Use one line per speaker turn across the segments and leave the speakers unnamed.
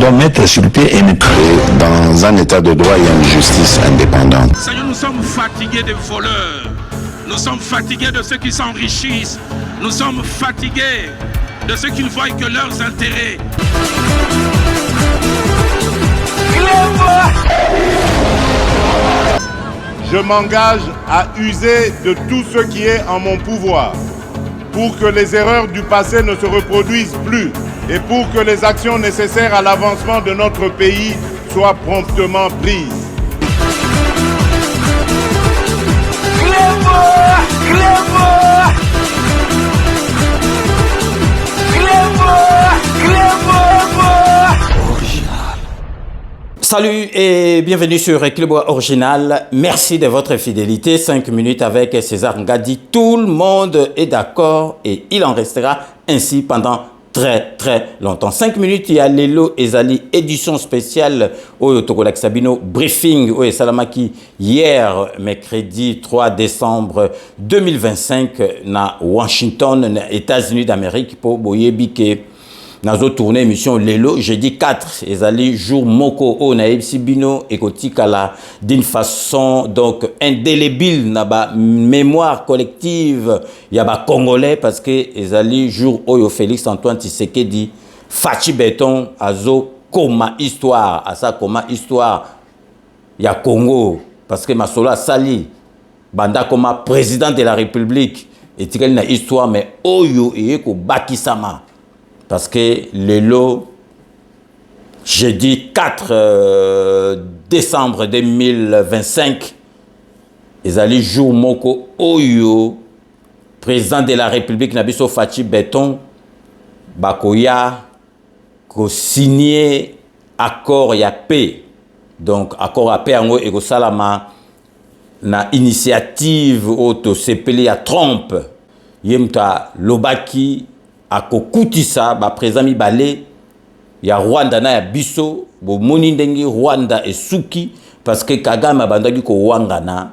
doit mettre sur le pied et neutre.
Dans un état de droit, il y a une justice indépendante.
Seigneur, nous sommes fatigués des voleurs. Nous sommes fatigués de ceux qui s'enrichissent. Nous sommes fatigués de ceux qui ne voient que leurs intérêts.
Je m'engage à user de tout ce qui est en mon pouvoir pour que les erreurs du passé ne se reproduisent plus et pour que les actions nécessaires à l'avancement de notre pays soient promptement prises.
Salut et bienvenue sur Clébois Original. Merci de votre fidélité. 5 minutes avec César Ngadi. Tout le monde est d'accord et il en restera ainsi pendant très longtemps. 5 minutes, il y a Lelo Ezali, édition spéciale au Tokolak Sabino, briefing au Salamaki hier, mercredi 3 décembre 2025, na Washington, États-Unis d'Amérique, pour Boyebike. Nazo tourné émission Lelo, jeudi 4, Ezali jour moko o na Sibino et Kotikala d'une façon donc indélébile na ba mémoire collective ya ba congolais parce que Ezali jour oyo Félix Antoine Tshisekedi Fachi Beton azo koma histoire asa koma histoire ya Congo parce que Masolo Sali banda koma président de la République et tikali na histoire mais oyo eko bakisama. Parce que le lot, jeudi 4 décembre 2025, ils allaient jour moko oyo, président de la République Nabiso Fachi Beton, Bakoya, ko signé accord ya paix. Donc accord à paix en et ko salama na initiative auto sepeli ya Trump, yemta lobaki akokutisa ba président mibale ya Rwanda na ya biso bo moni ndengi Rwanda esuki parce que Kagame abandaki ko wangana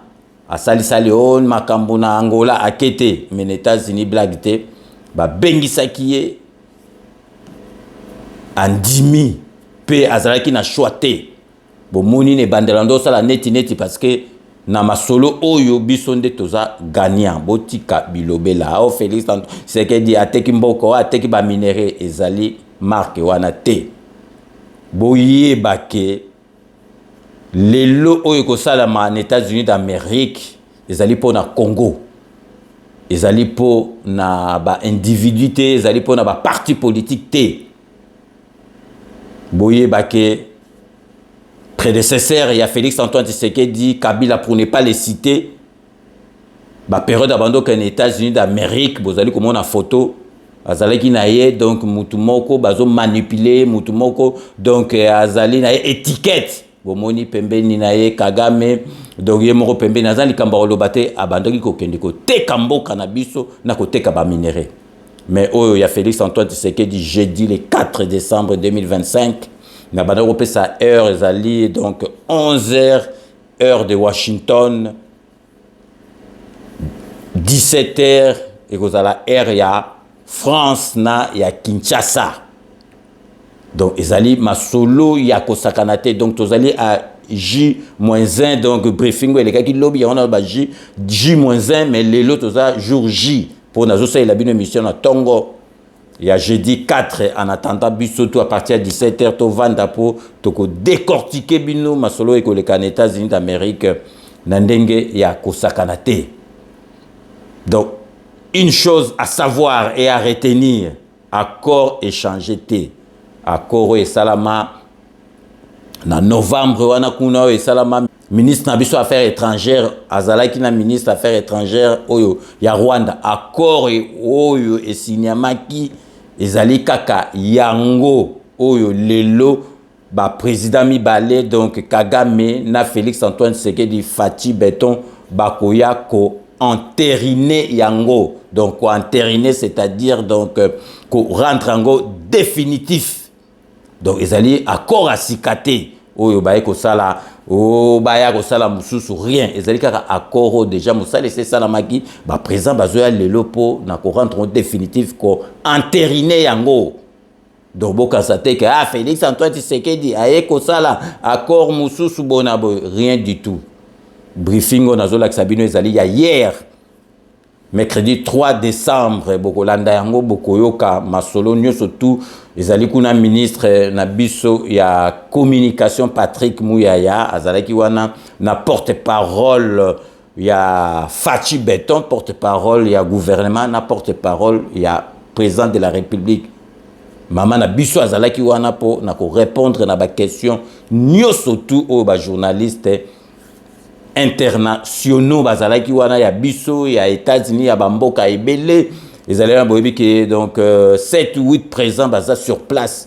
asali sali on makambo na Angola akete mais les États-Unis blague te ba bengisaki ye andimi pe azalaki na choite bo moni ne bandelando sala neti parce que na masolo oyo bisonde toza gagnant botika bilobela o Félix Tshisekedi ateki mboko ateki ba minéraux ezali marque wana te boye bake lelo oyo ko salama na États-Unis d'Amérique ezali po na Congo ezali po na ba individuité ezali po na ba parti politique te boye bake prédécesseur, il y a Félix Antoine Tshisekedi, Kabila pour ne pas les citer. La période d'abandon qu'en États-Unis d'Amérique, vous allez comme on a photo, azalaki naie donc mutumoko bazo manipuler mutumoko donc azali naie étiquette. Bomoni pembe ni naie Kagame donc yemoro pembe nazali kambaro bate abandaki ko kendiko te kambo cannabis na ko te kaba minéraux. Mais oh il y a Félix Antoine Tshisekedi jeudi le 4 décembre 2025. Na bana europé sa heure ezali donc 11h heure de Washington 17h et kozala heure ya France na ya Kinshasa donc ezali masolo ya kosakanate donc tozali à J-1 donc briefing les gars qui lobby on a ba J-1 mais les autres toza jour J pour nazo ça il a une émission na Tongo. Il y a jeudi 4 en attendant bisoto à partir de 17h to vanda pour toko décortiquer bino masolo et les États-Unis d'Amérique nandenge ya kosakanate. Donc une chose à savoir et à retenir, accord échangé té. Accord et salama na novembre wana kuna et salama ministre nabiso affaires étrangères azalaki na ministre affaires étrangères oyo ya Rwanda accord et oyo et signamaki ezali kaka yango oyo lelo ba président mibale donc Kagame na Félix Antoine Tshisekedi Fachi Beton bakoya ko entériner yango donc ko entériner c'est-à-dire donc ko rentre yango définitif donc ezali accord à sikate oyo baye ko sala o baya ko sala mususu rien ezali kaka accord déjà musala c'est salamaki ba présent bazoya lelo po na ko rentre définitif ko entériner yango donc bokasate que ah Félix Antoine Tshisekedi aye kosala accord mususu bonabo, rien du tout. Briefing on azola sabino ezali ya hier mercredi 3 décembre bokolanda yango bokoyoka masolo nyonso tout ezali kuna ministre na biso ya communication Patrick Muyaya azalaki wana na porte-parole ya Fachi Beton, porte-parole ya gouvernement na porte-parole ya président de la République. Maman na biso azalaki wana po na ko répondre na ba question nyonso tout au ba journaliste internationaux bazalaki wana ya biso ya États-Unis ya bamboka ebele ezali na boyebi ke donc 7 ou 8 présents baza sur place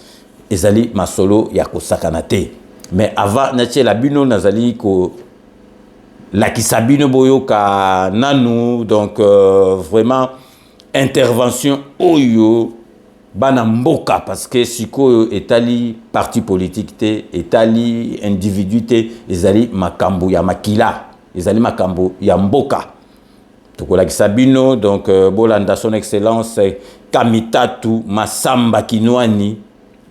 ezali masolo ya kosakana te. Mais avant natie la bino nazali ko la kisabino boyoka nanu donc vraiment intervention oyo bana mboka parce que sikoyo etali parti politique te etali individu te ezali makambo ya makila ezali makambo ya mboka tokola kisabino donc bolanda son excellence Kamitatu Masamba Kinwani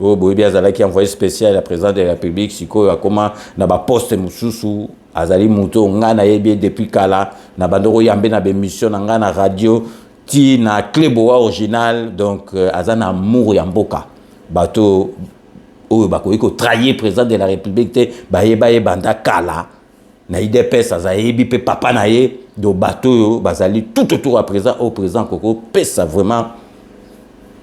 o boyebi azalaki envoyé spécial à président de la République sikoyo akoma na ba poste mususu azali muto ngana yebi depuis kala na bandoko yambe na be mission na ngana radio ti na Kleboa original donc azana amour ya mboka bato oyo bakoki ko trahir président de la République te bayeba ye banda kala na IDPS azayebi pe papa na ye do bato yo bazali tout autour à présent au président Koko pesa vraiment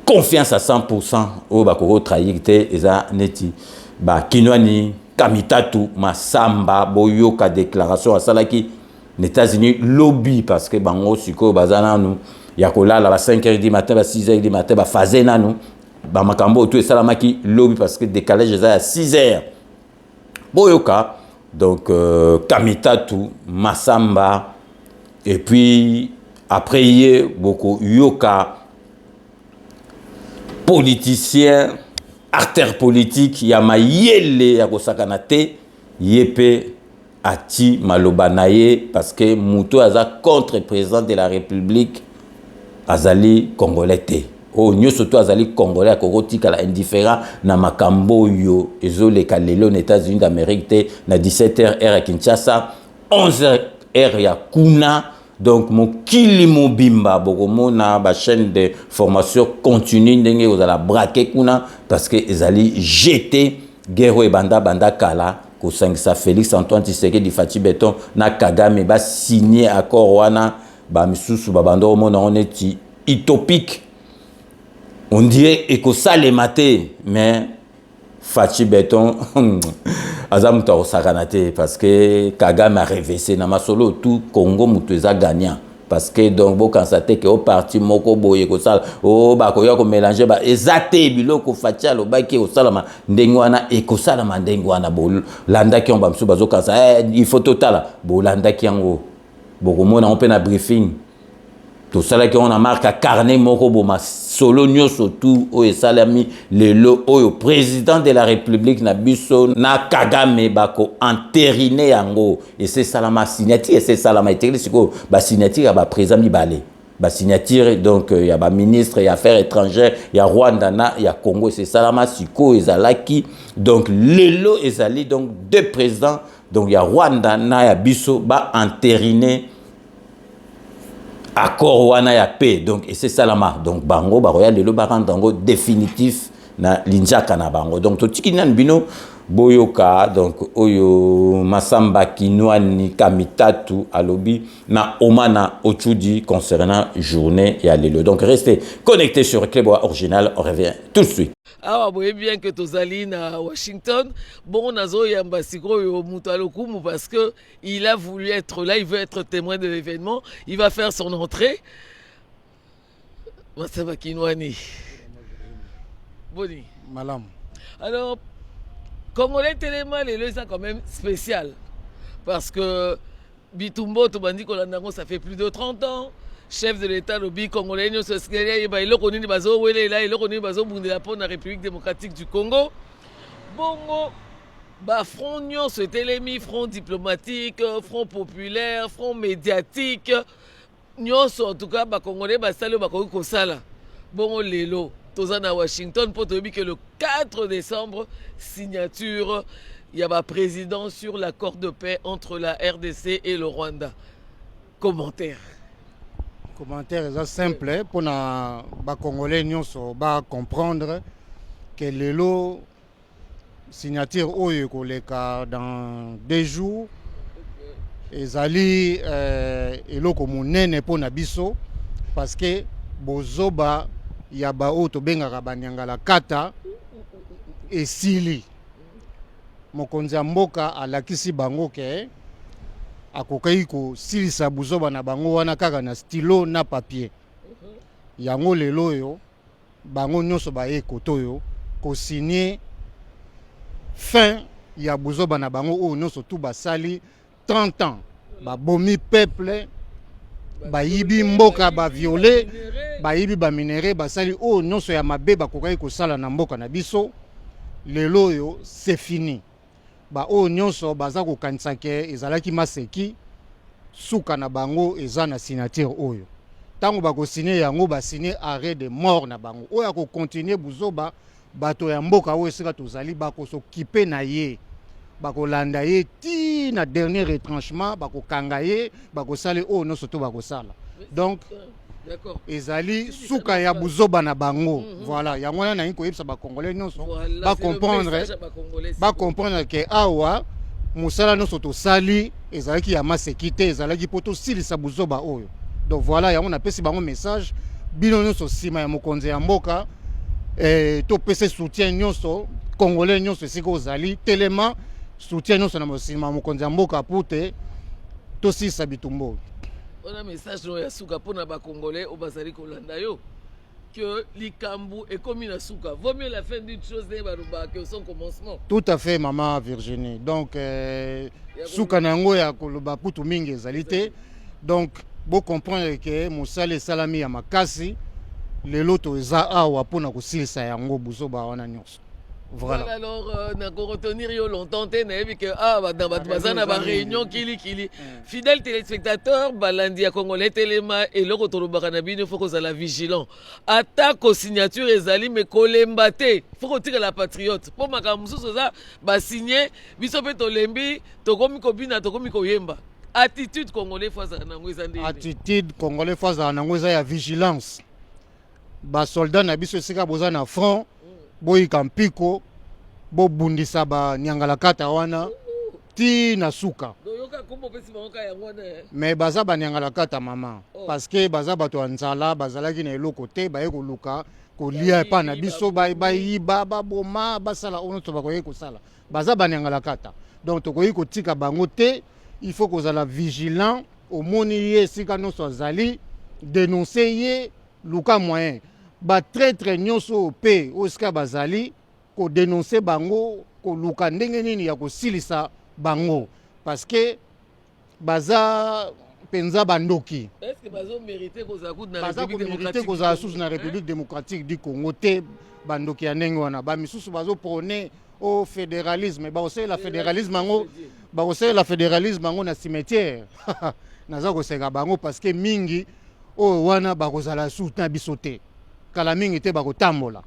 confiance à 100% au bakoko trahir te eza neti ba Kinwani Kamitatu Masamba boyoka déclaration à salaki les États-Unis lobby parce que bango siko bazana nous yakola la 5h du matin ba 6h du matin ba fazer nanu ba makambo tout salamaki lobby parce que décalage est à 6h boyoka donc Kamitatu Masamba et puis après hier beaucoup yoka politicien acteur politique ya mayele ya kosakana te yepe ati maloba na ye parce que muto aza contre président de la République azali congolais te o nyoso to azali congolais akokotika la indifférent na makambo yo ezoleka lelo na États-Unis d'Amérique te na 17h heure à Kinshasa 11h heure ya kuna donc mokili mobimba bokomona ba chaîne de formation continue ndenge ozala braquer kuna parce que ezali jeté guerre e banda kala ko sangisa Félix Antoine Tshisekedi Fachi Beton na Kagame ba signé accord wana ba misusu ba bando mona oneti utopique on dirait ekosale maté mais Fachi Beton azam to sakanate parce que Kagame a réveillé na masolo tout Congo mutu eza gagnant parce que donc bo constater que au parti moko boye ko sala o ba ko ya ko mélanger ba ezate biloko Fachi alobaki ko salama ndengwana e ko salama ndengwana bo landa ki on ba msu bazo kansa il faut total bo landa ki yango bo ko mona on pe na briefing tout ça là qu'on a marqué à carnet moko boma solo nyoso tout o esalami lelo o président de la République na biso na Kagame bako entériné yango et c'est salama signature et c'est salama etekeli siko ba signature ba président mibale ba signature donc ya ba ministre ya affaires étrangères ya Rwanda na ya Congo c'est salama siko ezalaki donc lelo ezali donc deux présidents donc ya Rwanda na ya biso ba entériné accord wana ya paix donc et c'est salama donc bango ba royal lelo ba rendre définitif na linjaka na bango donc totiki nan bino boyoka donc oyo Masamba Kinwani Kamitatu alobi na Omana Ochudi concernant journée ya lelo donc restez connectés sur Kleboa original on revient tout de suite.
Ah, vous voyez bien que tozali na Washington. Bon, nazo yamba sikoyo mutalokumu parce que il a voulu être là, il veut être témoin de l'événement. Il va faire son entrée. Masamba Kinwani. Boni.
Malam.
Alors, Congolais Téléma, les c'est quand même spécial. Parce que Bitumbo, Tobandi Kolandango, ça fait plus de 30 ans. Chef de l'État, le Congolais, il est connu bazo, il est connu bazo, la République démocratique du Congo. Bongo, bah front nyon, c'était les front diplomatique, front populaire, front médiatique. Nyon, en tout cas, bah Congolais, bah salo, bah kosala. Bongo lelo, toza na Washington pour te dire que le 4 décembre signature il y a un président sur l'accord de paix entre la RDC et le Rwanda. Commentaire
Commentaire simple pour les Congolais comprendre que lelo signature oyo koleka dans 2 jours ezali eloko monene pona biso parce que bozoba ya ba oyo tobengaka banyangala kata esili mokonzi ya mboka alakisi bango ke akokai kosilisa buzoba na bango wana kaka na stylo na papier yango lelo oyo bango nyonso baye koto oyo kosigner fin ya buzoba na bango oyo nyonso tu basali 30 ans babomi peuple bayibi mboka baviole bayibi baminere basali oyo nyonso ya mabe bakokai kosala na mboka na biso lelo oyo c'est fini oyo nyonso baza kokanisa ke ezalaki maseki suka na bango eza na signature oyo tango bakosigne yango basigne arrêt de mort na bango oyo akokontinue buzoba bato ya mboka oyo esika tozali bakosokipe na ye bakolanda ye ti na dernier retranchement bakokanga ye bakosala oyo nyonso to bakosala donc ezali suka ya buzoba na bango voilà yango wana nayi koyebisa bakongolais nyonso comprendre ke awa mosala nyonso tosali ezalaki ya maseki te ezalaki mpo tosilisa buzoba oyo donc voilà yango napesi bango message bino nyonso nsima ya mokonzi ya mboka topesa soutien nyonso congolais nyonso esika ozali telema soutien nyonso na nsima ya mokonzi ya mboka po te tosilisa bitumba.
On a un message no ya suka pour na ba congolais au bazali kolanda yo que likambu est comme une souka. Vaut mieux la fin d'une chose que son commencement.
Tout à fait maman Virginie. Donc souka nango ya koloba putu mingi ezalité. Donc bo comprendre que musale salami ya makasi lelo to eza awa pona kosilisa yango buzoba wana nyonso. Voilà.
Alors, on a retenir yo longtemps, dans bazana ba réunion kili. Fidèles téléspectateurs, balandi ya congolais telema et le retour bakanabino faut qu'on soit vigilant. Attaque aux signatures ezali mais kolembate. Faut qu'on tire la patriote. Pour makamusu ça ba signer biso pe tolembi tokomi kobina tokomi koyemba. Attitude congolais face à nango ezande.
Attitude congolais face à nango ya vigilance. Ba soldat na biso sika boza na front. Boyi kampiko bo bundisa ba nyangala kata wana ti na suka mais baza ba nyangala kata mama parce que baza bato anzala bazalaki na eloko te baye koluka kolia pa na biso bayi baba boma basala ono to bakoye kosala baza ba nyangala kata donc tokoyi kotika bango te il faut kozala vigilant au moni ye sika no so zali dénoncer ye luka moyen ba traître nyonso pe osika bazali ko dénoncer bango ko luka ndenge nini ya ko silisa bango parce que baza penza bandoki
est-ce que bazo mériter ko za na
République démocratique du Congo te bandoki ya ndenge wana ba misusu bazo prôner au fédéralisme ba osé la fédéralisme ngo ba osé la fédéralisme ngo na cimetière naza ko seka bango parce que mingi o wana ba kozala soutenir bisote kala mingi te bakotambola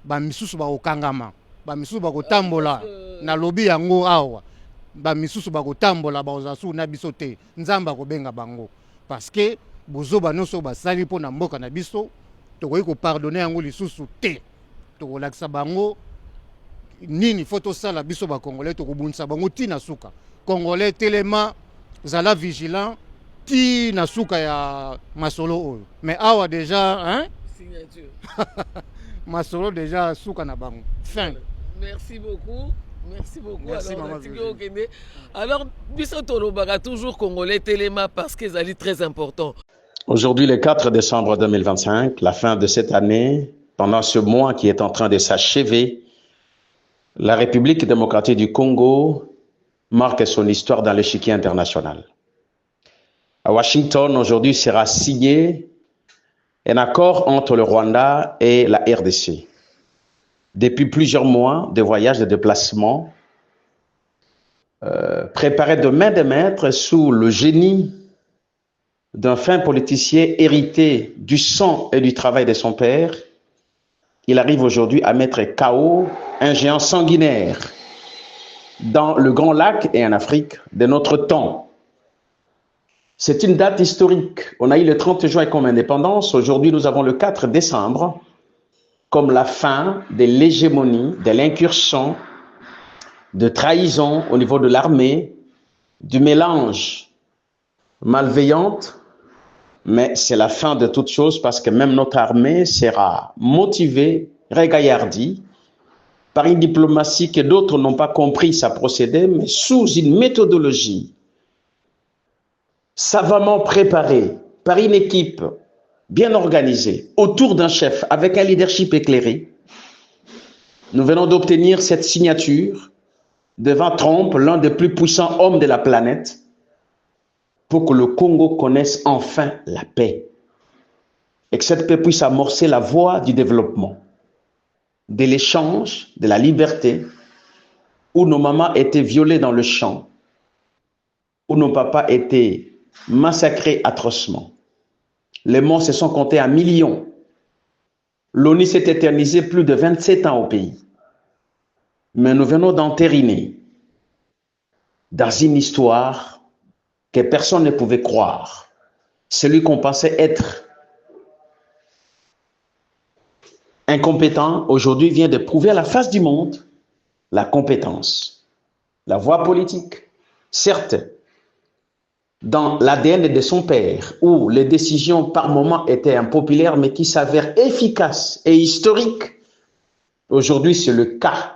ba misusu bakokangama ba misusu bakotambola na lobi yango awa ba misusu bakotambola baozasu na biso te nzamba kobenga bango parce que bozoba nyonso basali mpo na mboka na biso tokoki kopardonner yango lisusu te tokolakisa bango nini fo tosala biso bakongolais tokobundisa bango ti na suka congolais telema zala vigilant ti na suka ya masolo oyo mais awa déjà hein
signature.
Masolo déjà souka na bango. Fin.
Merci beaucoup. Merci beaucoup.
Merci,
alors biso tolobaka toujours congolais telema parce que c'est très important.
Aujourd'hui, le 4 décembre 2025, la fin de cette année, pendant ce mois qui est en train de s'achever, la République démocratique du Congo marque son histoire dans l'échiquier international. À Washington, aujourd'hui, sera signé un accord entre le Rwanda et la RDC. Depuis plusieurs mois de voyages, de déplacements, préparés de main de maître sous le génie d'un fin politicien hérité du sang et du travail de son père, il arrive aujourd'hui à mettre KO un géant sanguinaire dans le Grand Lac et en Afrique de notre temps. C'est une date historique. On a eu le 30 juin comme indépendance. Aujourd'hui, nous avons le 4 décembre comme la fin de l'hégémonie, de l'incursion, de trahison au niveau de l'armée, du mélange malveillante, mais c'est la fin de toute chose parce que même notre armée sera motivée, régaillardie, par une diplomatie que d'autres n'ont pas compris sa procédé, mais sous une méthodologie savamment préparée par une équipe bien organisée autour d'un chef avec un leadership éclairé. Nous venons d'obtenir cette signature devant Trump, l'un des plus puissants hommes de la planète, pour que le Congo connaisse enfin la paix et que cette paix puisse amorcer la voie du développement, de l'échange, de la liberté, où nos mamans étaient violées dans le champ, où nos papas étaient massacrés atrocement. Les morts se sont comptés à millions. L'ONU s'est éternisée plus de 27 ans au pays. Mais nous venons d'entériner dans une histoire que personne ne pouvait croire. Celui qu'on pensait être incompétent, aujourd'hui vient de prouver à la face du monde la compétence, la voie politique. Certes, dans l'ADN de son père, où les décisions par moments étaient impopulaires, mais qui s'avèrent efficaces et historiques, aujourd'hui c'est le cas.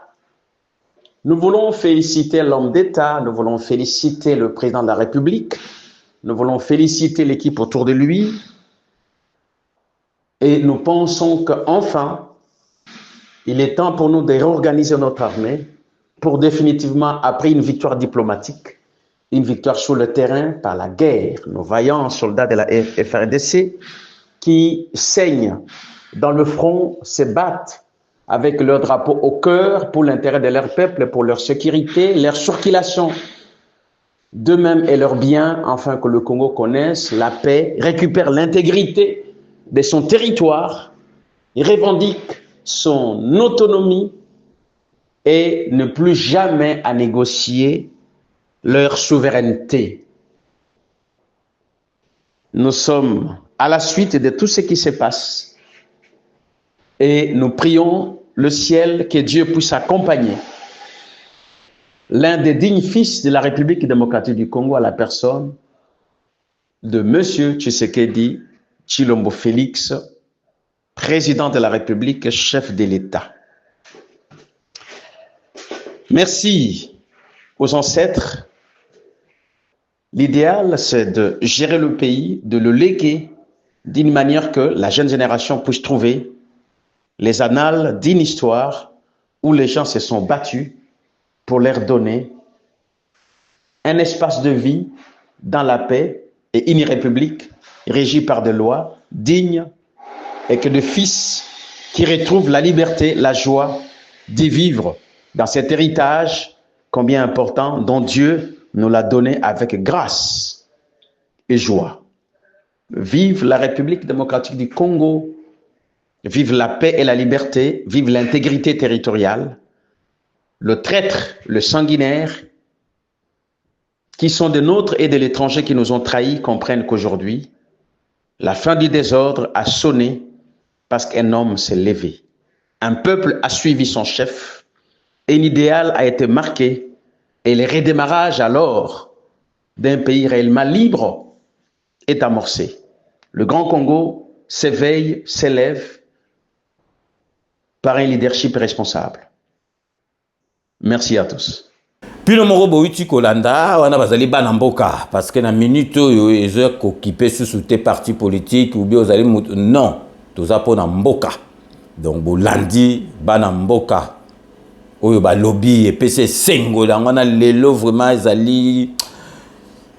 Nous voulons féliciter l'homme d'État, nous voulons féliciter le président de la République, nous voulons féliciter l'équipe autour de lui, et nous pensons qu'enfin, il est temps pour nous de réorganiser notre armée pour définitivement, après une victoire diplomatique, une victoire sur le terrain par la guerre, nos vaillants soldats de la FARDC qui saignent dans le front, se battent avec leur drapeau au cœur pour l'intérêt de leur peuple, pour leur sécurité, leur circulation d'eux-mêmes et leurs biens, afin que le Congo connaisse la paix, récupère l'intégrité de son territoire, revendique son autonomie et ne plus jamais à négocier leur souveraineté. Nous sommes à la suite de tout ce qui se passe et nous prions le ciel que Dieu puisse accompagner l'un des dignes fils de la République démocratique du Congo à la personne de Monsieur Tshisekedi Tshilombo Félix, président de la République, chef de l'État. Merci aux ancêtres. L'idéal, c'est de gérer le pays, de le léguer d'une manière que la jeune génération puisse trouver les annales d'une histoire où les gens se sont battus pour leur donner un espace de vie dans la paix et une république régie par des lois dignes et que de fils qui retrouvent la liberté, la joie d'y vivre dans cet héritage combien important dont Dieu nous l'a donné avec grâce et joie. Vive la République démocratique du Congo, vive la paix et la liberté, vive l'intégrité territoriale. Le traître, le sanguinaire, qui sont des nôtres et de l'étranger qui nous ont trahis, comprennent qu'aujourd'hui, la fin du désordre a sonné parce qu'un homme s'est levé. Un peuple a suivi son chef et un idéal a été marqué. Et le redémarrage alors d'un pays réellement libre est amorcé. Le Grand Congo s'éveille, s'élève par un leadership responsable. Merci à tous.
Pino moko boiti kolanda wana bazali bana mboka parce que na minute oyo ezo occupé sous tes partis politiques ou bien ozali non toza pona mboka donc bolandi bana mboka oyo ba lobby et PC sengo la wana lelo vraiment ezali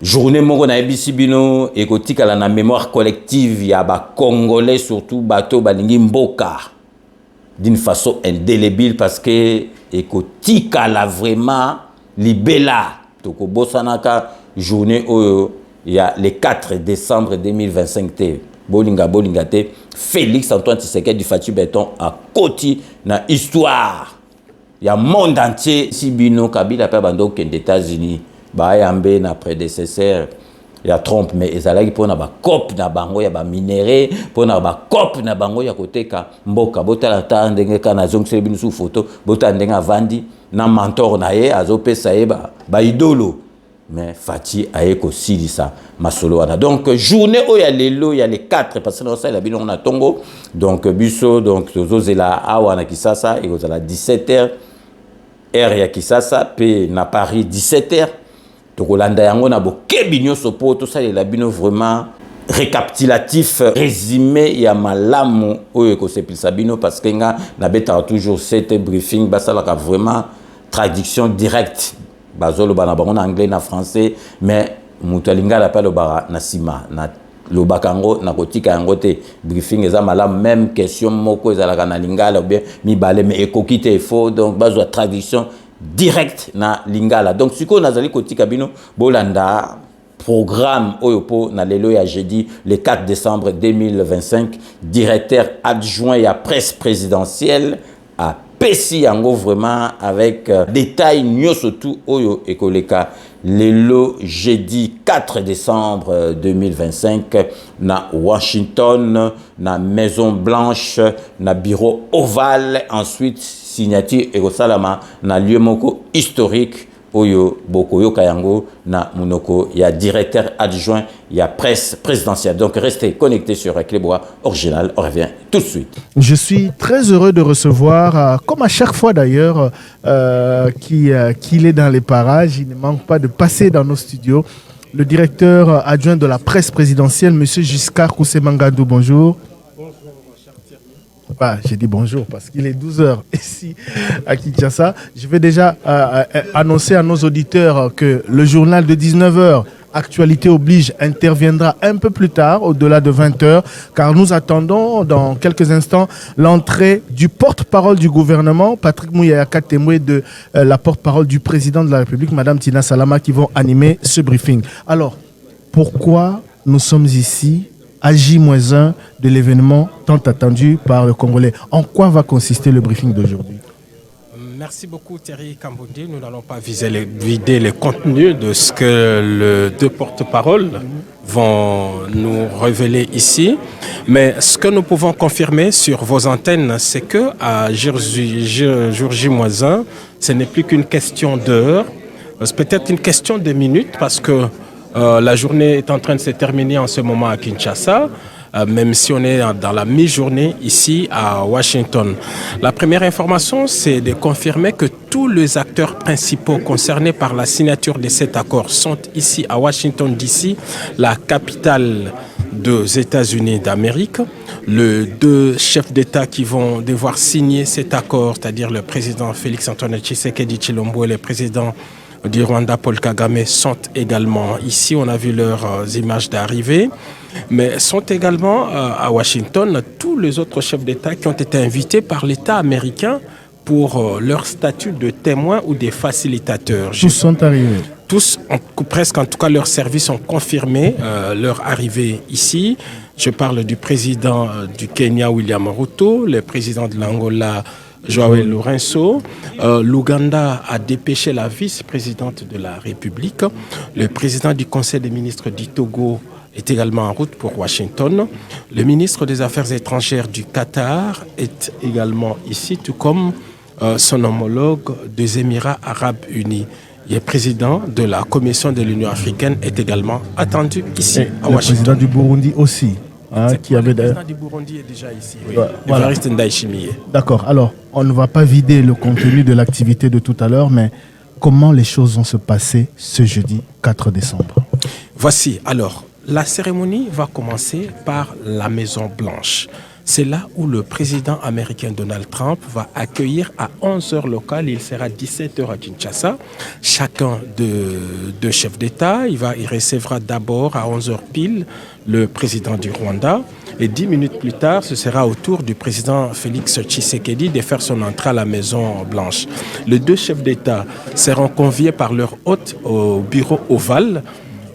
journée moko na ebisi bino ekotikala na mémoire collective ya ba congolais surtout bato balingi mboka d'une façon indélébile parce que ekotikala vraiment libela toko bosanaka journée oyo ya le 4 décembre 2025 te bolinga te Félix Antoine Tshisekedi Faci Béton a côté na histoire ya monde entier. Si bino Kabila pe bando aux États-Unis ba yambe na prédécesseur ya Trump, mais ezalaki pona ba cop na bango ya ba minéraux, pona ba cop na bango ya koteka mboka. Botala ta ndenge kana zongiseli bino su photo, botala ndenge avandi na mentor na ye azopesa ye ba idolo. Mais Faci aye ko silisa masolo wana. Donc journée o ya lelo ya les 4 parce que ça la bino on a tongo. Donc biso donc tozozela awa na Kisasa et kozala 17h heure ya Kisasa pe na Paris 17h. Tokolanda yango na bokebi nyonso po to salela bino vraiment récapitulatif résumé ya malamu oyo ko sepilisa bino parce que nga na beta toujours cette briefing basalaka vraiment traduction directe bazolo bana bango na anglais na français mais mutu alinga la palo bara na sima na lobakango na kotika yango te briefing eza malamu même question moko ezalaka na lingala ou bien mibale mais ekokite faux donc bazwa traduction direct na lingala. Donc siko nazali kotika bino bolanda programme oyopo na lelo ya jeudi le 4 décembre 2025 directeur adjoint ya presse présidentielle à Pessi yango vraiment avec détail nyoso tout oyo ekoleka lelo jeudi 4 décembre 2025 na Washington na Maison Blanche na bureau ovale. Ensuite signature ekosalama na lieu moko historique oyo bokoyo kayango na munoko ya directeur adjoint ya presse présidentielle. Donc restez connectés sur Clebois Original, on revient tout de suite.
Je suis très heureux de recevoir, comme à chaque fois d'ailleurs qu'il est dans les parages, il ne manque pas de passer dans nos studios, le directeur adjoint de la presse présidentielle, M. Giscard Koussemangadou. Bonjour. Ah, j'ai dit bonjour parce qu'il est 12h ici à Kinshasa. Je vais déjà annoncer à nos auditeurs que le journal de 19h, Actualité oblige, interviendra un peu plus tard, au-delà de 20h, car nous attendons dans quelques instants l'entrée du porte-parole du gouvernement, Patrick Mouyaya Katemwe, de la porte-parole du président de la République, Madame Tina Salama, qui vont animer ce briefing. Alors, pourquoi nous sommes ici à J-1 de l'événement tant attendu par le Congolais? En quoi va consister le briefing d'aujourd'hui?
Merci beaucoup Thierry Kambondi. Nous n'allons pas vider les contenus de ce que les deux porte-paroles vont nous révéler ici. Mais ce que nous pouvons confirmer sur vos antennes, c'est que à jour J-1, ce n'est plus qu'une question d'heure. C'est peut-être une question de minutes parce que la journée est en train de se terminer en ce moment à Kinshasa, même si on est dans la mi-journée ici à Washington. La première information, c'est de confirmer que tous les acteurs principaux concernés par la signature de cet accord sont ici à Washington DC, la capitale des États-Unis d'Amérique. Les deux chefs d'État qui vont devoir signer cet accord, c'est-à-dire le président Félix Antoine Tshisekedi Tshilombo et le président du Rwanda, Paul Kagame, sont également ici. On a vu leurs images d'arrivée, mais sont également à Washington tous les autres chefs d'État qui ont été invités par l'État américain pour leur statut de témoins ou des facilitateurs.
Tous sont arrivés.
Tous, presque en tout cas, leurs services ont confirmé leur arrivée ici. Je parle du président du Kenya, William Ruto, le président de l'Angola, Joao Lourenço. L'Ouganda a dépêché la vice-présidente de la République. Le président du Conseil des ministres du Togo est également en route pour Washington. Le ministre des Affaires étrangères du Qatar est également ici, tout comme son homologue des Émirats arabes unis. Le président de la Commission de l'Union africaine est également attendu ici à Washington.
Le président du Burundi aussi. Qui avait
le président du Burundi est déjà ici. Oui.
Voilà. D'accord. Alors, on ne va pas vider le contenu de l'activité de tout à l'heure, mais comment les choses vont se passer ce jeudi 4 décembre?
Voici. Alors, la cérémonie va commencer par la Maison Blanche. C'est là où le président américain Donald Trump va accueillir à 11h locales, il sera 17h à Kinshasa, chacun de chefs d'État. Il recevra d'abord à 11h pile le président du Rwanda et 10 minutes plus tard, ce sera au tour du président Félix Tshisekedi de faire son entrée à la Maison Blanche. Les deux chefs d'État seront conviés par leur hôte au bureau ovale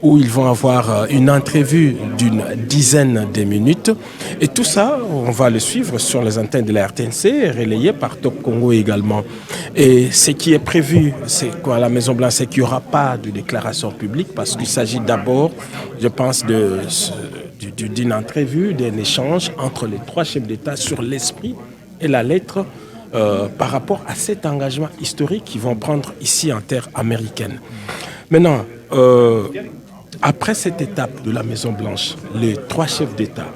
où ils vont avoir une entrevue d'une dizaine de minutes. Et tout ça, on va le suivre sur les antennes de la RTNC, relayé par Top Congo également. Et ce qui est prévu, c'est quoi à la Maison-Blanche, c'est qu'il n'y aura pas de déclaration publique, parce qu'il s'agit d'abord, je pense, d'une entrevue, d'un échange entre les trois chefs d'État sur l'esprit et la lettre par rapport à cet engagement historique qu'ils vont prendre ici en terre américaine. Maintenant, après cette étape de la Maison-Blanche, les trois chefs d'État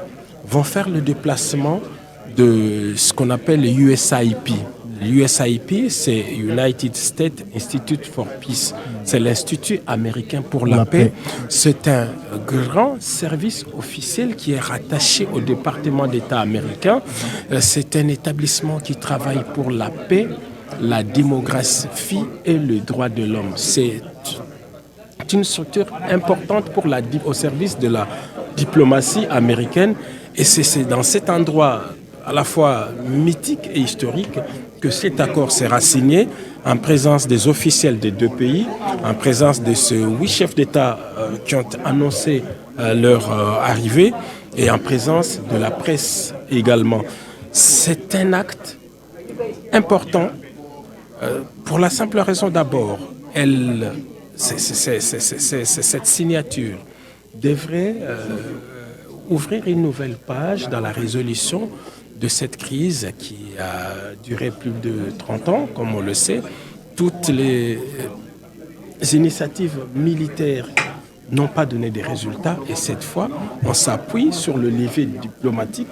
vont faire le déplacement de ce qu'on appelle le USIP. L'USIP, c'est United States Institute for Peace. C'est l'Institut américain pour la paix. C'est un grand service officiel qui est rattaché au département d'État américain. C'est un établissement qui travaille pour la paix, la démographie et le droit de l'homme. C'est une structure importante au service de la diplomatie américaine. Et c'est dans cet endroit à la fois mythique et historique que cet accord sera signé en présence des officiels des deux pays, en présence de ces 8 chefs d'État qui ont annoncé leur arrivée et en présence de la presse également. C'est un acte important pour la simple raison d'abord, cette signature devrait ouvrir une nouvelle page dans la résolution de cette crise qui a duré plus de 30 ans, comme on le sait. Toutes les initiatives militaires n'ont pas donné des résultats et cette fois, on s'appuie sur le levier diplomatique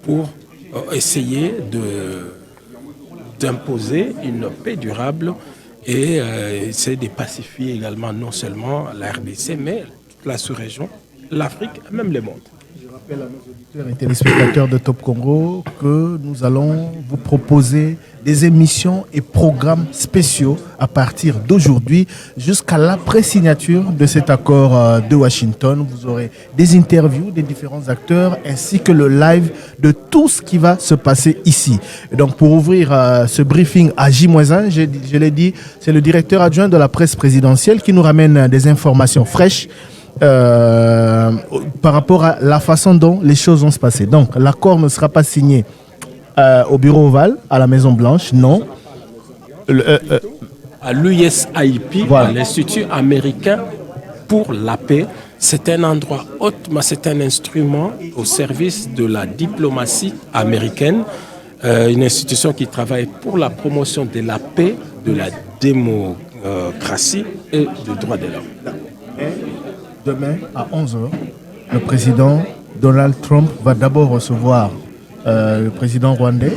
pour essayer d'imposer une paix durable et essayer de pacifier également non seulement la RDC, mais toute la sous-région, l'Afrique et même le monde.
Je rappelle à nos auditeurs et téléspectateurs de Top Congo que nous allons vous proposer des émissions et programmes spéciaux à partir d'aujourd'hui jusqu'à l'après-signature de cet accord de Washington. Vous aurez des interviews des différents acteurs ainsi que le live de tout ce qui va se passer ici. Et donc pour ouvrir ce briefing à J-1, je l'ai dit, c'est le directeur adjoint de la presse présidentielle qui nous ramène des informations fraîches par rapport à la façon dont les choses vont se passer. Donc l'accord ne sera pas signé au bureau ovale, à la Maison Blanche, non.
À l'USIP, voilà. À l'Institut américain pour la paix, c'est un endroit hautement, c'est un instrument au service de la diplomatie américaine, une institution qui travaille pour la promotion de la paix, de la démocratie et du droit de l'homme.
Demain, à 11h, le président Donald Trump va d'abord recevoir le président rwandais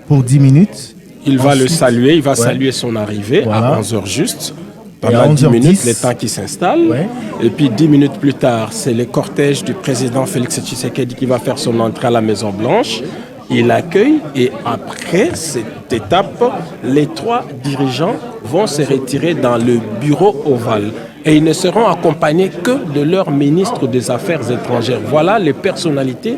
pour 10 minutes.
Il va le saluer, il va saluer son arrivée voilà. À 11h juste. Pendant 10 minutes, le temps qui s'installe. Ouais. Et puis 10 minutes plus tard, c'est le cortège du président Félix Tshisekedi qui va faire son entrée à la Maison-Blanche. Il accueille et après cette étape, les trois dirigeants vont se retirer dans le bureau ovale. Et ils ne seront accompagnés que de leur ministre des Affaires étrangères. Voilà les personnalités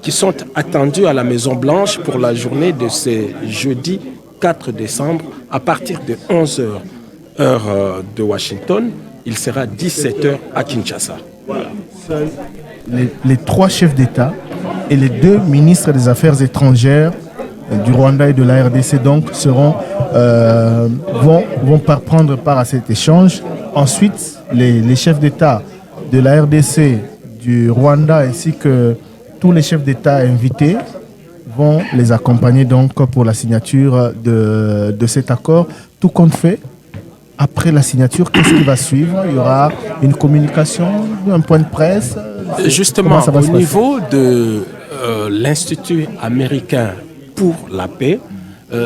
qui sont attendues à la Maison-Blanche pour la journée de ce jeudi 4 décembre à partir de 11h, heure de Washington. Il sera 17h à Kinshasa. Voilà.
Seuls les trois chefs d'État et les deux ministres des Affaires étrangères du Rwanda et de la RDC donc vont prendre part à cet échange. Ensuite, les chefs d'État de la RDC, du Rwanda ainsi que tous les chefs d'État invités vont les accompagner donc pour la signature de cet accord. Tout compte fait, après la signature, qu'est-ce qui va suivre? Il y aura une communication, un point de presse?
Justement, au niveau de l'Institut américain pour la paix,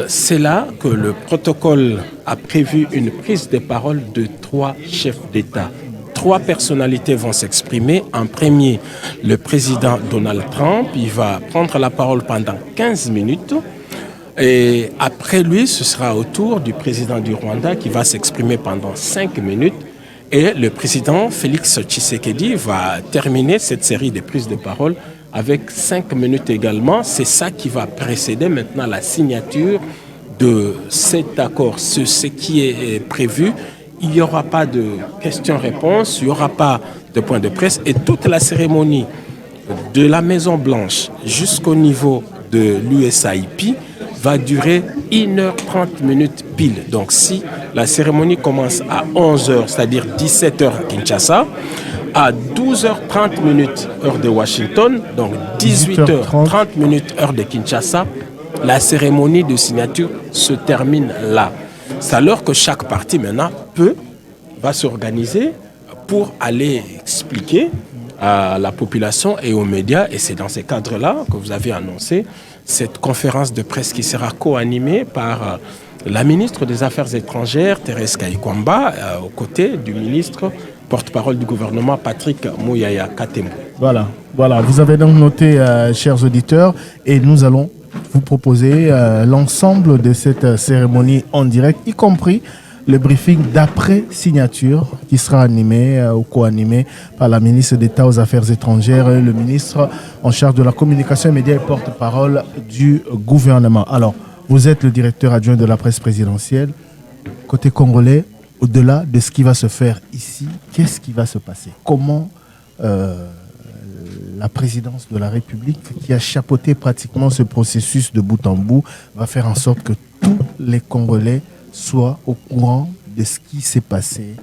c'est là que le protocole a prévu une prise de parole de 3 chefs d'État. 3 personnalités vont s'exprimer. En premier, le président Donald Trump, il va prendre la parole pendant 15 minutes. Et après lui, ce sera au tour du président du Rwanda qui va s'exprimer pendant 5 minutes. Et le président Félix Tshisekedi va terminer cette série de prises de parole avec 5 minutes également. C'est ça qui va précéder maintenant la signature de cet accord. Ce qui est prévu, il n'y aura pas de questions-réponses, il n'y aura pas de point de presse et toute la cérémonie de la Maison Blanche jusqu'au niveau de l'USAIP va durer 1h30 pile. Donc si la cérémonie commence à 11h, c'est-à-dire 17h Kinshasa, à 12h30 heure de Washington, donc 18h30 heure de Kinshasa, la cérémonie de signature se termine là. C'est alors que chaque parti maintenant va s'organiser pour aller expliquer à la population et aux médias, et c'est dans ces cadres-là que vous avez annoncé cette conférence de presse qui sera co-animée par la ministre des Affaires étrangères, Thérèse Kayikwamba, aux côtés du ministre porte-parole du gouvernement, Patrick Mouyaya Katembo.
Voilà, vous avez donc noté, chers auditeurs, et nous allons vous proposer l'ensemble de cette cérémonie en direct, y compris le briefing d'après-signature qui sera animé ou co-animé par la ministre d'État aux Affaires étrangères et le ministre en charge de la communication et médias et porte-parole du gouvernement. Alors, vous êtes le directeur adjoint de la presse présidentielle. Côté congolais, au-delà de ce qui va se faire ici, qu'est-ce qui va se passer? Comment la présidence de la République, qui a chapeauté pratiquement ce processus de bout en bout, va faire en sorte que tous les Congolais soient au courant de ce qui s'est passé,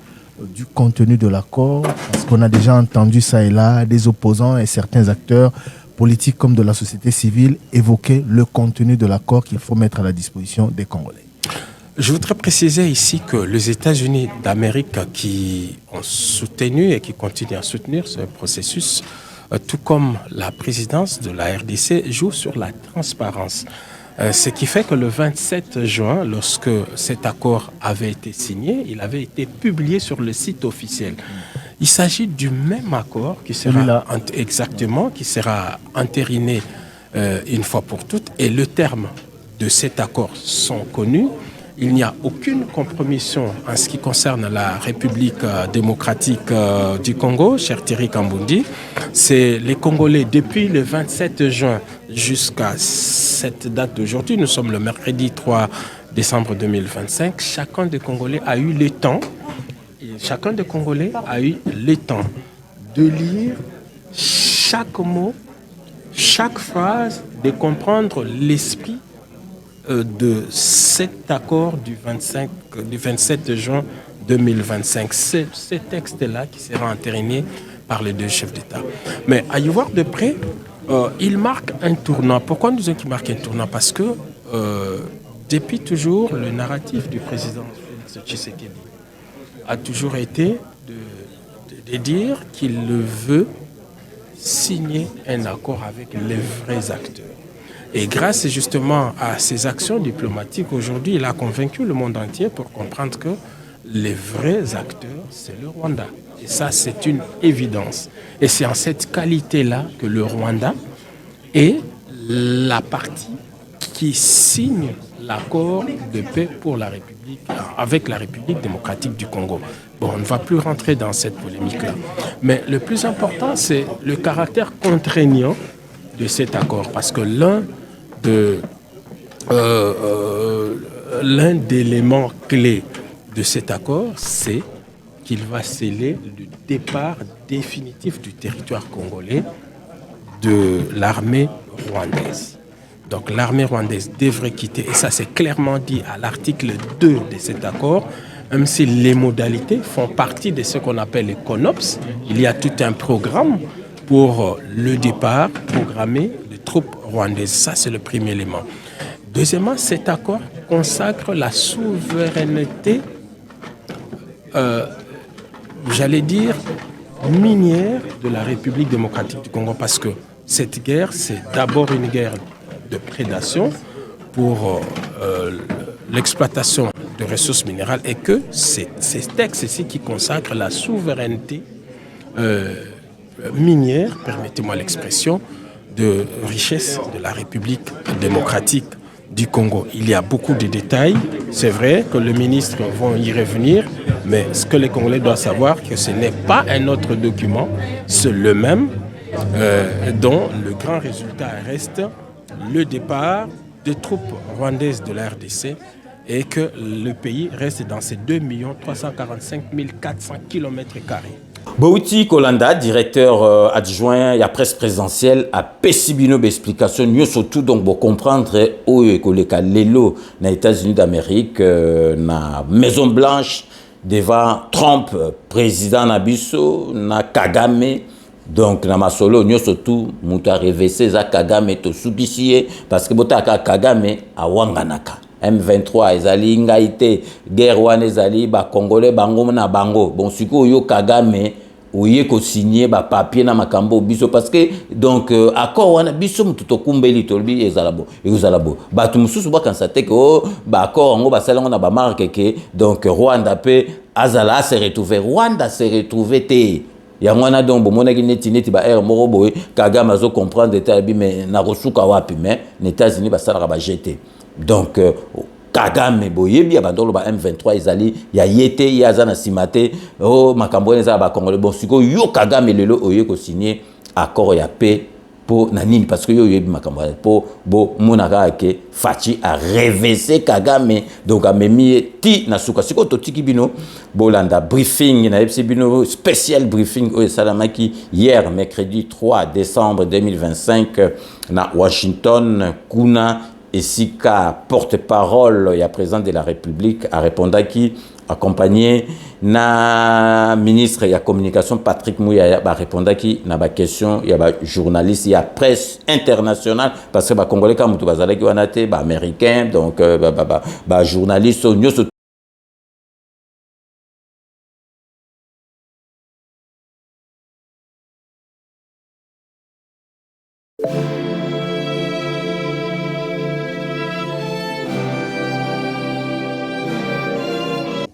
du contenu de l'accord, parce qu'on a déjà entendu ça et là, des opposants et certains acteurs politiques comme de la société civile évoquer le contenu de l'accord qu'il faut mettre à la disposition des Congolais.
Je voudrais préciser ici que les États-Unis d'Amérique qui ont soutenu et qui continuent à soutenir ce processus, tout comme la présidence de la RDC, jouent sur la transparence. Ce qui fait que le 27 juin, lorsque cet accord avait été signé, il avait été publié sur le site officiel. Il s'agit du même accord qui sera qui sera entériné une fois pour toutes, et le terme de cet accord sont connus. Il n'y a aucune compromission en ce qui concerne la République démocratique du Congo, cher Thierry Kambundi. C'est les Congolais, depuis le 27 juin jusqu'à cette date d'aujourd'hui, nous sommes le mercredi 3 décembre 2025, chacun des Congolais a eu le temps, de lire chaque mot, chaque phrase, de comprendre l'esprit de cet accord du 27 juin 2025. C'est ce texte-là qui sera entériné par les deux chefs d'État. Mais à y voir de près, il marque un tournant. Pourquoi nous disons qu'il marque un tournant? Parce que depuis toujours, le narratif du président Félix Tshisekedi a toujours été de dire qu'il veut signer un accord avec les vrais acteurs. Et grâce justement à ces actions diplomatiques, aujourd'hui, il a convaincu le monde entier pour comprendre que les vrais acteurs, c'est le Rwanda. Et ça, c'est une évidence. Et c'est en cette qualité-là que le Rwanda est la partie qui signe l'accord de paix pour la République, avec la République démocratique du Congo. Bon, on ne va plus rentrer dans cette polémique-là. Mais le plus important, c'est le caractère contraignant de cet accord. Parce que l'un des éléments clés de cet accord, c'est qu'il va sceller le départ définitif du territoire congolais de l'armée rwandaise. Donc l'armée rwandaise devrait quitter, et ça c'est clairement dit à l'article 2 de cet accord, même si les modalités font partie de ce qu'on appelle les CONOPS. Il y a tout un programme pour le départ programmé des troupes rwandaises. Ça, c'est le premier élément. Deuxièmement, cet accord consacre la souveraineté, j'allais dire, minière de la République démocratique du Congo, parce que cette guerre, c'est d'abord une guerre de prédation pour l'exploitation de ressources minérales, et que c'est ces textes ici qui consacrent la souveraineté minière, permettez-moi l'expression, de richesse de la République démocratique du Congo. Il y a beaucoup de détails. C'est vrai que les ministres vont y revenir, mais ce que les Congolais doivent savoir, c'est que ce n'est pas un autre document, c'est le même, dont le grand résultat reste le départ des troupes rwandaises de la RDC et que le pays reste dans ces 2 345 400 km².
Bouti Kolanda, directeur adjoint et à presse présidentielle, a Pessibino d'explication, nous surtout donc pour comprendre où est que l'élo aux États-Unis d'Amérique, na Maison Blanche, devant Trump, président Nabiso, na Kagame, donc na masolo, nous surtout, mouta révessé za Kagame to subisié, parce que botaka Kagame a Wanganaka. M23 ezali ngaite guerre wana ezali ba congolais bango na bango bon siko yo Kagame oye ko signer ba papier na makambo biso parce que donc accord wana biso mutu tokumbeli tolbi ezalabo batu mususu ba kansate ko ba accord ngo ba salango na ba marque ke donc Rwanda pe azala se retrouver Rwanda se retrouver te yangwana donc bomonaki neti ba air moko boye Kagame azo comprendre état bi mais na kosuka wapi mais les États-Unis ba salaka ba jeter. Donc, Kagame boyebi abandolo ba M23 ezali ya yete ya zana simate o makambo eza ba Congolais bon siko yo Kagame lelo oye ko signer accord ya paix pour nanini parce que yo yebi makambo pour bo monaka ke Fachi a révessé Kagame donc a memi ti na suka siko totiki bino bolanda briefing na FC bino spécial briefing o salamaki hier mercredi 3 décembre 2025 na Washington kuna Esika, porte-parole et président de la République, a répondu qui accompagné na ministre de la communication Patrick Mouya a répondu qui na ba question il y a ba journaliste il y a presse internationale parce que ba congolais comme tout bazala qui wanate ba américain donc ba journaliste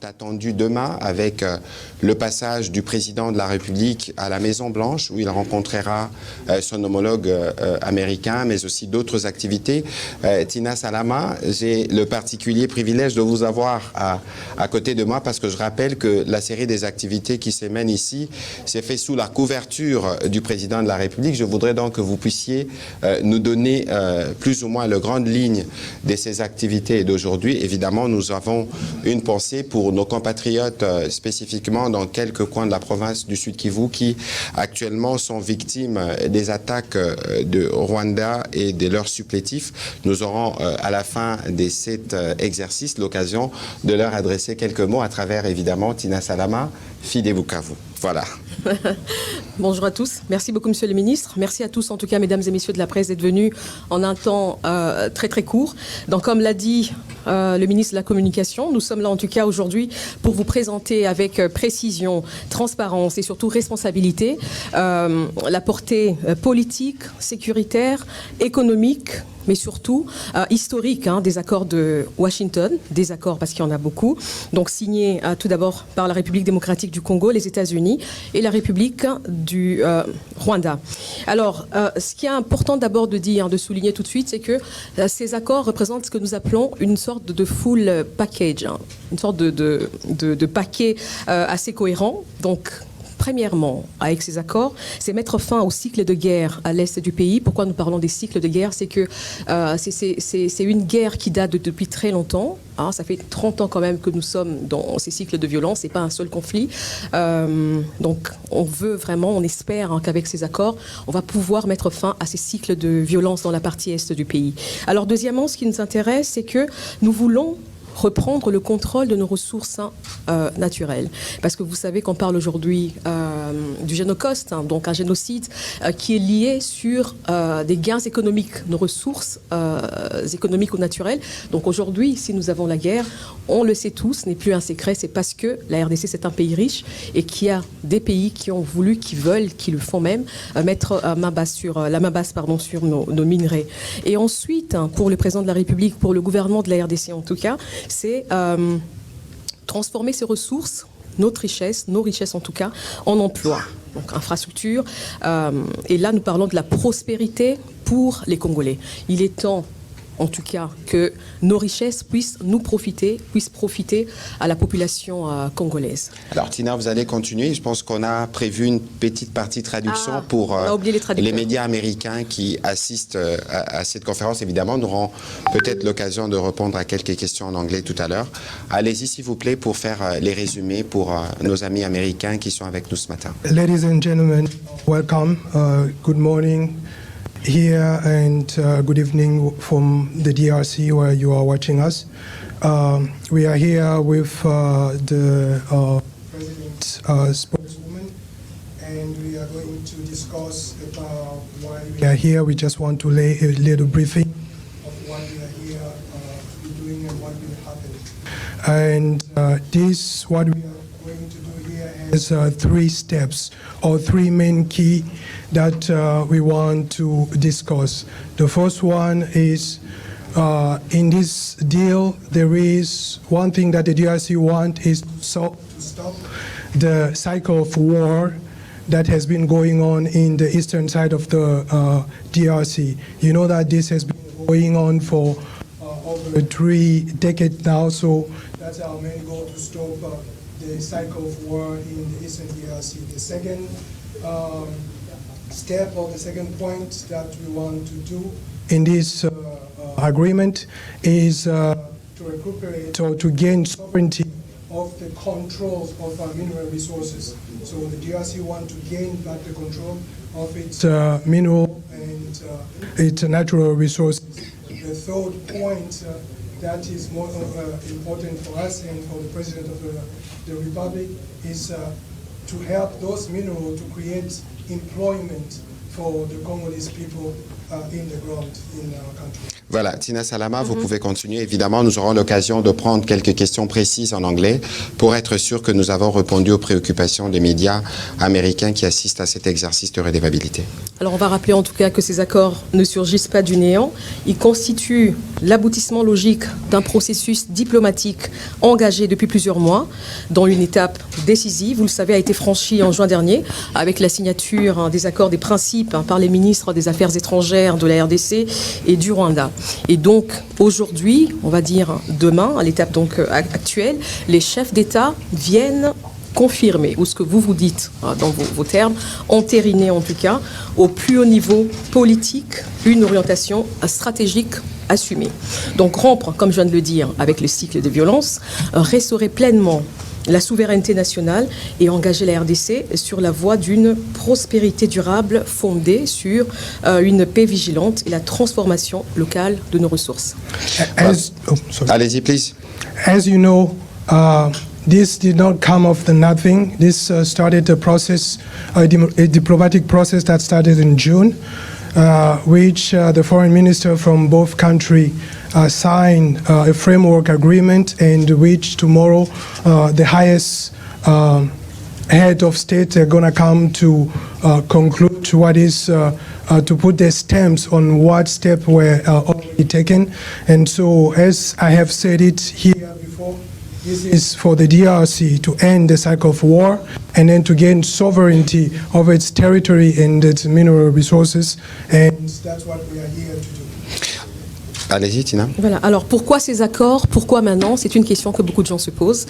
attendu demain avec le passage du président de la République à la Maison Blanche où il rencontrera son homologue américain mais aussi d'autres activités. Tina Salama, j'ai le particulier privilège de vous avoir à côté de moi parce que je rappelle que la série des activités qui se mènent ici s'est fait sous la couverture du président de la République. Je voudrais donc que vous puissiez nous donner plus ou moins les grandes lignes de ces activités d'aujourd'hui. Évidemment, nous avons une pensée pour nos compatriotes spécifiquement dans quelques coins de la province du Sud Kivu qui actuellement sont victimes des attaques de Rwanda et de leurs supplétifs. Nous aurons à la fin de cet exercice l'occasion de leur adresser quelques mots à travers évidemment Tina Salama, fille des Bukavu. Voilà.
Bonjour à tous. Merci beaucoup, Monsieur le Ministre. Merci à tous, en tout cas, Mesdames et Messieurs de la presse, d'être venus en un temps très, très court. Donc, comme l'a dit le ministre de la Communication, nous sommes là, en tout cas, aujourd'hui, pour vous présenter avec précision, transparence et surtout responsabilité la portée politique, sécuritaire, économique, mais surtout historique des accords de Washington, des accords parce qu'il y en a beaucoup, donc signés tout d'abord par la République démocratique du Congo, les États-Unis et la République du Rwanda. Alors, ce qui est important d'abord de dire, de souligner tout de suite, c'est que ces accords représentent ce que nous appelons une sorte de full package, une sorte de paquet assez cohérent, donc. Premièrement, avec ces accords, c'est mettre fin au cycle de guerre à l'est du pays. Pourquoi nous parlons des cycles de guerre? C'est que c'est une guerre qui date depuis très longtemps. Ça fait 30 ans quand même que nous sommes dans ces cycles de violence. Ce n'est pas un seul conflit. Donc, on veut vraiment, on espère qu'avec ces accords, on va pouvoir mettre fin à ces cycles de violence dans la partie est du pays. Alors, deuxièmement, ce qui nous intéresse, c'est que nous voulons reprendre le contrôle de nos ressources naturelles. Parce que vous savez qu'on parle aujourd'hui du génocide, donc un génocide qui est lié sur des gains économiques, nos ressources économiques ou naturelles. Donc aujourd'hui, si nous avons la guerre, on le sait tous, ce n'est plus un secret, c'est parce que la RDC c'est un pays riche et qu'il y a des pays qui ont voulu, qui veulent, qui le font même, mettre la main basse sur nos minerais. Et ensuite, pour le président de la République, pour le gouvernement de la RDC en tout cas, c'est transformer ces ressources, nos richesses en tout cas, en emploi, donc infrastructure. Et là, nous parlons de la prospérité pour les Congolais. Il est temps en tout cas, que nos richesses puissent profiter à la population congolaise.
Alors Tina, vous allez continuer. Je pense qu'on a prévu une petite partie traduction pour les médias américains qui assistent à cette conférence. Évidemment, nous aurons peut-être l'occasion de répondre à quelques questions en anglais tout à l'heure. Allez-y, s'il vous plaît, pour faire les résumés pour nos amis américains qui sont avec nous ce matin.
Ladies and gentlemen, welcome. Good morning here and good evening from the DRC where you are watching us. We are here with the President spokeswoman, and we are going to discuss about why we are here. We just want to lay a little briefing of why we are here doing and what will happen. And what we are going to do here has 3 steps or 3 main key that we want to discuss. The first one is in this deal, there is one thing that the DRC want is to stop the cycle of war that has been going on in the eastern side of the DRC. You know that this has been going on for over 3 decades now, so that's our main goal, to stop the cycle of war in the eastern DRC. The second step or the second point that we want to do in this agreement is to recuperate or to gain sovereignty of the control of our mineral resources. So the DRC want to gain back the control of its mineral and its natural resources. The third point that is more important for us and for the President of the Republic is to help those minerals to create employment for the Congolese people in the ground in our country.
Voilà, Tina Salama, vous pouvez continuer. Évidemment, nous aurons l'occasion de prendre quelques questions précises en anglais pour être sûr que nous avons répondu aux préoccupations des médias américains qui assistent à cet exercice de redevabilité.
Alors on va rappeler en tout cas que ces accords ne surgissent pas du néant. Ils constituent l'aboutissement logique d'un processus diplomatique engagé depuis plusieurs mois, dont une étape décisive, vous le savez, a été franchie en juin dernier avec la signature des accords des principes par les ministres des Affaires étrangères de la RDC et du Rwanda. Et donc aujourd'hui, on va dire demain, à l'étape donc actuelle, les chefs d'État viennent confirmer, ou ce que vous dites dans vos termes, entériner en tout cas, au plus haut niveau politique, une orientation stratégique assumée. Donc rompre, comme je viens de le dire, avec le cycle de violence, restaurer pleinement la souveraineté nationale et engager la RDC sur la voie d'une prospérité durable fondée sur une paix vigilante et la transformation locale de nos ressources.
Allez-y, please.
As you know, this did not come off the nothing. This started a process, a diplomatic process that started in June, which the foreign minister from both countries signed a framework agreement, and which tomorrow the highest head of state are going to come to conclude what is to put their stamps on what steps were already taken. And so, as I have said it here before, this is for the DRC to end the cycle of war and then to gain sovereignty over its territory and its mineral resources. And that's what we are here to do.
Allez-y, Tina.
Voilà. Alors, pourquoi ces accords? Pourquoi maintenant? C'est une question que beaucoup de gens se posent.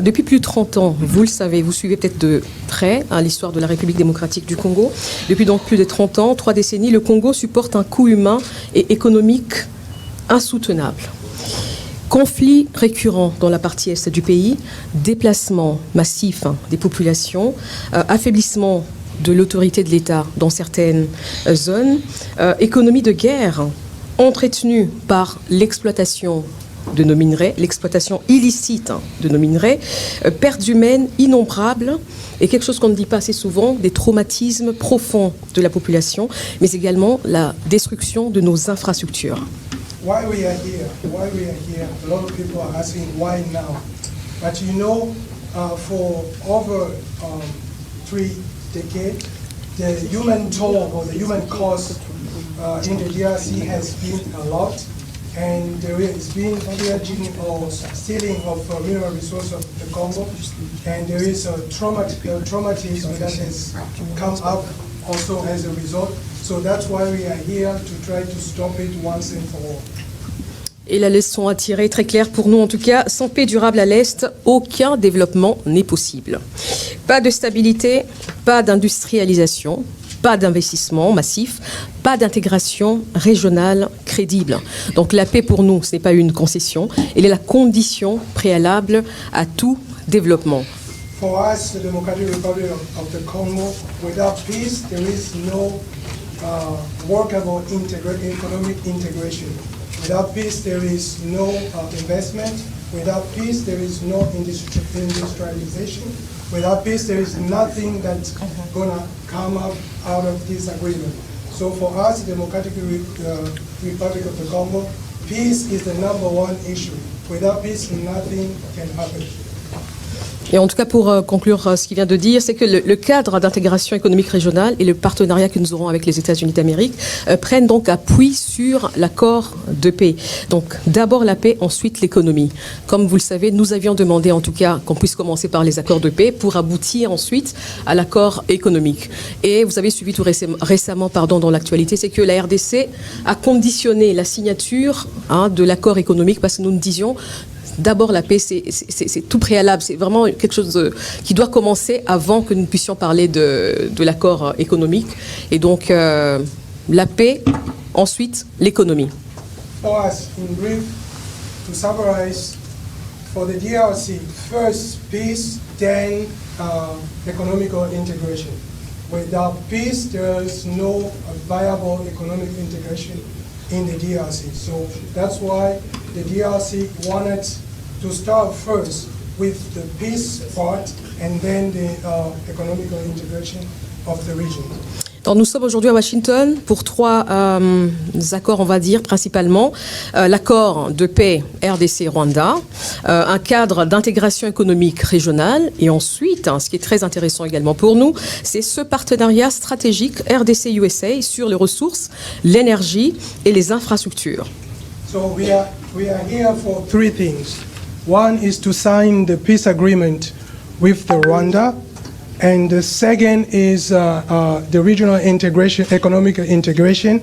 Depuis plus de 30 ans, vous le savez, vous suivez peut-être de près l'histoire de la République démocratique du Congo. Depuis donc plus de 30 ans, 3 décennies, le Congo supporte un coût humain et économique insoutenable. Conflits récurrents dans la partie est du pays, déplacement massif des populations, affaiblissement de l'autorité de l'État dans certaines zones, économie de guerre entretenue par l'exploitation de nos minerais, l'exploitation illicite de nos minerais, pertes humaines innombrables et quelque chose qu'on ne dit pas assez souvent, des traumatismes profonds de la population, mais également la destruction de nos infrastructures.
Why we are here? A lot of people are asking why now. But you know, for over 3 decades, the human toll or the human cost in the DRC has been a lot, and there has been pillaging or stealing of mineral resources of the Congo, and there is a traumatism that has come up also as a result. So that's why we are here, to try to stop it once and for all.
Et la leçon à tirer, très claire pour nous en tout cas, sans paix durable à l'Est, aucun développement n'est possible. Pas de stabilité, pas d'industrialisation, pas d'investissement massif, pas d'intégration régionale crédible. Donc la paix pour nous, ce n'est pas une concession, elle est la condition préalable à tout développement.
For us, the Democratic Republic of the Congo, without peace, there is no workable economic integration. Without peace, there is no investment. Without peace, there is no industrialization. Without peace, there is nothing that's going to come up out of this agreement. So for us, the Democratic Republic of the Congo, peace is the number one issue. Without peace, nothing can happen.
Et en tout cas, pour conclure ce qu'il vient de dire, c'est que le cadre d'intégration économique régionale et le partenariat que nous aurons avec les États-Unis d'Amérique prennent donc appui sur l'accord de paix. Donc d'abord la paix, ensuite l'économie. Comme vous le savez, nous avions demandé en tout cas qu'on puisse commencer par les accords de paix pour aboutir ensuite à l'accord économique. Et vous avez suivi tout récemment dans l'actualité, c'est que la RDC a conditionné la signature de l'accord économique parce que nous disions d'abord, la paix, c'est tout préalable. C'est vraiment quelque chose qui doit commencer avant que nous puissions parler de l'accord économique. Et donc, la paix, ensuite, l'économie.
For us, in brief, to summarize, for the DRC, first peace, then economical integration. Without peace, there is no viable economic integration in the DRC. So that's why the DRC wanted to start first with the peace part and then the economical integration of the region.
Alors, nous sommes aujourd'hui à Washington pour trois accords, on va dire, principalement. L'accord de paix RDC-Rwanda, un cadre d'intégration économique régionale et ensuite, ce qui est très intéressant également pour nous, c'est ce partenariat stratégique RDC-USA sur les ressources, l'énergie et les infrastructures.
So we are here for three things. One is to sign the peace agreement with the Rwanda, and the second is the regional integration, economic integration,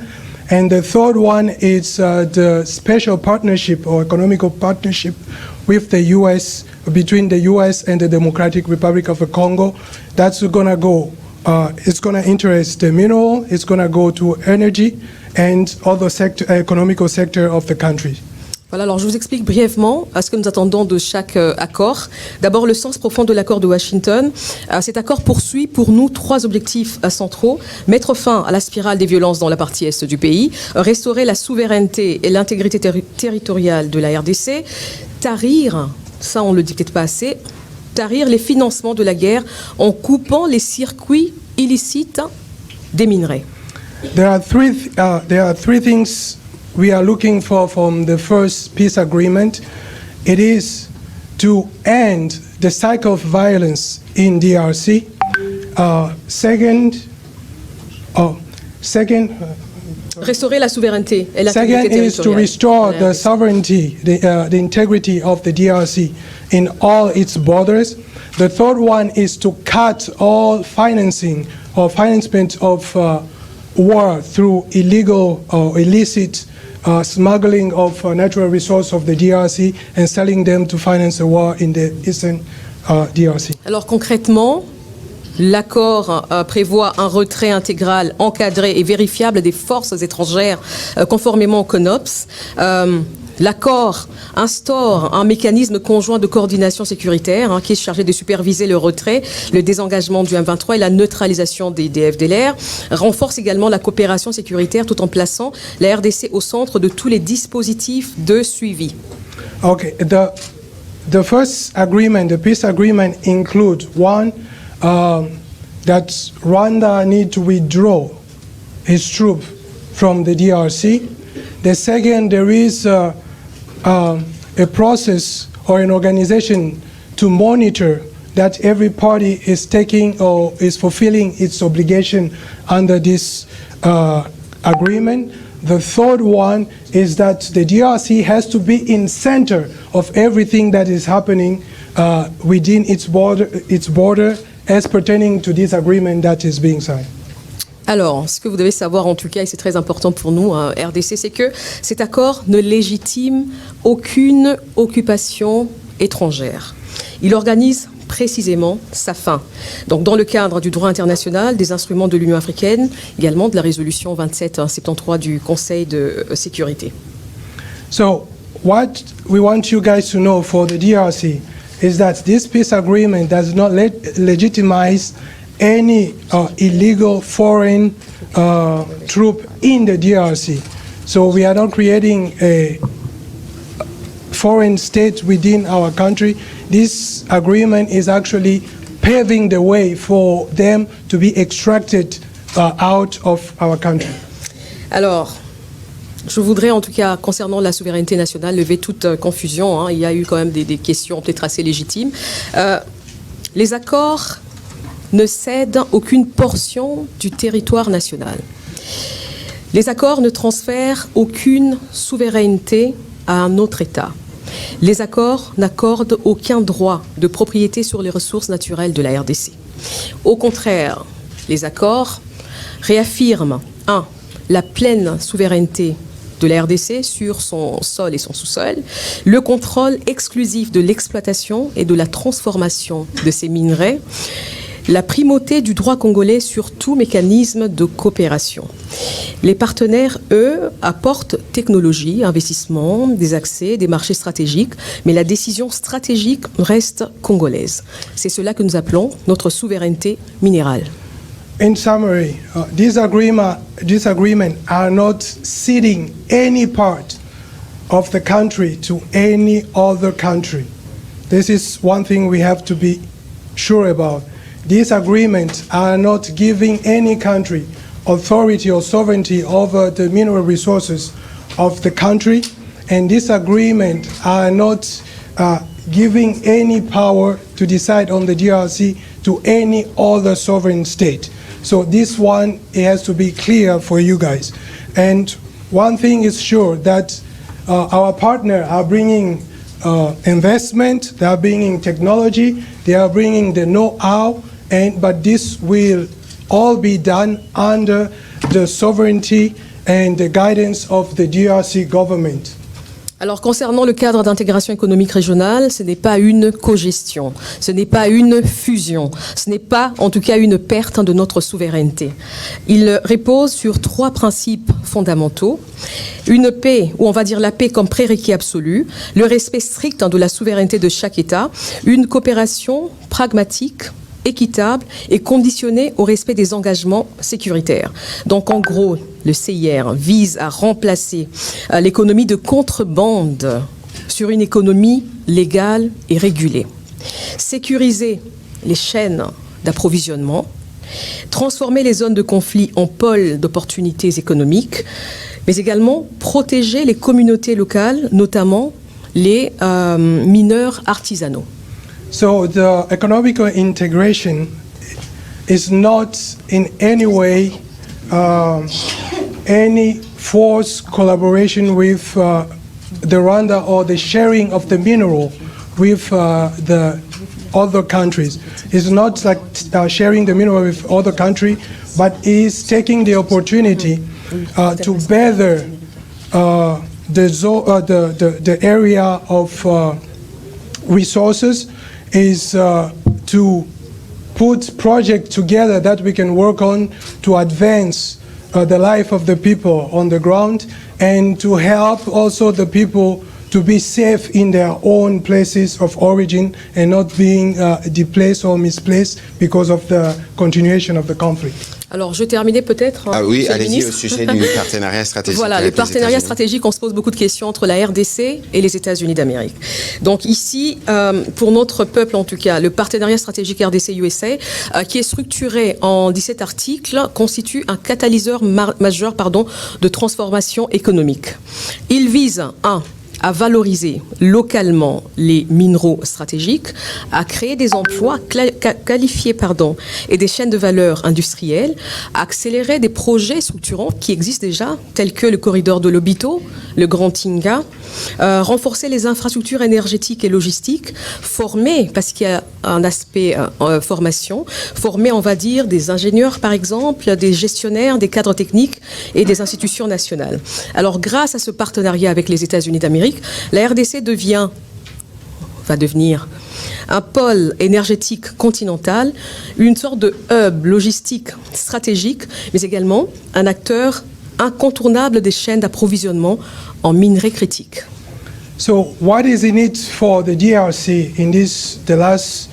and the third one is the special partnership or economical partnership with the U.S., between the U.S. and the Democratic Republic of the Congo. That's going to go, it's going to interest the mineral, it's going to go to energy and other sector, economical sector of the country.
Voilà, alors je vous explique brièvement ce que nous attendons de chaque accord. D'abord, le sens profond de l'accord de Washington. Cet accord poursuit pour nous trois objectifs centraux. Mettre fin à la spirale des violences dans la partie est du pays, restaurer la souveraineté et l'intégrité territoriale de la RDC, tarir, ça on ne le dit peut-être pas assez, tarir les financements de la guerre en coupant les circuits illicites des minerais.
There are three things we are looking for from the first peace agreement. It is to end the cycle of violence in DRC.
Restaurer la souveraineté et
second is to restore the sovereignty, the integrity of the DRC in all its borders. The third one is to cut all financing or financement of war through illegal or illicit smuggling of natural resources of the DRC and selling them to finance the war in the eastern DRC.
Alors concrètement, l'accord prévoit un retrait intégral, encadré et vérifiable des forces étrangères conformément au CONOPS. L'accord instaure un mécanisme conjoint de coordination sécuritaire qui est chargé de superviser le retrait, le désengagement du M23 et la neutralisation des FDLR. Renforce également la coopération sécuritaire tout en plaçant la RDC au centre de tous les dispositifs de suivi.
Okay, the first agreement, the peace agreement includes one, that Rwanda need to withdraw its troops from the DRC. The second, there is a process or an organization to monitor that every party is taking or is fulfilling its obligation under this agreement. The third one is that the DRC has to be in center of everything that is happening within its border as pertaining to this agreement that is being signed.
Alors, ce que vous devez savoir en tout cas, et c'est très important pour nous, RDC, c'est que cet accord ne légitime aucune occupation étrangère. Il organise précisément sa fin. Donc, dans le cadre du droit international, des instruments de l'Union africaine, également de la résolution 2773 du Conseil de sécurité.
So, what we want you guys to know for the DRC is that this peace agreement does not legitimize any illegal foreign troop in the DRC. So we are not creating a foreign state within our country. This agreement is actually paving the way for them to be extracted out of our country.
Alors, je voudrais en tout cas, concernant la souveraineté nationale, lever toute confusion. Il y a eu quand même des questions peut-être assez légitimes. Les accords ne cèdent aucune portion du territoire national. Les accords ne transfèrent aucune souveraineté à un autre État. Les accords n'accordent aucun droit de propriété sur les ressources naturelles de la RDC. Au contraire, les accords réaffirment, 1. la pleine souveraineté de la RDC sur son sol et son sous-sol, le contrôle exclusif de l'exploitation et de la transformation de ces minerais, la primauté du droit congolais sur tout mécanisme de coopération. Les partenaires, eux, apportent technologie, investissement, des accès, des marchés stratégiques, mais la décision stratégique reste congolaise. C'est cela que nous appelons notre souveraineté minérale.
In summary, these agreements are not ceding any part of the country to any other country. This is one thing we have to be sure about. These agreements are not giving any country authority or sovereignty over the mineral resources of the country, and these agreements are not giving any power to decide on the DRC to any other sovereign state. So this one, it has to be clear for you guys. And one thing is sure, that our partners are bringing investment, they are bringing technology, they are bringing the know-how, but this will all be done under the sovereignty and the guidance of the DRC government.
Alors, concernant le cadre d'intégration économique régionale, ce n'est pas une cogestion, ce n'est pas une fusion, ce n'est pas, en tout cas, une perte de notre souveraineté. Il repose sur 3 principes fondamentaux. Une paix, ou on va dire la paix comme prérequis absolu, le respect strict de la souveraineté de chaque État, une coopération pragmatique, équitable et conditionné au respect des engagements sécuritaires. Donc en gros, le CIR vise à remplacer l'économie de contrebande sur une économie légale et régulée. Sécuriser les chaînes d'approvisionnement, transformer les zones de conflit en pôles d'opportunités économiques, mais également protéger les communautés locales, notamment les mineurs artisanaux.
So the economic integration is not in any way any forced collaboration with the Rwanda or the sharing of the mineral with the other countries. It's not like sharing the mineral with other countries, but is taking the opportunity to better the area of resources, is to put projects together that we can work on to advance the life of the people on the ground, and to help also the people to be safe in their own places of origin and not being displaced or misplaced because of the continuation of the conflict.
Alors, je terminais peut-être.
Oui, allez-y, au sujet du partenariat stratégique.
Voilà, le partenariat stratégique, on se pose beaucoup de questions entre la RDC et les États-Unis d'Amérique. Donc ici, pour notre peuple en tout cas, le partenariat stratégique RDC-USA, qui est structuré en 17 articles, constitue un catalyseur majeur de transformation économique. Il vise, 1, à valoriser localement les minéraux stratégiques, à créer des emplois qualifiés et des chaînes de valeur industrielles, à accélérer des projets structurants qui existent déjà, tels que le corridor de Lobito, le Grand Tinga, renforcer les infrastructures énergétiques et logistiques, former, parce qu'il y a un aspect formation, former, on va dire, des ingénieurs, par exemple, des gestionnaires, des cadres techniques et des institutions nationales. Alors, grâce à ce partenariat avec les États-Unis d'Amérique, la RDC va devenir un pôle énergétique continental, une sorte de hub logistique stratégique, mais également un acteur incontournable des chaînes d'approvisionnement en minerais critiques.
So what is in it for the DRC in the last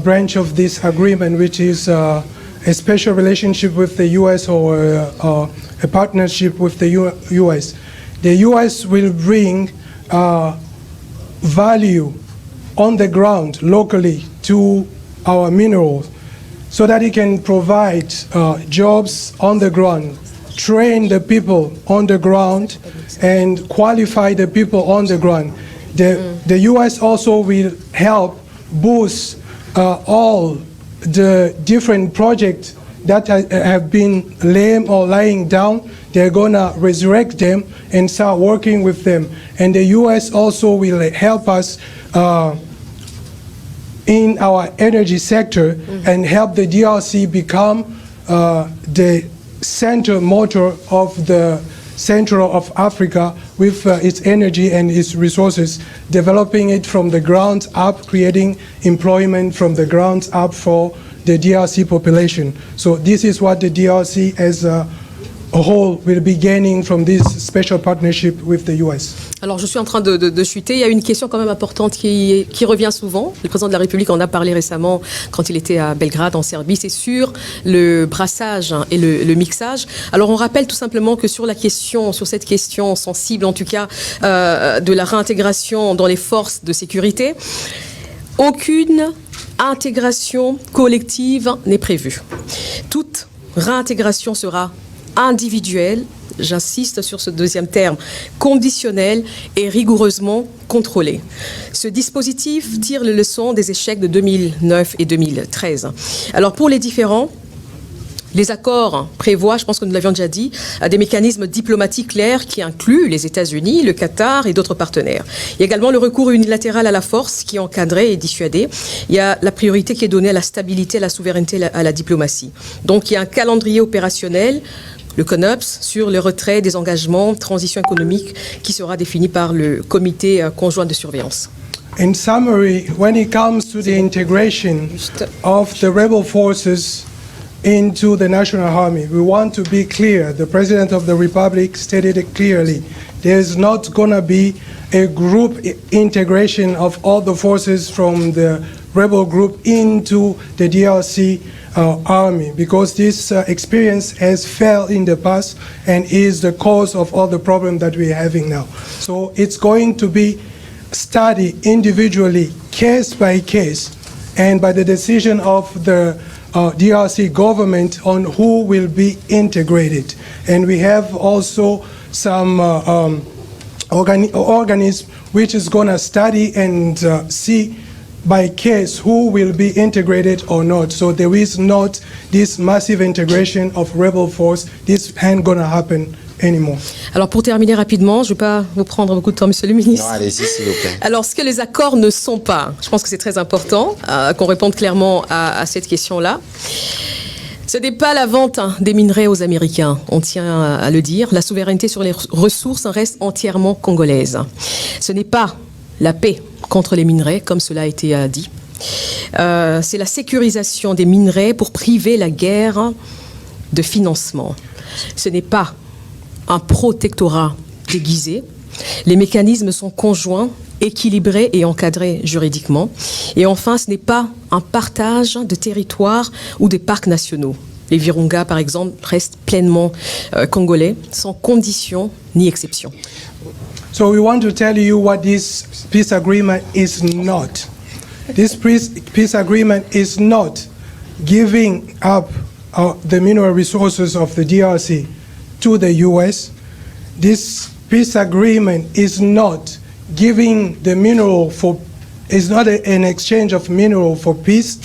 branch of this agreement, which is a special relationship with the US or a partnership with the US? The US will bring value on the ground locally to our minerals so that it can provide jobs on the ground, train the people on the ground and qualify the people on the ground. The US also will help boost all the different projects that have been lame or lying down. They're going to resurrect them and start working with them. And the US also will help us in our energy sector and help the DRC become the center motor of the Central of Africa with its energy and its resources, developing it from the ground up, creating employment from the ground up for the DRC population. So this is what the DRC as a whole will be gaining from this special partnership with the US.
Alors je suis en train de chuter. Il y a une question quand même importante qui revient souvent. Le président de la République en a parlé récemment quand il était à Belgrade en Serbie. C'est sur le brassage et le mixage. Alors on rappelle tout simplement que sur cette question sensible en tout cas de la réintégration dans les forces de sécurité, aucune intégration collective n'est prévue. Toute réintégration sera individuelle, j'insiste sur ce deuxième terme, conditionnel et rigoureusement contrôlé. Ce dispositif tire les leçons des échecs de 2009 et 2013. Alors pour les différents, les accords prévoient, je pense que nous l'avions déjà dit, des mécanismes diplomatiques clairs qui incluent les États-Unis, le Qatar et d'autres partenaires. Il y a également le recours unilatéral à la force qui est encadré et dissuadé. Il y a la priorité qui est donnée à la stabilité, à la souveraineté, à la diplomatie. Donc il y a un calendrier opérationnel, le CONOPS, sur le retrait des engagements, transition économique, qui sera défini par le comité conjoint de surveillance.
In summary, when it comes to the integration of the rebel forces into the National Army, we want to be clear. The President of the Republic stated it clearly. There's not going to be a group integration of all the forces from the rebel group into the DRC army, because this experience has failed in the past and is the cause of all the problems that we're having now. So it's going to be studied individually, case by case, and by the decision of the DRC government on who will be integrated. And we have also some organism which is going to study and see by case who will be integrated or not. So there is not this massive integration of rebel force. This ain't going to happen anymore.
Alors pour terminer rapidement, je ne vais pas vous prendre beaucoup de temps, Monsieur le Ministre.
Non, allez-y, s'il vous plaît.
Alors ce que les accords ne sont pas, je pense que c'est très important qu'on réponde clairement à cette question-là. Ce n'est pas la vente des minerais aux Américains, on tient à le dire. La souveraineté sur les ressources reste entièrement congolaise. Ce n'est pas la paix contre les minerais, comme cela a été dit. C'est la sécurisation des minerais pour priver la guerre de financement. Ce n'est pas un protectorat déguisé. Les mécanismes sont conjoints, équilibrés et encadrés juridiquement. Et enfin, ce n'est pas un partage de territoires ou des parcs nationaux. Les Virunga, par exemple, restent pleinement congolais, sans condition ni exception.
So we want to tell you what this peace agreement is not. This peace agreement is not giving up the mineral resources of the DRC to the US. This peace agreement is not giving the mineral for, it's not an exchange of mineral for peace.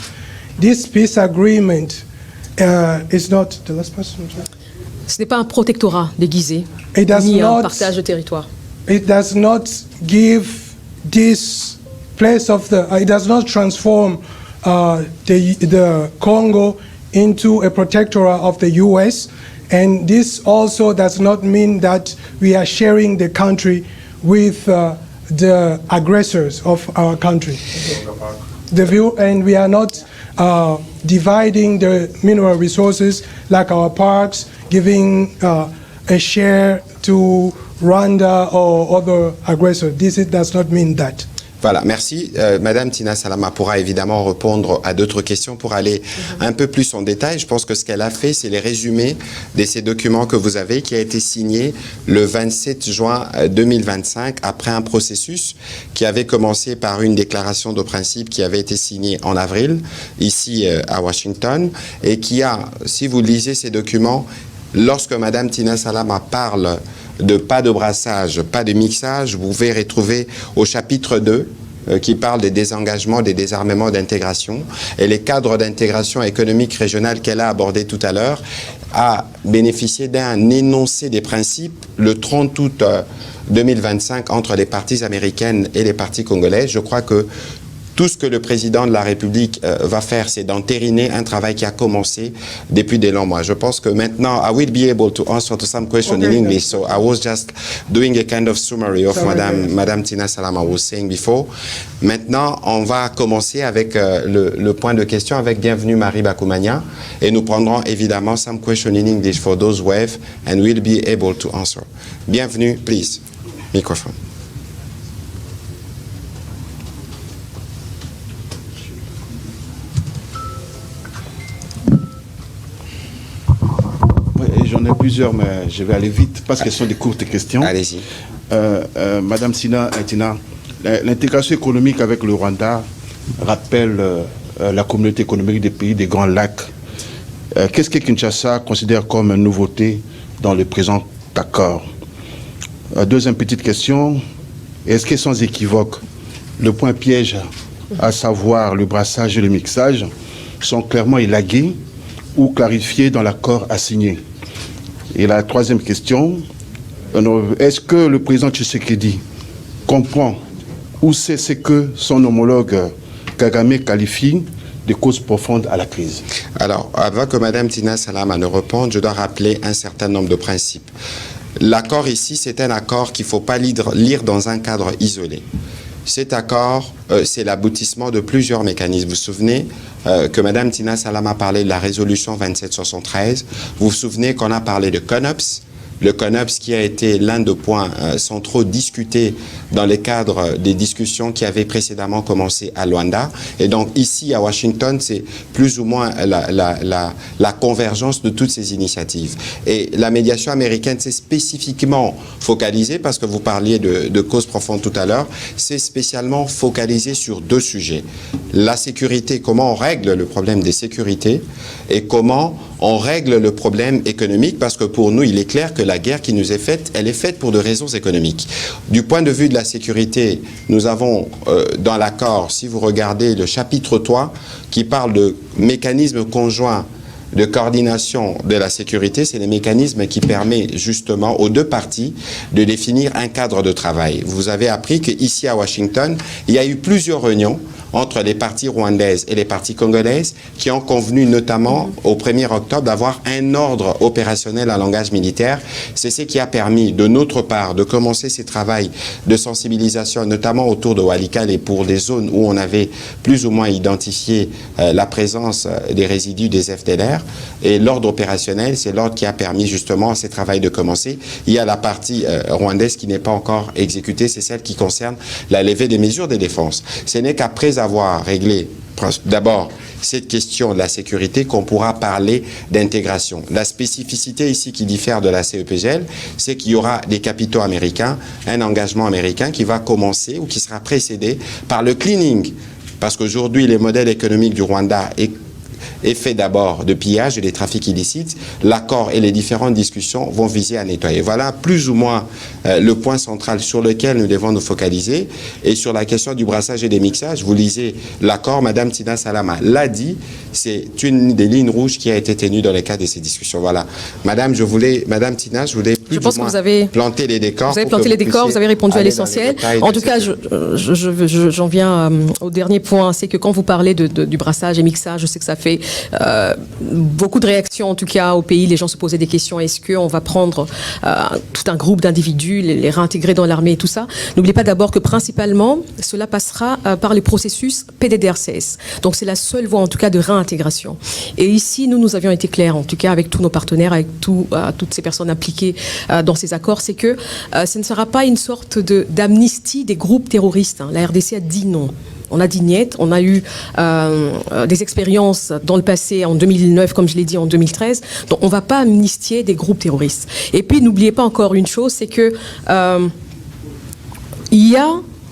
This peace agreement is not, the last person.
Ce n'est pas un protectorat déguisé, ni un partage de territoire.
It does not give this place of the, it does not transform the Congo into a protectorate of the US, and this also does not mean that we are sharing the country with the aggressors of our country. And we are not dividing the mineral resources like our parks, giving a share to Rwanda or other aggressors. This does not mean that.
Voilà, merci. Madame Tina Salama pourra évidemment répondre à d'autres questions pour aller un peu plus en détail. Je pense que ce qu'elle a fait, c'est les résumés de ces documents que vous avez, qui a été signé le 27 juin 2025, après un processus qui avait commencé par une déclaration de principe qui avait été signée en avril, ici à Washington, et qui a, si vous lisez ces documents, lorsque Madame Tina Salama parle de pas de brassage, pas de mixage, vous pouvez retrouver au chapitre 2 qui parle des désengagements, des désarmements d'intégration, et les cadres d'intégration économique régionale qu'elle a abordé tout à l'heure a bénéficié d'un énoncé des principes le 30 août 2025 entre les parties américaines et les parties congolaises. Je crois que tout ce que le président de la République va faire, c'est d'entériner un travail qui a commencé depuis des longs mois. Je pense que maintenant, I will be able to answer to some questions in English. So I was just doing a kind of summary of Madame Tina Salama was saying before. Maintenant, on va commencer avec le point de question avec Bienvenue Marie Bakoumania. Et nous prendrons évidemment some questions in English for those who have and will be able to answer. Bienvenue, please. Microphone.
J'en ai plusieurs, mais je vais aller vite parce que ce sont des courtes questions.
Allez-y.
Madame Tina, l'intégration économique avec le Rwanda rappelle la communauté économique des pays des Grands Lacs. Qu'est-ce que Kinshasa considère comme une nouveauté dans le présent accord? Deuxième petite question, est-ce que sans équivoque, le point piège, à savoir le brassage et le mixage, sont clairement élagués ou clarifiés dans l'accord à signer? Et la troisième question, est-ce que le président Tshisekedi comprend ou sait ce que son homologue Kagame qualifie de causes profondes à la crise?
Alors, avant que Mme Tina Salama ne réponde, je dois rappeler un certain nombre de principes. L'accord ici, c'est un accord qu'il ne faut pas lire dans un cadre isolé. Cet accord, c'est l'aboutissement de plusieurs mécanismes. Vous vous souvenez que Mme Tina Salama parlait de la résolution 2773. Vous vous souvenez qu'on a parlé de CONOPS. Le CONOPS qui a été l'un des points centraux discutés dans le cadre des discussions qui avaient précédemment commencé à Luanda. Et donc ici à Washington, c'est plus ou moins la convergence de toutes ces initiatives. Et la médiation américaine s'est spécifiquement focalisée, parce que vous parliez de causes profondes tout à l'heure, c'est spécialement focalisé sur deux sujets. La sécurité, comment on règle le problème des sécurités, et comment on règle le problème économique, parce que pour nous, il est clair que la guerre qui nous est faite, elle est faite pour des raisons économiques. Du point de vue de la sécurité, nous avons dans l'accord, si vous regardez le chapitre 3, qui parle de mécanismes conjoints de coordination de la sécurité, c'est les mécanismes qui permettent justement aux deux parties de définir un cadre de travail. Vous avez appris qu'ici à Washington, il y a eu plusieurs réunions entre les parties rwandaises et les parties congolaises qui ont convenu notamment au 1er octobre d'avoir un ordre opérationnel en langage militaire. C'est ce qui a permis de notre part de commencer ces travaux de sensibilisation, notamment autour de Walikale et pour des zones où on avait plus ou moins identifié la présence des résidus des FDLR. Et l'ordre opérationnel, c'est l'ordre qui a permis justement à ces travaux de commencer. Il y a la partie rwandaise qui n'est pas encore exécutée, c'est celle qui concerne la levée des mesures de défense. Ce n'est qu'après avoir réglé d'abord cette question de la sécurité qu'on pourra parler d'intégration. La spécificité ici qui diffère de la CEPGL, c'est qu'il y aura des capitaux américains, un engagement américain qui va commencer ou qui sera précédé par le cleaning. Parce qu'aujourd'hui, le modèle économique du Rwanda est effet d'abord de pillage et des trafics illicites, l'accord et les différentes discussions vont viser à nettoyer. Voilà plus ou moins le point central sur lequel nous devons nous focaliser. Et sur la question du brassage et des mixages, vous lisez l'accord, Madame Tina Salama l'a dit, c'est une des lignes rouges qui a été tenue dans le cadre de ces discussions. Voilà. Madame Tina, je voulais plus ou moins planter les décors.
Vous avez planté les décors, vous avez répondu à l'essentiel. En tout cas, j'en viens au dernier point, c'est que quand vous parlez du brassage et mixage, je sais que ça fait beaucoup de réactions, en tout cas au pays. Les gens se posaient des questions. Est-ce qu'on va prendre tout un groupe d'individus, les réintégrer dans l'armée et tout ça? N'oubliez pas d'abord que principalement, cela passera par le processus PDDRCS. Donc c'est la seule voie, en tout cas, de réintégration. Et ici, nous avions été clairs, en tout cas avec tous nos partenaires, avec toutes ces personnes impliquées dans ces accords, c'est que ce ne sera pas une sorte d'amnistie des groupes terroristes. La RDC a dit non. On a dit niet, on a eu des expériences dans le passé, en 2009, comme je l'ai dit, en 2013. Donc on ne va pas amnistier des groupes terroristes. Et puis n'oubliez pas encore une chose, c'est que il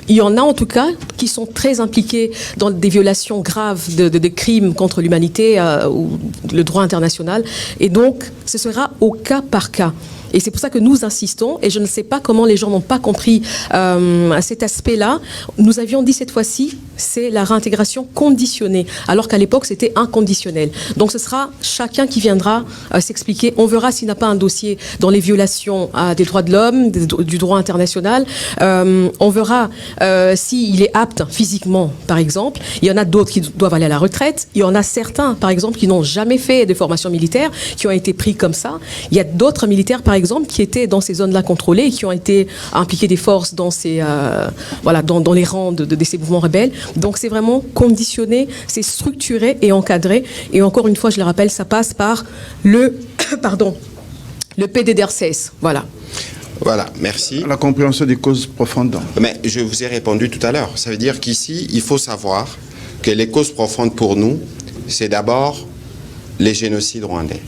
y en a en tout cas qui sont très impliqués dans des violations graves de crimes contre l'humanité ou le droit international. Et donc ce sera au cas par cas. Et c'est pour ça que nous insistons, et je ne sais pas comment les gens n'ont pas compris cet aspect-là. Nous avions dit cette fois-ci, c'est la réintégration conditionnée, alors qu'à l'époque, c'était inconditionnel. Donc ce sera chacun qui viendra s'expliquer. On verra s'il n'a pas un dossier dans les violations des droits de l'homme, du droit international. On verra s'il est apte physiquement, par exemple. Il y en a d'autres qui doivent aller à la retraite. Il y en a certains, par exemple, qui n'ont jamais fait de formation militaire, qui ont été pris comme ça. Il y a d'autres militaires, par exemple, qui étaient dans ces zones-là contrôlées et qui ont été impliqués des forces dans dans les rangs de ces mouvements rebelles. Donc c'est vraiment conditionné, c'est structuré et encadré. Et encore une fois, je le rappelle, ça passe par le PDDRCS. Voilà.
Voilà, merci.
La compréhension des causes profondes.
Mais je vous ai répondu tout à l'heure. Ça veut dire qu'ici, il faut savoir que les causes profondes pour nous, c'est d'abord les génocides rwandais.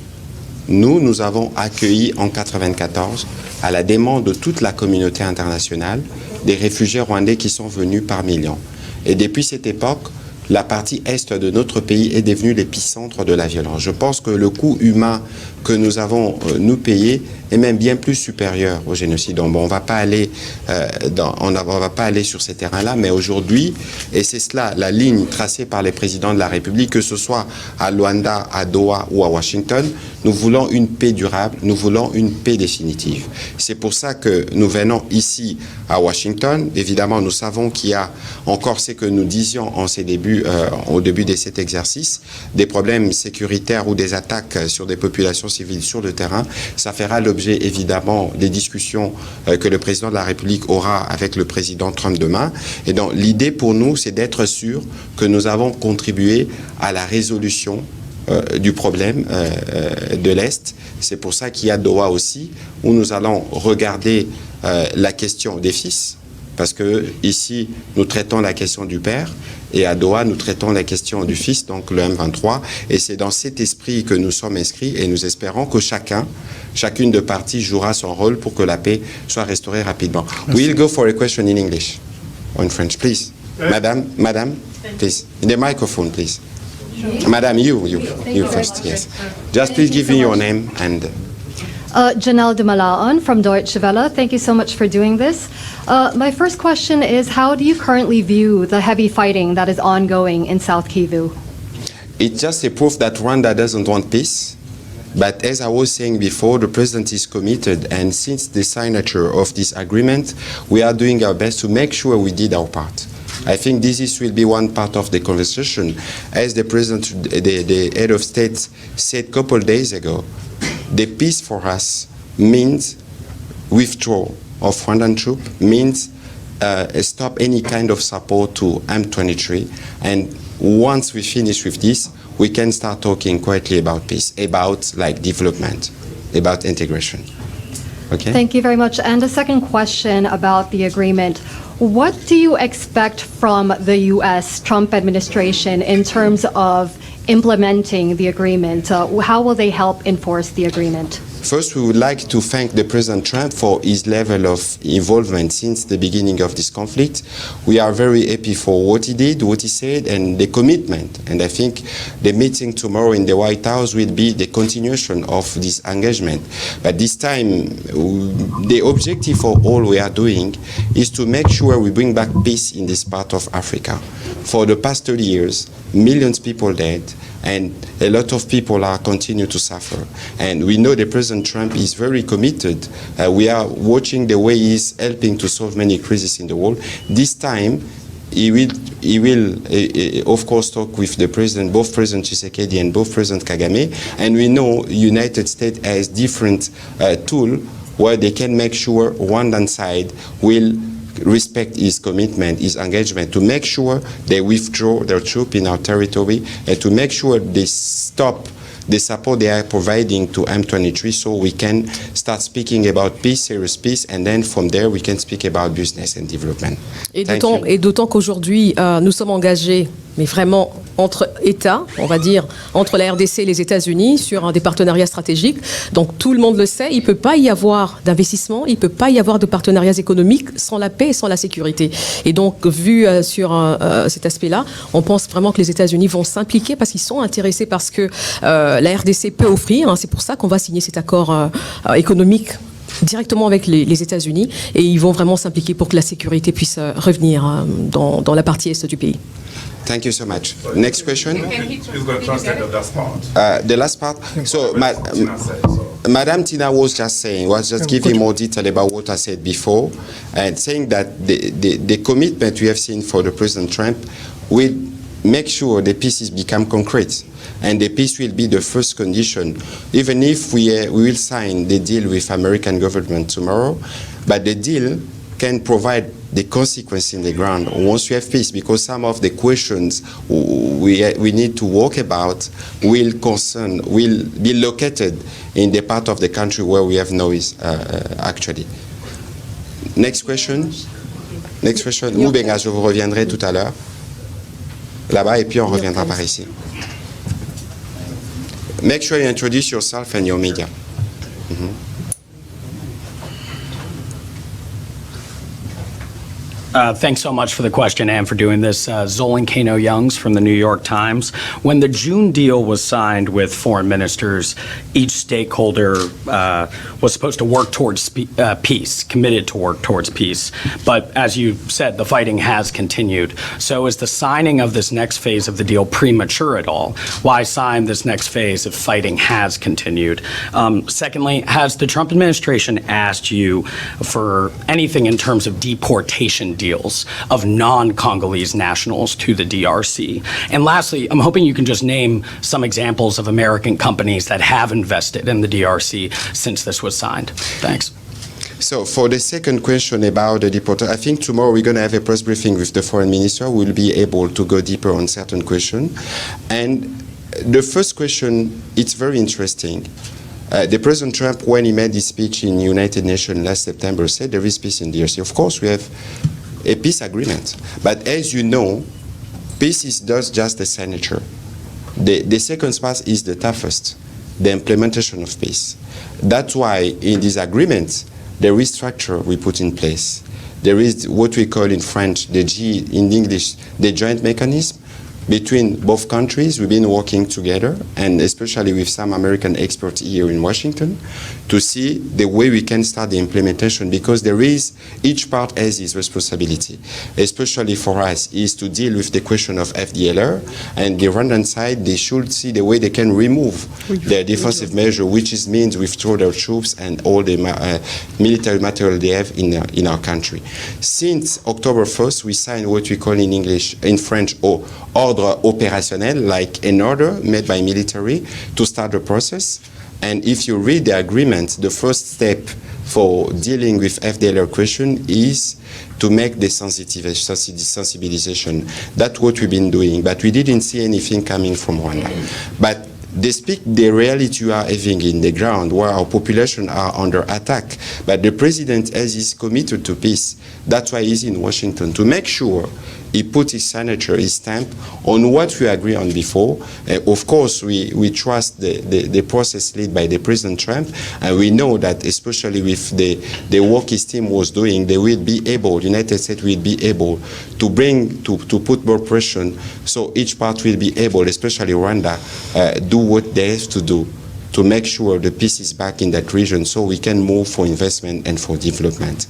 Nous avons accueilli en 1994, à la demande de toute la communauté internationale, des réfugiés rwandais qui sont venus par millions. Et depuis cette époque, la partie est de notre pays est devenue l'épicentre de la violence. Je pense que le coût humain que nous avons, nous, payé est même bien plus supérieur au génocide. Donc, bon, on va pas aller sur ces terrains-là, mais aujourd'hui, et c'est cela la ligne tracée par les présidents de la République, que ce soit à Luanda, à Doha ou à Washington, nous voulons une paix durable, nous voulons une paix définitive. C'est pour ça que nous venons ici à Washington. Évidemment, nous savons qu'il y a encore ce que nous disions en ces débuts, au début de cet exercice, des problèmes sécuritaires ou des attaques sur des populations civiles sur le terrain. Ça fera l'objet évidemment des discussions que le président de la République aura avec le président Trump demain. Et donc l'idée pour nous, c'est d'être sûr que nous avons contribué à la résolution du problème de l'Est. C'est pour ça qu'il y a Doha aussi, où nous allons regarder la question des fils, parce que ici, nous traitons la question du père, et à Doha, nous traitons la question du fils, donc le M23, et c'est dans cet esprit que nous sommes inscrits, et nous espérons que chacune de parties jouera son rôle pour que la paix soit restaurée rapidement. We'll go for a question in English, or in French, please. Madame, please. In the microphone, please. Madam, you first, yes. Just please give me your name and...
Janelle de Malaon from Deutsche Welle. Thank you so much for doing this. My first question is, how do you currently view the heavy fighting that is ongoing in South Kivu?
It's just a proof that Rwanda doesn't want peace. But as I was saying before, the president is committed, and since the signature of this agreement, we are doing our best to make sure we did our part. I think this will be one part of the conversation. As the president, the head of state said a couple of days ago, the peace for us means withdrawal of Rwandan troops, means stop any kind of support to M23. And once we finish with this, we can start talking quietly about peace, about like development, about integration. Okay?
Thank you very much. And a second question about the agreement. What do you expect from the U.S. Trump administration in terms of implementing the agreement? How will they help enforce the agreement?
First, we would like to thank the President Trump for his level of involvement since the beginning of this conflict. We are very happy for what he did, what he said, and the commitment. And I think the meeting tomorrow in the White House will be the continuation of this engagement. But this time, the objective for all we are doing is to make sure we bring back peace in this part of Africa. For the past 30 years, millions of people dead, and a lot of people are continue to suffer. And we know that President Trump is very committed. We are watching the way he's helping to solve many crises in the world. This time, he will of course, talk with the president, both President Tshisekedi and both President Kagame. And we know United States has different tools where they can make sure Rwandan side will respect his commitment, his engagement, to make sure they withdraw their troops in our territory and to make sure they stop the support they are providing to M23 so we can start speaking about peace, serious peace, and then from there we can speak about business and development.
Et d'autant qu'aujourd'hui, nous sommes engagés, mais vraiment entre États, on va dire, entre la RDC et les États-Unis, sur des partenariats stratégiques. Donc tout le monde le sait, il ne peut pas y avoir d'investissement, il ne peut pas y avoir de partenariats économiques sans la paix et sans la sécurité. Et donc, vu sur cet aspect-là, on pense vraiment que les États-Unis vont s'impliquer parce qu'ils sont intéressés par ce que la RDC peut offrir. C'est pour ça qu'on va signer cet accord économique directement avec les États-Unis, et ils vont vraiment s'impliquer pour que la sécurité puisse revenir dans la partie est du pays.
Thank you so much. Next question.
He's going to translate the last part.
The last part. So, Madame Tina was just giving more detail about what I said before, and saying that the commitment we have seen for the President Trump will make sure the pieces become concrete. And the peace will be the first condition, even if we will sign the deal with American government tomorrow, but the deal can provide the consequence in the ground once we have peace, because some of the questions we need to work about will be located in the part of the country where we have noise actually. Next question. Next question. Moubenga, je vous reviendrai tout à l'heure. Là-bas, et puis on reviendra par ici. Make sure you introduce yourself and your media.
Thanks so much for the question and for doing this. Zolan Kano-Youngs from the New York Times. When the June deal was signed with foreign ministers, each stakeholder was supposed to work towards peace, committed to work towards peace. But as you said, the fighting has continued. So is the signing of this next phase of the deal premature at all? Why sign this next phase if fighting has continued? Secondly, has the Trump administration asked you for anything in terms of deportation deals of non-Congolese nationals to the DRC? And lastly, I'm hoping you can just name some examples of American companies that have invested in the DRC since this was signed. Thanks.
So for the second question about the deportation, I think tomorrow we're going to have a press briefing with the foreign minister. We'll be able to go deeper on certain questions. And the first question, it's very interesting. The President Trump, when he made his speech in United Nations last September, said there is peace in DRC. Of course, we have a peace agreement. But as you know, peace is just a signature. The second part is the toughest, the implementation of peace. That's why in this agreement, there is structure we put in place. There is what we call in French, in English, the joint mechanism. Between both countries, we've been working together, and especially with some American experts here in Washington, to see the way we can start the implementation, because there is, each part has its responsibility. Especially for us, is to deal with the question of FDLR, and the Rwandan side, they should see the way they can remove their defensive measure, which means withdraw their troops and all the military material they have in our country. Since October 1st, we signed what we call in French, ordre opérationnel, like an order made by military to start the process. And if you read the agreement, the first step for dealing with FDLR question is to make the sensibilization. That's what we've been doing, but we didn't see anything coming from Rwanda. But they speak the reality you are having in the ground, where our population are under attack. But the president, as is committed to peace, that's why he's in Washington, to make sure he put his signature, his stamp on what we agreed on before. Of course, we trust the process led by the President Trump, and we know that especially with the work his team was doing, they will be able, United States will be able to put more pressure, so each part will be able, especially Rwanda, do what they have to do to make sure the peace is back in that region so we can move for investment and for development.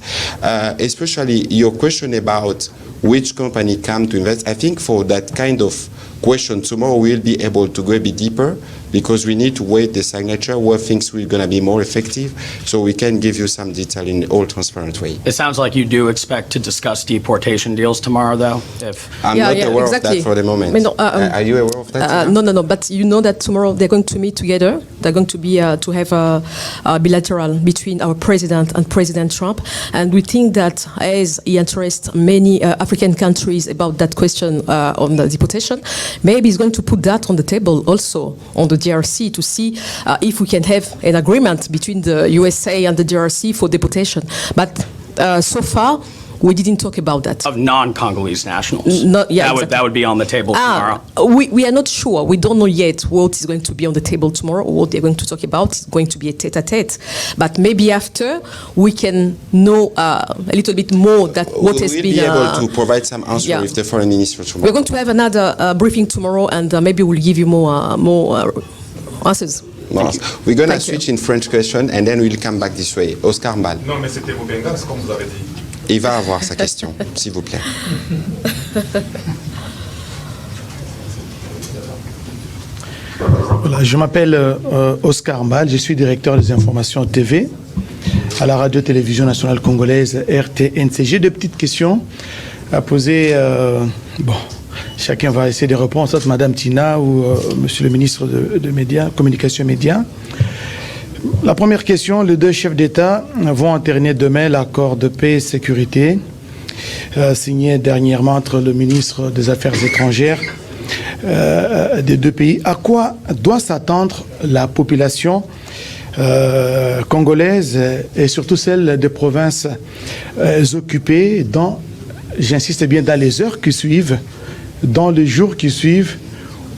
Especially your question about which company come to invest, I think for that kind of question, tomorrow we'll be able to go a bit deeper because we need to wait the signature where things will going to be more effective so we can give you some detail in all transparent way.
It sounds like you do expect to discuss deportation deals tomorrow, though?
I'm not aware of that for the moment.
No,
are you aware of that?
No, but you know that tomorrow they're going to meet together. They're going to be to have a bilateral between our president and President Trump. And we think that as he interests many African countries about that question on the deportation, maybe he's going to put that on the table also on the DRC to see if we can have an agreement between the USA and the DRC for deportation. But so far, we didn't talk about that.
Of non-Congolese nationals? That would be on the table tomorrow?
We are not sure. We don't know yet what is going to be on the table tomorrow or what they're going to talk about. It's going to be a tête-à-tête. But maybe after, we can know a little bit more that what has been...
We'll be able to provide some answer with the foreign minister tomorrow.
We're going to have another briefing tomorrow and maybe we'll give you more answers.
We're going to switch in French question and then we'll come back this way. Oscar Mbal.
Non, mais c'était Moubenga, c'est comme vous avez dit.
Il va avoir sa question, s'il vous plaît.
Voilà, je m'appelle Oscar Mbal, je suis directeur des informations TV à la radio-télévision nationale congolaise RTNC. J'ai deux petites questions à poser. Chacun va essayer de répondre, soit Madame Tina ou Monsieur le ministre de Médias, Communication et Médias. La première question, les deux chefs d'État vont entériner demain l'accord de paix et sécurité signé dernièrement entre le ministre des Affaires étrangères des deux pays. À quoi doit s'attendre la population congolaise et surtout celle des provinces occupées dans, j'insiste bien, dans les heures qui suivent, dans les jours qui suivent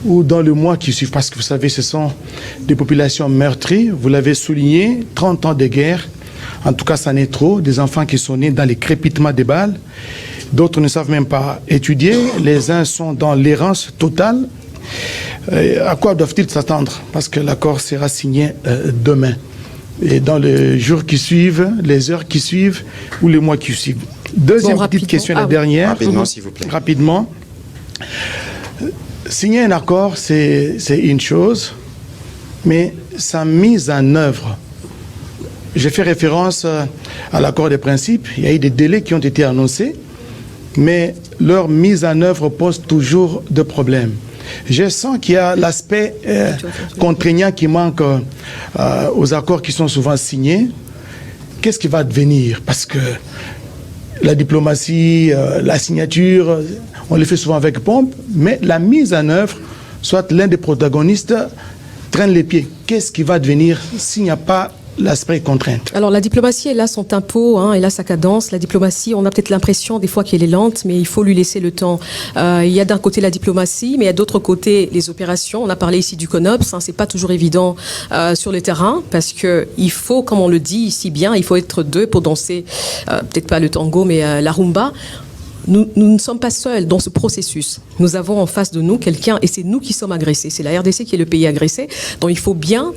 ou dans le mois qui suivent, parce que vous savez, ce sont des populations meurtries, vous l'avez souligné, 30 ans de guerre, en tout cas ça n'est trop, des enfants qui sont nés dans les crépitements des balles, d'autres ne savent même pas étudier, les uns sont dans l'errance totale. À quoi doivent-ils s'attendre? Parce que l'accord sera signé demain, et dans les jours qui suivent, les heures qui suivent ou les mois qui suivent. Deuxième petite question, la dernière.
Rapidement, s'il vous plaît.
Rapidement. Signer un accord, c'est une chose, mais sa mise en œuvre, j'ai fait référence à l'accord des principes, il y a eu des délais qui ont été annoncés, mais leur mise en œuvre pose toujours des problèmes. Je sens qu'il y a l'aspect contraignant qui manque aux accords qui sont souvent signés. Qu'est-ce qui va devenir? Parce que la diplomatie, la signature, on le fait souvent avec pompe, mais la mise en œuvre, soit l'un des protagonistes traîne les pieds. Qu'est-ce qui va devenir s'il n'y a pas l'aspect contrainte?
Alors la diplomatie, elle a son tempo, elle a sa cadence. La diplomatie, on a peut-être l'impression des fois qu'elle est lente, mais il faut lui laisser le temps. Il y a d'un côté la diplomatie, mais il y a d'autre côté les opérations. On a parlé ici du CONOPS, c'est pas toujours évident sur le terrain, parce que il faut, comme on le dit ici bien, il faut être deux pour danser, peut-être pas le tango, mais la rumba. Nous ne sommes pas seuls dans ce processus. Nous avons en face de nous quelqu'un, et c'est nous qui sommes agressés. C'est la RDC qui est le pays agressé. Donc il faut bien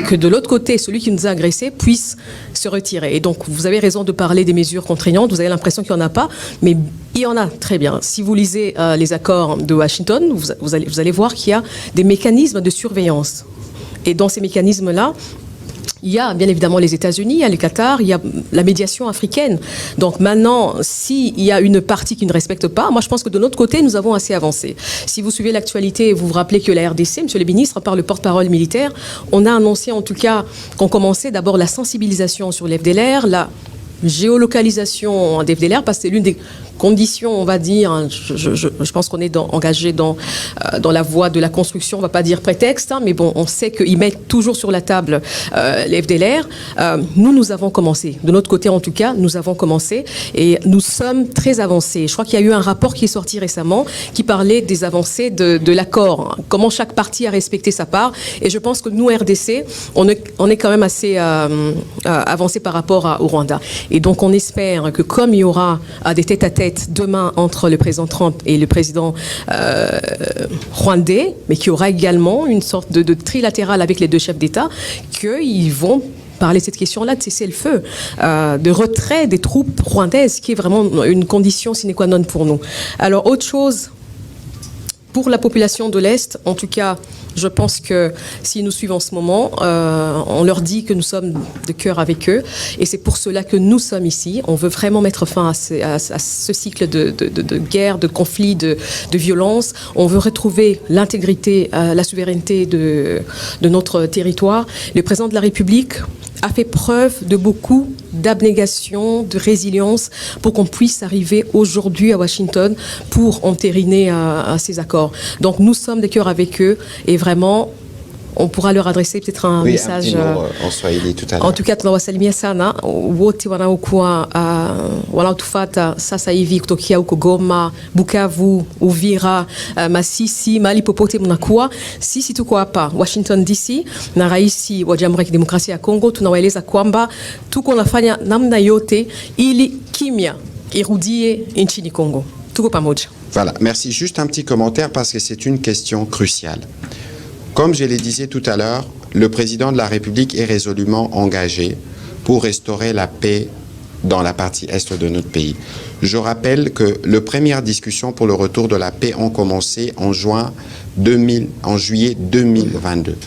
que de l'autre côté, celui qui nous a agressés puisse se retirer. Et donc vous avez raison de parler des mesures contraignantes. Vous avez l'impression qu'il n'y en a pas, mais il y en a, très bien. Si vous lisez les accords de Washington, vous allez voir qu'il y a des mécanismes de surveillance. Et dans ces mécanismes-là, il y a bien évidemment les États-Unis, il y a le Qatar, il y a la médiation africaine. Donc maintenant, s'il y a une partie qui ne respecte pas, moi je pense que de notre côté, nous avons assez avancé. Si vous suivez l'actualité, vous vous rappelez que la RDC, monsieur le ministre, par le porte-parole militaire, on a annoncé en tout cas qu'on commençait d'abord la sensibilisation sur l'FDLR, la géolocalisation des FDLR, parce que c'est l'une des conditions, on va dire, hein, je pense qu'on est engagé dans la voie de la construction, on ne va pas dire prétexte, hein, mais bon, on sait qu'ils mettent toujours sur la table les FDLR. Nous avons commencé. De notre côté, en tout cas, nous avons commencé et nous sommes très avancés. Je crois qu'il y a eu un rapport qui est sorti récemment qui parlait des avancées de l'accord, hein, comment chaque parti a respecté sa part. Et je pense que nous, RDC, on est quand même assez avancé par rapport au Rwanda. Et donc, on espère que comme il y aura des tête-à-tête demain entre le président Trump et le président rwandais, mais qu'il y aura également une sorte de trilatéral avec les deux chefs d'État, qu'ils vont parler de cette question-là de cessez-le-feu, de retrait des troupes rwandaises, qui est vraiment une condition sine qua non pour nous. Alors, autre chose, pour la population de l'Est, en tout cas, je pense que s'ils nous suivent en ce moment, on leur dit que nous sommes de cœur avec eux. Et c'est pour cela que nous sommes ici. On veut vraiment mettre fin à ce cycle de guerre, de conflit, de violence. On veut retrouver l'intégrité, la souveraineté de notre territoire. Le président de la République a fait preuve de beaucoup d'abnégation, de résilience pour qu'on puisse arriver aujourd'hui à Washington pour entériner ces accords. Donc nous sommes de cœur avec eux et vraiment on pourra leur adresser peut-être un message
en Swahili tout à l'heure.
En tout cas tunawasalimia sana wote wanaokuwa wanaotufata sasa hivi kutokea huko Goma, Bukavu, Uvira, Masisi, mahali popote mnakuwa. Sisi tuko hapa Washington DC na rais wa Jamhuri ya Kidemokrasia ya Kongo, tunawaeleza kwamba tuko nafanya namna yote ili kimya irudie nchini Kongo. Tuko pamoja.
Voilà, merci. Juste un petit commentaire parce que c'est une question cruciale. Comme je le disais tout à l'heure, le président de la République est résolument engagé pour restaurer la paix dans la partie est de notre pays. Je rappelle que les premières discussions pour le retour de la paix ont commencé en juillet 2022.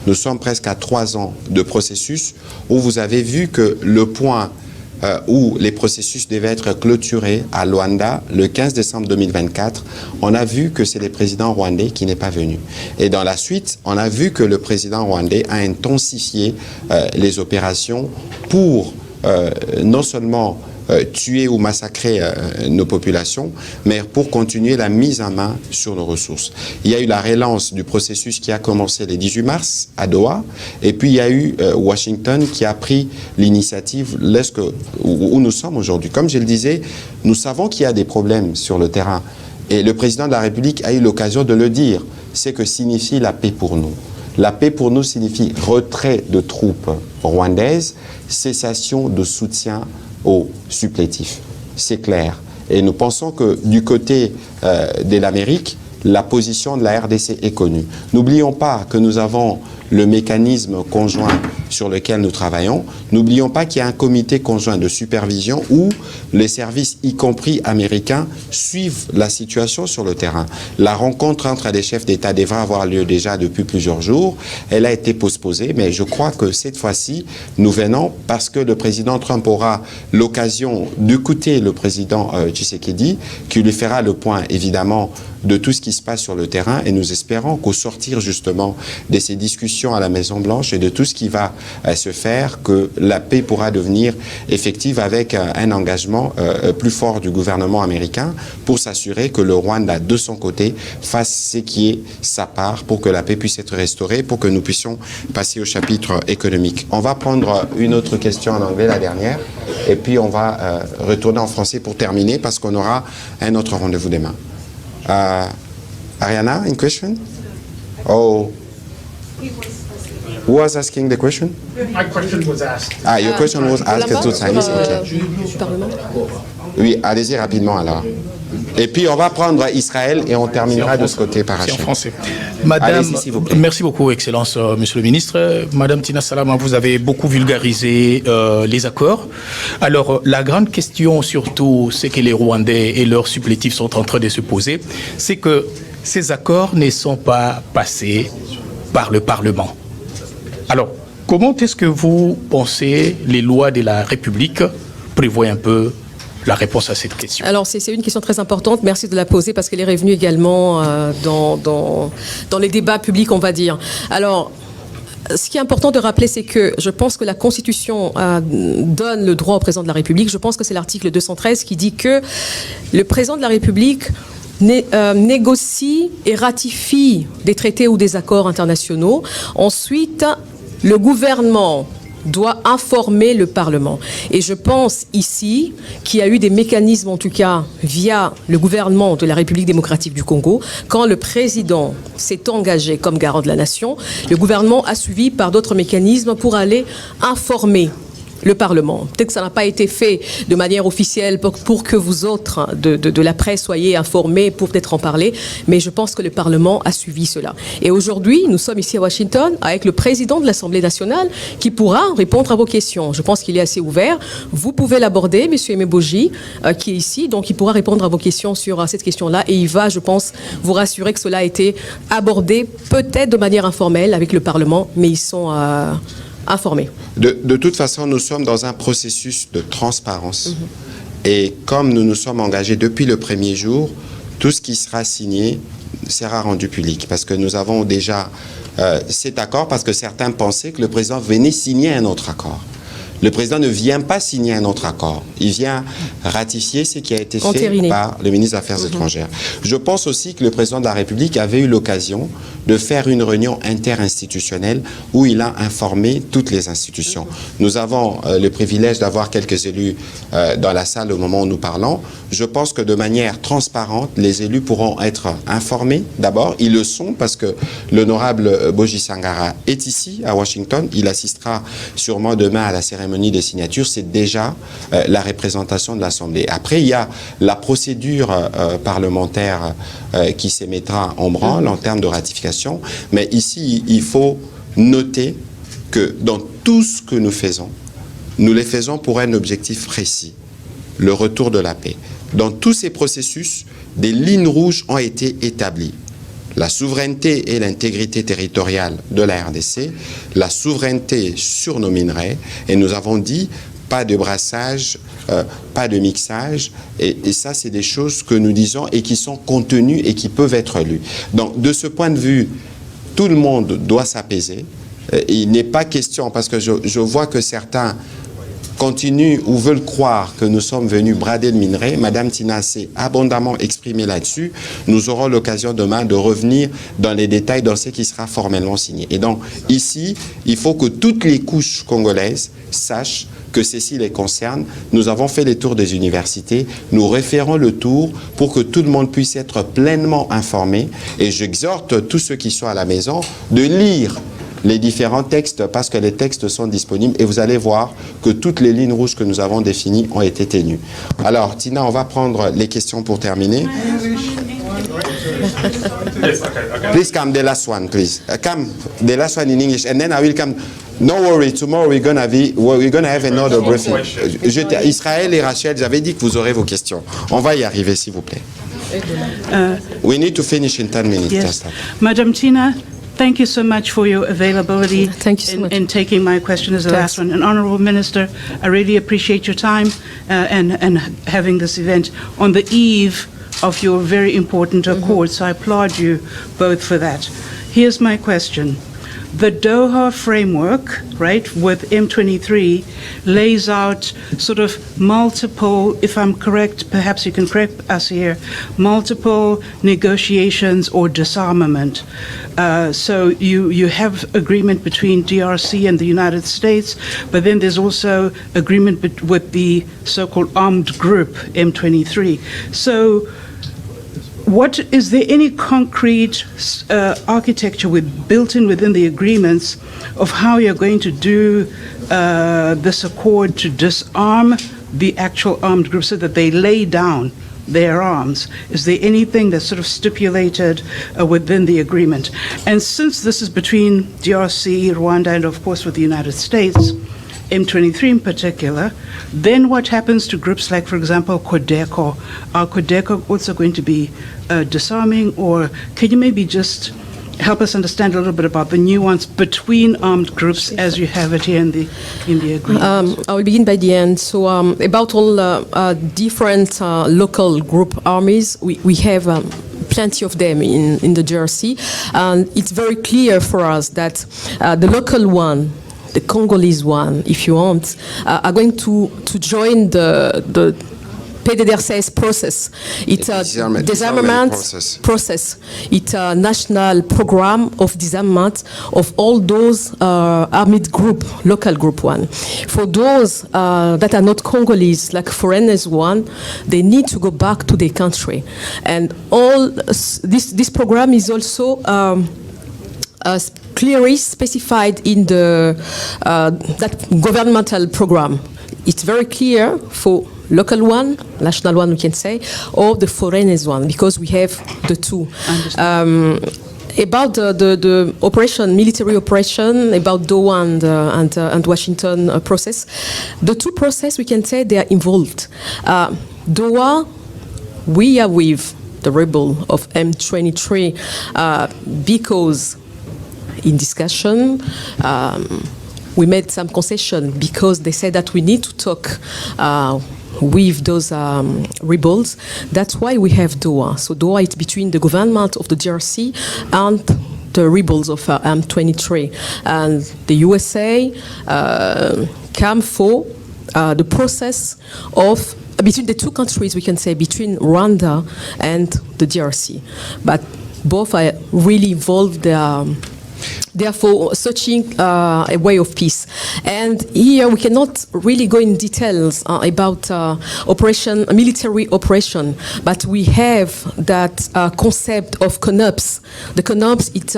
Nous sommes presque à 3 ans de processus où vous avez vu que le point où les processus devaient être clôturés à Luanda le 15 décembre 2024, on a vu que c'est le président rwandais qui n'est pas venu. Et dans la suite, on a vu que le président rwandais a intensifié les opérations pour non seulement tuer ou massacrer nos populations, mais pour continuer la mise en main sur nos ressources. Il y a eu la relance du processus qui a commencé le 18 mars à Doha, et puis il y a eu Washington qui a pris l'initiative où nous sommes aujourd'hui. Comme je le disais, nous savons qu'il y a des problèmes sur le terrain, et le président de la République a eu l'occasion de le dire. C'est que signifie la paix pour nous. La paix pour nous signifie retrait de troupes rwandaises, cessation de soutien aux supplétifs. C'est clair. Et nous pensons que du côté de l'Amérique, la position de la RDC est connue. N'oublions pas que nous avons le mécanisme conjoint sur lequel nous travaillons. N'oublions pas qu'il y a un comité conjoint de supervision où les services, y compris américains, suivent la situation sur le terrain. La rencontre entre les chefs d'État devrait avoir lieu déjà depuis plusieurs jours. Elle a été postposée, mais je crois que cette fois-ci, nous venons parce que le président Trump aura l'occasion d'écouter le président Tshisekedi, qui lui fera le point, évidemment, de tout ce qui se passe sur le terrain, et nous espérons qu'au sortir justement de ces discussions à la Maison-Blanche et de tout ce qui va se faire, que la paix pourra devenir effective avec un engagement plus fort du gouvernement américain pour s'assurer que le Rwanda, de son côté, fasse ce qui est sa part pour que la paix puisse être restaurée, pour que nous puissions passer au chapitre économique. On va prendre une autre question en anglais, la dernière, et puis on va retourner en français pour terminer parce qu'on aura un autre rendez-vous demain. Ariana, any question? Oh, who was asking the question?
My question was asked.
Ah, your question was asked to Chinese. Okay. Oui, allez-y rapidement alors. Et puis on va prendre Israël et on terminera de ce côté par Hachem.
C'est en français. Madame, merci beaucoup, Excellence, Monsieur le Ministre. Madame Tina Salama, vous avez beaucoup vulgarisé les accords. Alors, la grande question surtout, c'est que les Rwandais et leurs supplétifs sont en train de se poser, c'est que ces accords ne sont pas passés par le Parlement. Alors, comment est-ce que vous pensez les lois de la République prévoient un peu la réponse à cette question?
Alors, c'est une question très importante. Merci de la poser parce qu'elle est revenue également dans les débats publics, on va dire. Alors, Ce qui est important de rappeler, c'est que je pense que la Constitution donne le droit au président de la République. Je pense que c'est l'article 213 qui dit que le président de la République négocie et ratifie des traités ou des accords internationaux. Ensuite, le gouvernement doit informer le Parlement. Et je pense ici qu'il y a eu des mécanismes, en tout cas via le gouvernement de la République démocratique du Congo. Quand le président s'est engagé comme garant de la nation, le gouvernement a suivi par d'autres mécanismes pour aller informer le Parlement. Peut-être que ça n'a pas été fait de manière officielle pour que vous autres de la presse soyez informés pour peut-être en parler, mais je pense que le Parlement a suivi cela. Et aujourd'hui, nous sommes ici à Washington avec le président de l'Assemblée nationale qui pourra répondre à vos questions. Je pense qu'il est assez ouvert. Vous pouvez l'aborder, M. Emeboji, qui est ici, donc il pourra répondre à vos questions sur cette question-là et il va, je pense, vous rassurer que cela a été abordé peut-être de manière informelle avec le Parlement, mais ils sont informés.
De toute façon, nous sommes dans un processus de transparence. Et comme nous nous sommes engagés depuis le premier jour, tout ce qui sera signé sera rendu public. Parce que nous avons déjà cet accord, parce que certains pensaient que le président venait signer un autre accord. Le président ne vient pas signer un autre accord. Il vient ratifier ce qui a été fait par le ministre des Affaires étrangères. Je pense aussi que le président de la République avait eu l'occasion de faire une réunion interinstitutionnelle où il a informé toutes les institutions. Nous avons le privilège d'avoir quelques élus dans la salle au moment où nous parlons. Je pense que de manière transparente, les élus pourront être informés. D'abord, ils le sont parce que l'honorable Boji Sangara est ici à Washington. Il assistera sûrement demain à la cérémonie des signatures. C'est déjà la représentation de l'Assemblée. Après, il y a la procédure parlementaire qui se mettra en branle en termes de ratification. Mais ici, il faut noter que dans tout ce que nous faisons, nous les faisons pour un objectif précis, le retour de la paix. Dans tous ces processus, des lignes rouges ont été établies. La souveraineté et l'intégrité territoriale de la RDC, la souveraineté sur nos minerais, et nous avons dit pas de brassage, pas de mixage, et ça c'est des choses que nous disons et qui sont contenues et qui peuvent être lues. Donc de ce point de vue, tout le monde doit s'apaiser. Il n'est pas question, parce que je vois que certains continuent ou veulent croire que nous sommes venus brader le minerai. Madame Tina s'est abondamment exprimée là-dessus. Nous aurons l'occasion demain de revenir dans les détails dans ce qui sera formellement signé. Et donc, ici, il faut que toutes les couches congolaises sachent que ceci les concerne. Nous avons fait les tours des universités. Nous référons le tour pour que tout le monde puisse être pleinement informé. Et j'exhorte tous ceux qui sont à la maison de lire les différents textes, parce que les textes sont disponibles et vous allez voir que toutes les lignes rouges que nous avons définies ont été tenues. Alors, Tina, on va prendre les questions pour terminer. Please come, the last one, please. Come, the last one in English, and then I will come. No worry, tomorrow we're gonna have another briefing. Israël et Rachel, j'avais dit que vous aurez vos questions. On va y arriver, s'il vous plaît. We need to finish in 10 minutes.
Yes. Madam Tina, thank you so much for your availability in taking my question as the last one. And Honourable Minister, I really appreciate your time and having this event on the eve of your very important accord. So I applaud you both for that. Here's my question. The Doha framework, right, with M23 lays out sort of multiple, if I'm correct, perhaps you can correct us here, multiple negotiations or disarmament. So you have agreement between DRC and the United States, but then there's also agreement with the so-called armed group, M23. So what is there any concrete architecture built in within the agreements of how you're going to do this accord to disarm the actual armed groups so that they lay down their arms? Is there anything that's sort of stipulated within the agreement? And since this is between DRC, Rwanda, and of course with the United States, M23 in particular, then what happens to groups like, for example, Codeco? Are Codeco also going to be disarming, or can you maybe just help us understand a little bit about the nuance between armed groups as you have it here in the agreement?
I will begin by the end. So about all different local group armies, we have plenty of them in the DRC. And it's very clear for us that the local one, the Congolese one, if you want, are going to join the PDDRCS process. It's a disarmament process. It's a national program of disarmament of all those armed group, local group one. For those that are not Congolese, like foreigners one, they need to go back to their country. And all this program is also clearly specified in the that governmental program. It's very clear for local one, national one we can say, or the foreigners one, because we have the two. About the operation, military operation, about Doha and Washington process, the two process we can say they are involved. Doha, we are with the rebel of M23 because in discussion, we made some concession because they said that we need to talk with those rebels. That's why we have Doha. So Doha is between the government of the DRC and the rebels of M23. And the USA came for the process of between the two countries, we can say, between Rwanda and the DRC. But both are really involved. Therefore, searching a way of peace. And here we cannot really go in details about military operation, but we have that concept of CONOPS. The CONOPS, it's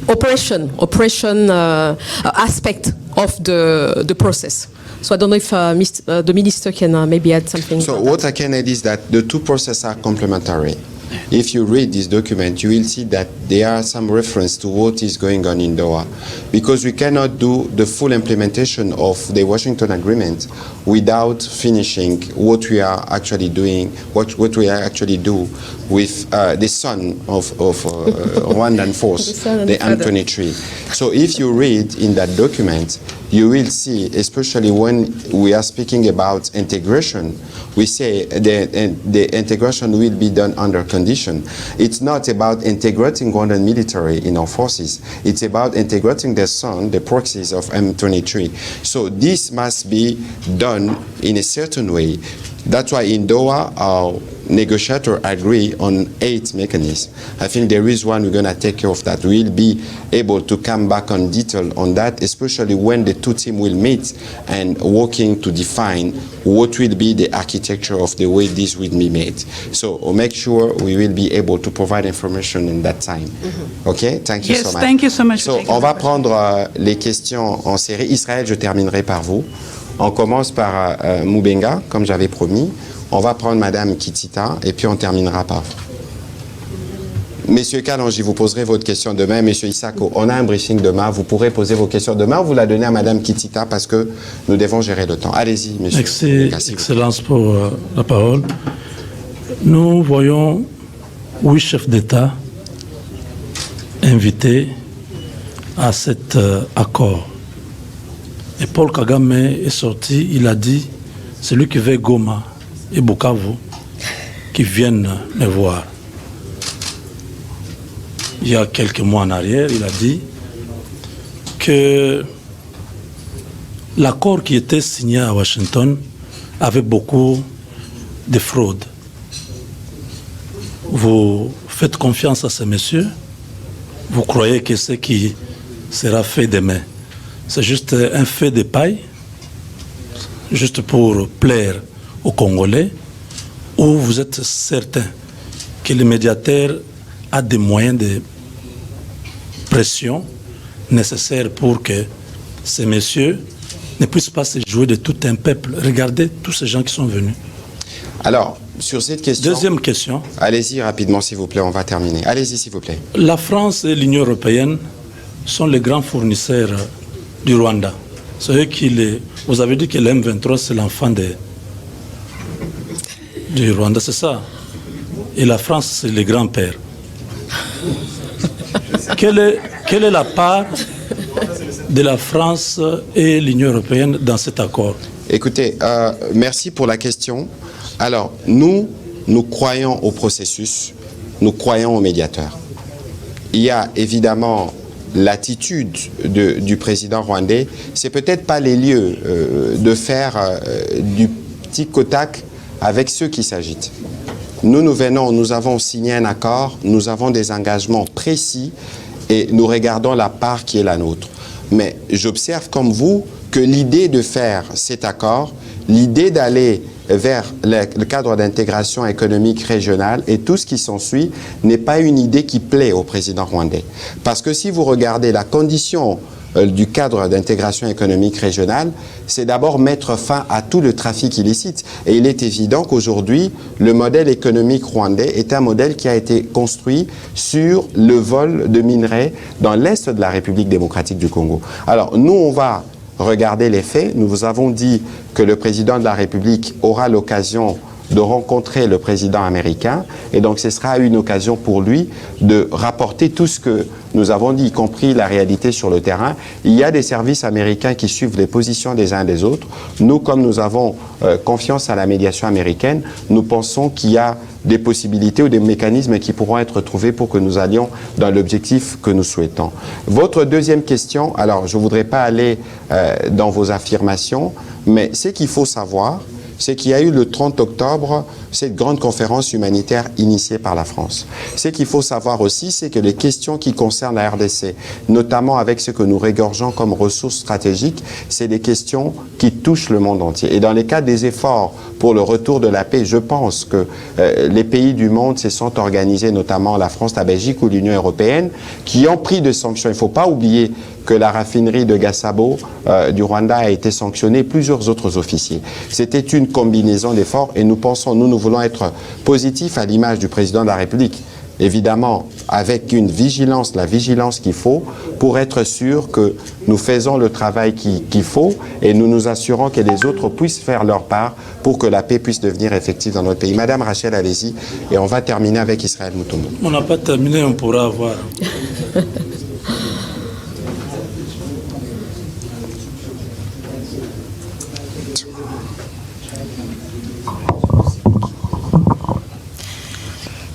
operation aspect of the process. So I don't know if the minister can maybe add something.
So what I can add is that the two processes are complementary. If you read this document, you will see that there are some reference to what is going on in Doha, because we cannot do the full implementation of the Washington Agreement without finishing what we are actually doing, what we actually do with the son of Rwandan force, the M23. So if you read in that document, you will see, especially when we are speaking about integration, we say the integration will be done under condition. It's not about integrating Rwandan military in our forces. It's about integrating the son, the proxies of M23. So this must be done in a certain way. That's why in Doha, our negotiators agree on 8 mechanisms. I think there is one we're going to take care of that. We'll be able to come back on detail on that, especially when the two teams will meet and working to define what will be the architecture of the way this will be made. So we'll make sure we will be able to provide information in that time. Okay? Thank you so much.
Yes, thank you so much.
So on va prendre les questions en série. Israël, je terminerai par vous. On commence par Moubenga, comme j'avais promis. On va prendre Madame Kitita et puis on terminera par vous. Monsieur Kalonji, vous poserez votre question demain. Monsieur Isako, on a un briefing demain. Vous pourrez poser vos questions demain ou vous la donnez à Madame Kitita parce que nous devons gérer le temps. Allez-y, monsieur.
Excellence pour la parole. Nous voyons 8 chefs d'État invités à cet accord. Et Paul Kagame est sorti, il a dit, celui qui veut Goma et Bukavu, qui viennent me voir. Il y a quelques mois en arrière, il a dit que l'accord qui était signé à Washington avait beaucoup de fraude. Vous faites confiance à ces messieurs? Vous croyez que ce qui sera fait demain, c'est juste un fait de paille, juste pour plaire aux Congolais, ou vous êtes certain que le médiateur a des moyens de pression nécessaires pour que ces messieurs ne puissent pas se jouer de tout un peuple? Regardez tous ces gens qui sont venus.
Alors, sur cette question...
Deuxième question.
Allez-y rapidement, s'il vous plaît, on va terminer. Allez-y, s'il vous plaît.
La France et l'Union européenne sont les grands fournisseurs du Rwanda. C'est eux qui vous avez dit que l'M23, c'est l'enfant du Rwanda, c'est ça? Et la France, c'est le grand-père. Quelle est la part de la France et l'Union européenne dans cet accord?
Écoutez, merci pour la question. Alors, nous, nous croyons au processus, nous croyons aux médiateurs. Il y a évidemment l'attitude du président rwandais, c'est peut-être pas les lieux de faire du petit cotac avec ceux qui s'agitent. Nous avons signé un accord, nous avons des engagements précis et nous regardons la part qui est la nôtre. Mais j'observe comme vous que l'idée de faire cet accord, l'idée d'aller vers le cadre d'intégration économique régionale et tout ce qui s'ensuit n'est pas une idée qui plaît au président rwandais. Parce que si vous regardez la condition du cadre d'intégration économique régionale, c'est d'abord mettre fin à tout le trafic illicite. Et il est évident qu'aujourd'hui, le modèle économique rwandais est un modèle qui a été construit sur le vol de minerais dans l'est de la République démocratique du Congo. Alors, nous, on va regarder les faits. Nous vous avons dit que le président de la République aura l'occasion de rencontrer le président américain et donc ce sera une occasion pour lui de rapporter tout ce que nous avons dit, y compris la réalité sur le terrain. Il y a des services américains qui suivent les positions des uns et des autres. Nous, comme nous avons confiance à la médiation américaine, nous pensons qu'il y a des possibilités ou des mécanismes qui pourront être trouvés pour que nous allions dans l'objectif que nous souhaitons. Votre deuxième question, alors je ne voudrais pas aller dans vos affirmations, mais ce qu'il faut savoir, c'est qu'il y a eu le 30 octobre cette grande conférence humanitaire initiée par la France. Ce qu'il faut savoir aussi, c'est que les questions qui concernent la RDC, notamment avec ce que nous régorgeons comme ressources stratégiques, c'est des questions qui touchent le monde entier. Et dans les cas des efforts pour le retour de la paix, je pense que les pays du monde se sont organisés, notamment la France, la Belgique ou l'Union européenne, qui ont pris des sanctions. Il ne faut pas oublier que la raffinerie de Gasabo du Rwanda a été sanctionnée, plusieurs autres officiers. C'était une combinaison d'efforts et nous pensons, nous voulons être positifs à l'image du président de la République, évidemment avec une vigilance, la vigilance qu'il faut pour être sûr que nous faisons le travail qu'il faut et nous nous assurons que les autres puissent faire leur part pour que la paix puisse devenir effective dans notre pays. Madame Rachel, allez-y et on va terminer avec Israël Mutombo.
On n'a pas terminé, on pourra avoir.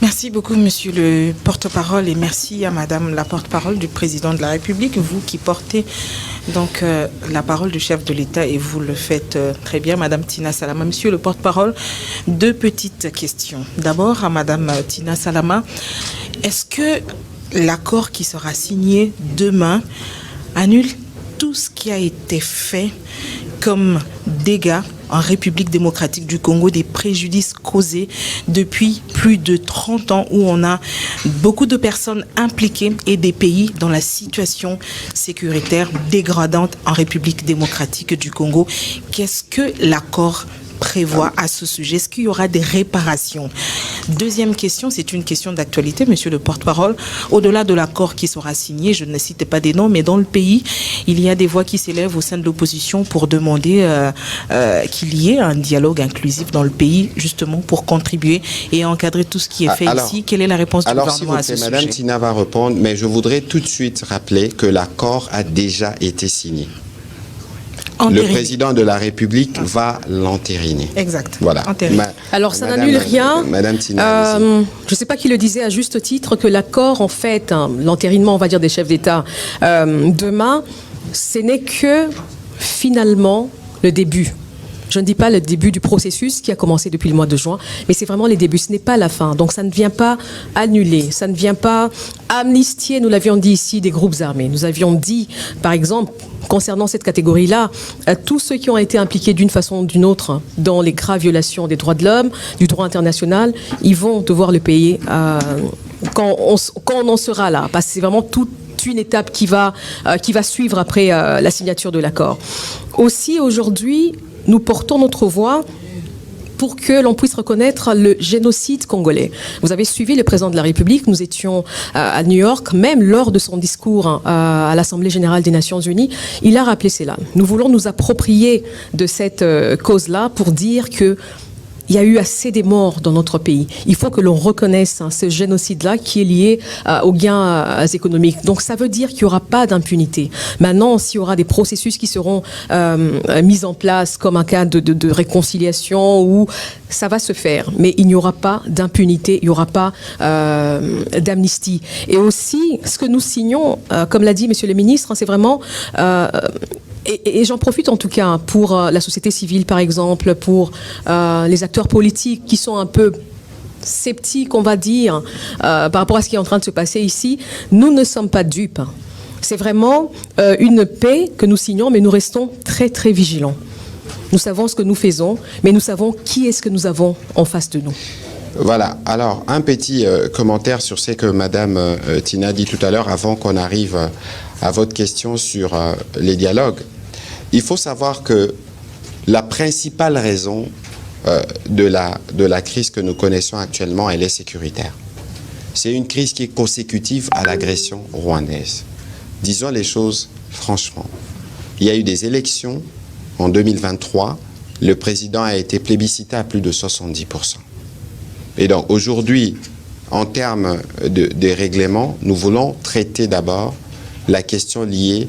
Merci beaucoup, monsieur le porte-parole, et merci à madame la porte-parole du président de la République, vous qui portez donc la parole du chef de l'État, et vous le faites très bien, madame Tina Salama. Monsieur le porte-parole, deux petites questions. D'abord, à madame Tina Salama, est-ce que l'accord qui sera signé demain annule tout ce qui a été fait comme dégâts en République démocratique du Congo, des préjudices causés depuis plus de 30 ans où on a beaucoup de personnes impliquées et des pays dans la situation sécuritaire dégradante en République démocratique du Congo? Qu'est-ce que l'accord prévoit à ce sujet? Est-ce qu'il y aura des réparations? Deuxième question, c'est une question d'actualité, monsieur le porte-parole. Au-delà de l'accord qui sera signé, je ne cite pas des noms, mais dans le pays, il y a des voix qui s'élèvent au sein de l'opposition pour demander qu'il y ait un dialogue inclusif dans le pays, justement pour contribuer et encadrer tout ce qui est fait ici. Quelle est la réponse du gouvernement à ce sujet?
Madame Tina va répondre, mais je voudrais tout de suite rappeler que l'accord a déjà été signé. Le président de la République va l'entériner.
Exact.
Voilà.
Alors ça n'annule rien.
Madame Tina,
je ne sais pas qui le disait à juste titre que l'accord, en fait, l'entérinement, on va dire, des chefs d'État demain, ce n'est que finalement le début. Je ne dis pas le début du processus qui a commencé depuis le mois de juin, mais c'est vraiment les débuts, ce n'est pas la fin. Donc ça ne vient pas annuler, ça ne vient pas amnistier, nous l'avions dit ici, des groupes armés. Nous avions dit, par exemple, concernant cette catégorie-là, tous ceux qui ont été impliqués d'une façon ou d'une autre dans les graves violations des droits de l'homme, du droit international, ils vont devoir le payer quand on en sera là, parce que c'est vraiment toute une étape qui va suivre après la signature de l'accord. Aussi, aujourd'hui, nous portons notre voix pour que l'on puisse reconnaître le génocide congolais. Vous avez suivi le président de la République, nous étions à New York, même lors de son discours à l'Assemblée générale des Nations unies, il a rappelé cela. Nous voulons nous approprier de cette cause-là pour dire que il y a eu assez de morts dans notre pays. Il faut que l'on reconnaisse ce génocide-là qui est lié aux gains économiques. Donc ça veut dire qu'il n'y aura pas d'impunité. Maintenant, s'il y aura des processus qui seront mis en place comme un cas de réconciliation, où ça va se faire, mais il n'y aura pas d'impunité, il n'y aura pas d'amnistie. Et aussi, ce que nous signons, comme l'a dit Monsieur le Ministre, c'est vraiment... Et j'en profite en tout cas pour la société civile, par exemple, pour les acteurs politiques qui sont un peu sceptiques, on va dire, par rapport à ce qui est en train de se passer ici. Nous ne sommes pas dupes. C'est vraiment une paix que nous signons, mais nous restons très, très vigilants. Nous savons ce que nous faisons, mais nous savons qui est-ce que nous avons en face de nous.
Voilà, alors un petit commentaire sur ce que Madame Tina dit tout à l'heure, avant qu'on arrive à votre question sur les dialogues. Il faut savoir que la principale raison de la crise que nous connaissons actuellement, elle est sécuritaire. C'est une crise qui est consécutive à l'agression rwandaise. Disons les choses franchement. Il y a eu des élections en 2023. Le président a été plébiscité à plus de 70%. Et donc aujourd'hui, en termes de règlement, nous voulons traiter d'abord la question liée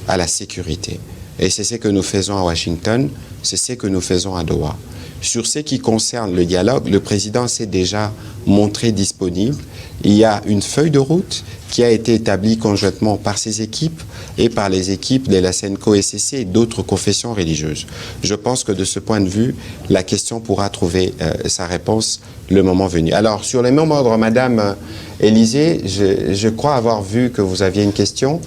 à la sécurité. Et c'est ce que nous faisons à Washington, c'est ce que nous faisons à Doha. Sur ce qui concerne le dialogue, le président s'est déjà montré disponible. Il y a une feuille de route qui a été établie conjointement par ses équipes et par les équipes de la SENCO-SCC et d'autres confessions religieuses. Je pense que de ce point de vue, la question pourra trouver sa réponse le moment venu. Alors, sur les mêmes ordres, Madame Élysée, je crois avoir vu que vous aviez une question.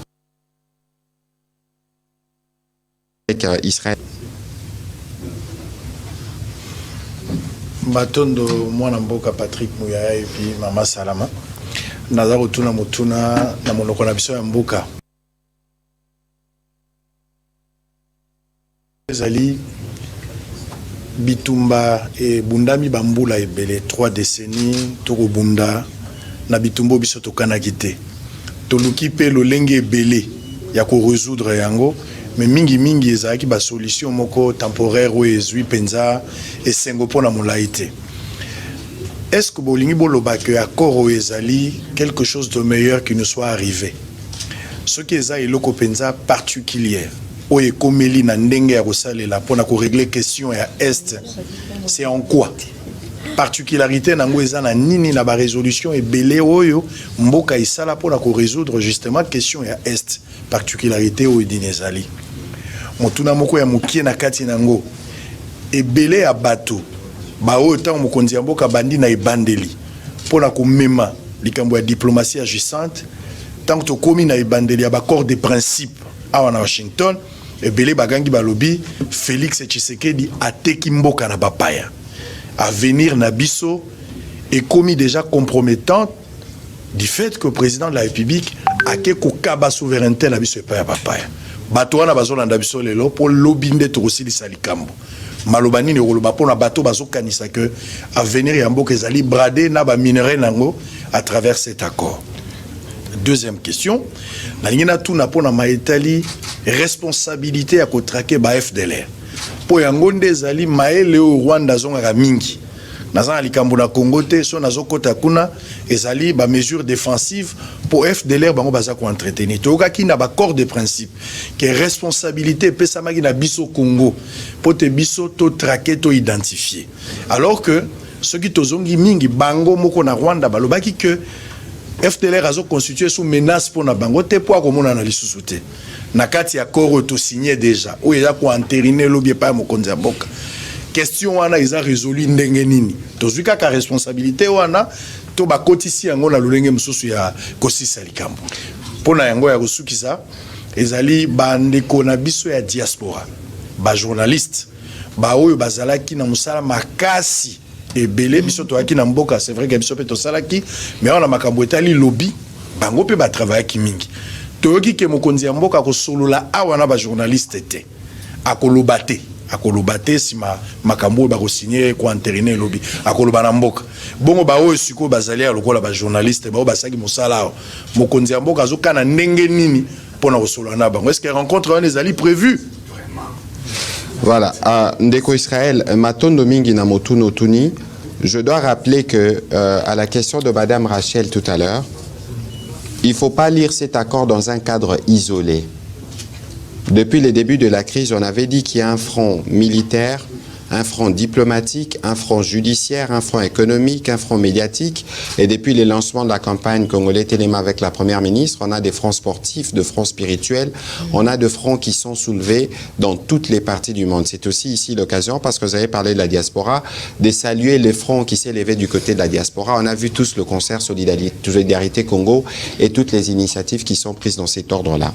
Avec Israël.
Batondo mwana mboka Patrick Muyaya et puis Mama Salama naza kotuna motuna na monoko na biso ya mboka ezali bitumba e bundami bambula ebele 3 décennies toko bunda na bitumbo biso tokanaki te toluki pe lolenge ebele ya ko résoudre yango. Mais mingi ezalaki ba solution moko temporaire ou ezui penza et sengopo na molaité. Est-ce que bolingi boloba que accord o ezali quelque chose de meilleur qui nous soit arrivé? Ce qui est eloko penza particulière o ekomeli na ndenge ya kosalela pona ko régler question ya est, c'est en quoi? Particularité nango eza na nini na ba résolution ebele oyo mboka isala pona ko résoudre justement question ya est, particularité o dinezali. Motuna moko ya mukie na kati nango ebele ya bato ba oyo tant mokonzi ya mboka bandi na ebandeli pona ko mema likambo ya diplomatie agissante tant to komi na ebandeli ya ba accord de principe awa na Washington ebele bagangi balobi Félix Tshisekedi ateki mboka na bapaya. Avenir Nabiso est commis déjà compromettant du fait que le président de la République a quelque kaba souveraineté Nabiso et pas ya papaya. Bato wana bazo na Nabiso lelo pour lobinde to aussi lisalikambo. Malobani ne roloba pour na bato bazo kanisa que avenir ya mboka ezali bradé na ba minerai nango à travers cet accord. Deuxième question, na ngina tout na pona maetali responsabilité à kotrake ba FDLR. Po yangonde ezali maele o Rwanda zonga mingi. Naza likambo na Congo te so nazo kota kuna ezali ba mesure défensive pour FDLR bango baza ko entretenir. Toka ki na ba accord de principe que responsabilité pesa magi na biso Congo pour te biso to traquer to identifier. Alors que ceux qui tozongi mingi bango moko na Rwanda balobaki que FDLR azo constitué sous menace pour na bango te po akomona na lisusu te. Na kati ya accord auto signé déjà ou eza ko entériner lobby pa mokonzi ya boka. Question wana ils a résolu ndenge nini tozwi kaka responsabilité wana to bakotisi yango na lolenge mususu ya kosisa likambo pona yango ya kosukisa ezali bandeko na biso ya diaspora ba journaliste ba oyo bazalaki na musala makasi ebele biso toaki na mboka c'est vrai que biso pe tosalaki mais on a makambo etali lobby bango pe ba travailler mingi toyoki ke mokonzi ya mboka ko solola awana ba journaliste te akolobate akolobate si makambo ba ko signer ko entériner lobby akoloba na mboka bongo ba oyo siko bazali ya lokola ba journaliste ba basaki mosala mokonzi ya mboka azokana ndenge nini pona ko solola na bango est-ce que rencontre wana ezali prévu
Voilà. Ndeko Israël, Matondo Mingi Namotuno Tuni, je dois rappeler que, à la question de Madame Rachel tout à l'heure, il ne faut pas lire cet accord dans un cadre isolé. Depuis le début de la crise, on avait dit qu'il y a un front militaire, un front diplomatique, un front judiciaire, un front économique, un front médiatique. Et depuis le lancement de la campagne Congolais Téléma avec la Première ministre, on a des fronts sportifs, de fronts spirituels, on a de fronts qui sont soulevés dans toutes les parties du monde. C'est aussi ici l'occasion, parce que vous avez parlé de la diaspora, de saluer les fronts qui s'est levé du côté de la diaspora. On a vu tous le concert Solidarité Congo et toutes les initiatives qui sont prises dans cet ordre-là.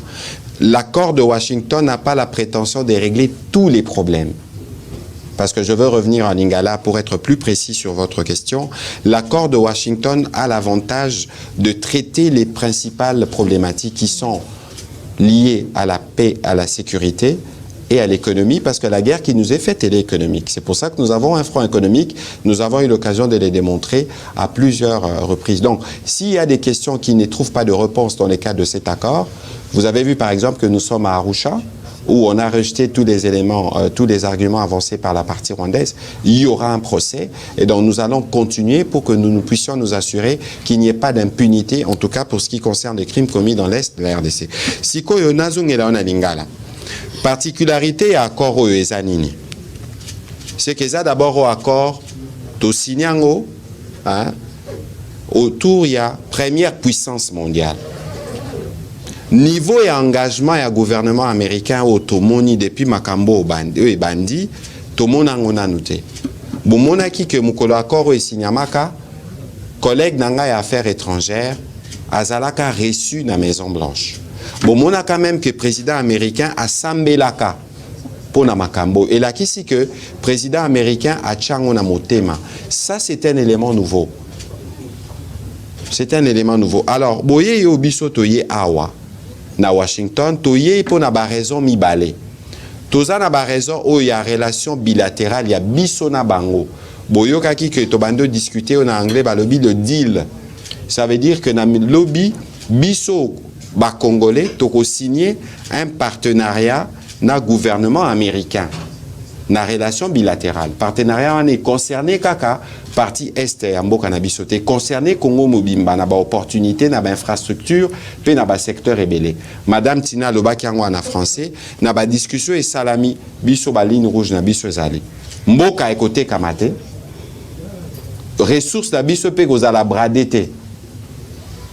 L'accord de Washington n'a pas la prétention de régler tous les problèmes. Parce que je veux revenir en lingala pour être plus précis sur votre question. L'accord de Washington a l'avantage de traiter les principales problématiques qui sont liées à la paix, à la sécurité et à l'économie, parce que la guerre qui nous est faite, elle est économique. C'est pour ça que nous avons un front économique. Nous avons eu l'occasion de les démontrer à plusieurs reprises. Donc, s'il y a des questions qui ne trouvent pas de réponse dans le cadre de cet accord, vous avez vu par exemple que nous sommes à Arusha, où on a rejeté tous les éléments, tous les arguments avancés par la partie rwandaise. Il y aura un procès et donc nous allons continuer pour que nous puissions nous assurer qu'il n'y ait pas d'impunité, en tout cas pour ce qui concerne les crimes commis dans l'Est de la RDC. Siko yo nazungela ona lingala. Particularité à accord au ezanini. C'est que ça d'abord au accord to sinyango autour il y a première puissance mondiale. Niveau et engagement et gouvernement américain au Tomoni depuis Makambo et Bandi, Tomona ngona nute. Bomona ki ke mukolo accord et signamaka, collègue nanga et affaires étrangères, azalaka reçu na Maison Blanche. Bomona quand même que président américain a sambelaka pour na Makambo. Et là qui si que président américain a tchangona motema. Ça c'est un élément nouveau. C'est un élément nouveau. Alors, boye yo biso toye awa. Na Washington, toye pour na ba raison mibale. Toza na ba raison où il y a relation bilatérale, il y a biso na bango. Boyo kaki que to bando discuter en anglais ba lobby le deal. Ça veut dire que na lobby biso ba congolais toko signer un partenariat na gouvernement américain. Na relation bilatérale. Partenariat on est concerné kaka partie est ya mboka na bisoté concerné Congo Mobimba na ba opportunité na ba infrastructure pe na ba secteur ébélé. Madame Tina lobaki yango na français na ba discussion et salami biso ba ligne rouge na biso ezali. Mboka ekote kamate. Ressources na biso pe kozala bradete.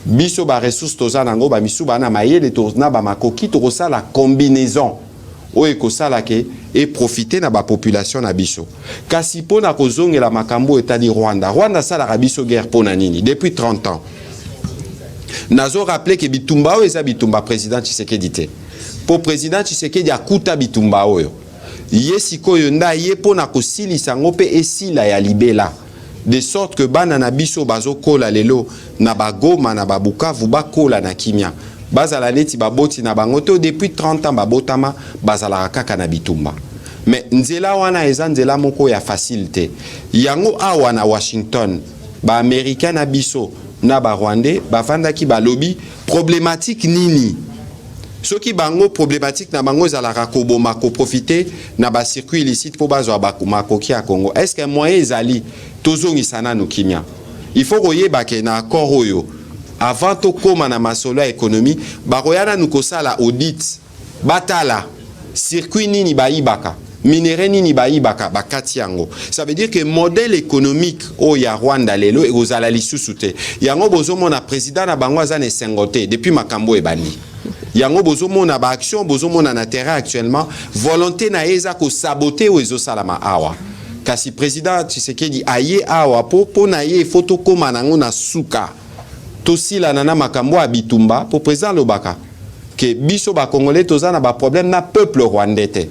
Biso ba ressources toza nango ba misu ba na mayele tozna ba makoki to la combinaison. Oeko salake et profiter na ba population na biso. Kasi po na kozonge la makambo etali Rwanda. Rwanda sala biso guerre pona nini depuis 30 ans. Nazo rappelé que bitumba o eza bitumba président Tshisekedi te. Po président Tshisekedi akuta bitumba oyo. Yesiko yonda ye pona kosilisa ngo pe esila ya libela. De sorte que bana na biso bazo kola lelo na bagoma na babukavu bakola na kimia. Bazala neti baboti na bangoto depuis 30 ans babotama bazala kaka na bitumba. Mais nzela wana eza nzela moko ya facilité. Yango awa na Washington ba américain na biso na ba rwandais bafandaki ba lobby problématique nini. Soki bango problématique na bango ezalaka koboma ko profiter na ba circuit illicite pour bazwa ba makoki ya Congo. Est-ce que moyen ezali tozongisana no kimia? Il faut koyeba ke na accord oyo avant to koma na masolo ya économie baroyana nukosala audit batala circuit nini baibaka minéraux nini baibaka bakati yango. Ça veut dire que modèle économique o ya Rwanda lelo ekozala lisusu te. Yango bozomona président na bango azane sengote depuis makambo ebani. Yango bozomona ba action bozomona na terrain actuellement volonté na eza ko saboter o ezosalama awa. Kasi président Tshisekedi aye awa po na ye photo koma nango na suka. Tosi la nana makambo a bitumba pour président Lobaka que biso ba congolais toza na ba problème na peuple rwandais te.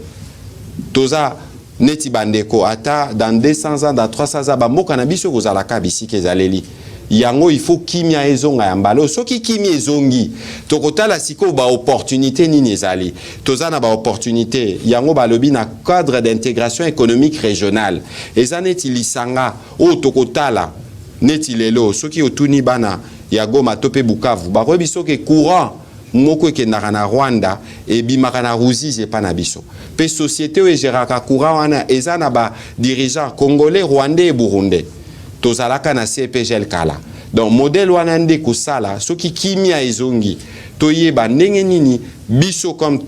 Toza neti bandeko ata dans 200 ans dans 300 ans ba mboka na biso kozala ka bisike ezaleli. Yango il faut kimia ezonga ya mbalo soki kimia ezongi tokotala siko ba opportunité nini ezali. Toza na ba opportunité yango ba lobi na cadre d'intégration économique régionale. Ezaneti lisanga o tokotala neti lelo soki otuni bana ya Goma topé Bukavu bakoyebi soki courant moko ekendaka na Rwanda ebimaka na Ruzizi epa na biso pe société oyo egeraka courant wana eza na ba dirigeant congolais, rwandais et burundais tozalaka na CPGL kala. Donc modèle wana nde kosala soki kimia ezongi toyeba ndenge nini biso comme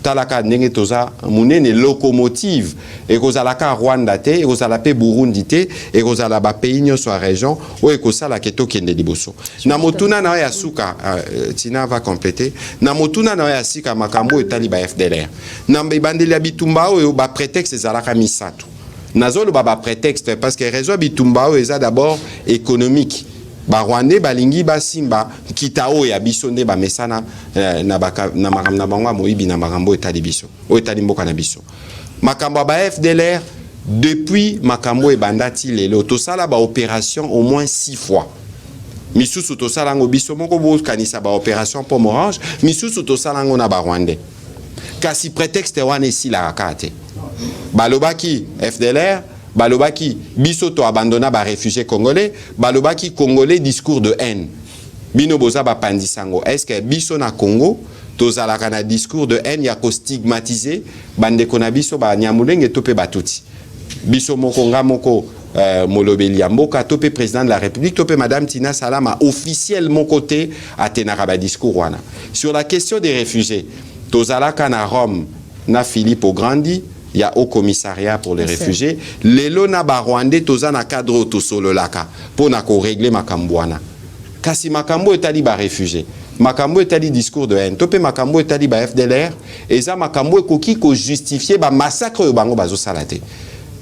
talaka ndenge toza munene locomotive ekozalaka Rwanda te ekozala pe Burundi te ekozala ba pays nyonso ya région oyo ekosala ke tokende liboso na motuna na ya suka Tina va compléter na motuna na ya sika makambo etali ba FDLR na bandeli ya bitumba oyo ba prétexte ezalaka misato nazolo ba prétexte parce que raison bitumba oyo eza d'abord économique ba Rwandais balingi basimba kitao ya biso nde ba mesana na makambo na bango moyibi na makambo etali biso o etali mboka na biso makambo ba FDLR depuis makambo e bandati lelo to sala ba opération au moins 6 fois misusu to sala ngo biso moko bo kanisa ba opération Pomme Orange misusu to sala ngo na ba Rwandais kasi prétexte wana ici la rakate balobaki FDLR balobaki biso to abandonna ba réfugiés congolais balobaki congolais discours de haine bino boza ba pandisango est-ce que biso na Congo tozalaka na discours de haine ya ko stigmatiser bande kona biso ba nyamulenge topé batuti biso moko nga moko molobeli ya mboka topé président de la République topé madame Tina Salama officiel mon côté atenaka ba discours wana sur la question des réfugiés tozalaka na Rome na Philippe Grandi il y a au commissariat pour les réfugiés. Lelo na ba Rwandais toza na cadre to solo laka pour na ko régler makambo wana. Kasi makambo etali ba réfugiés. Makambo etali discours de haine. Topé makambo etali ba FDLR eza makambo ekoki ko justifier ba massacre bango bazo salate.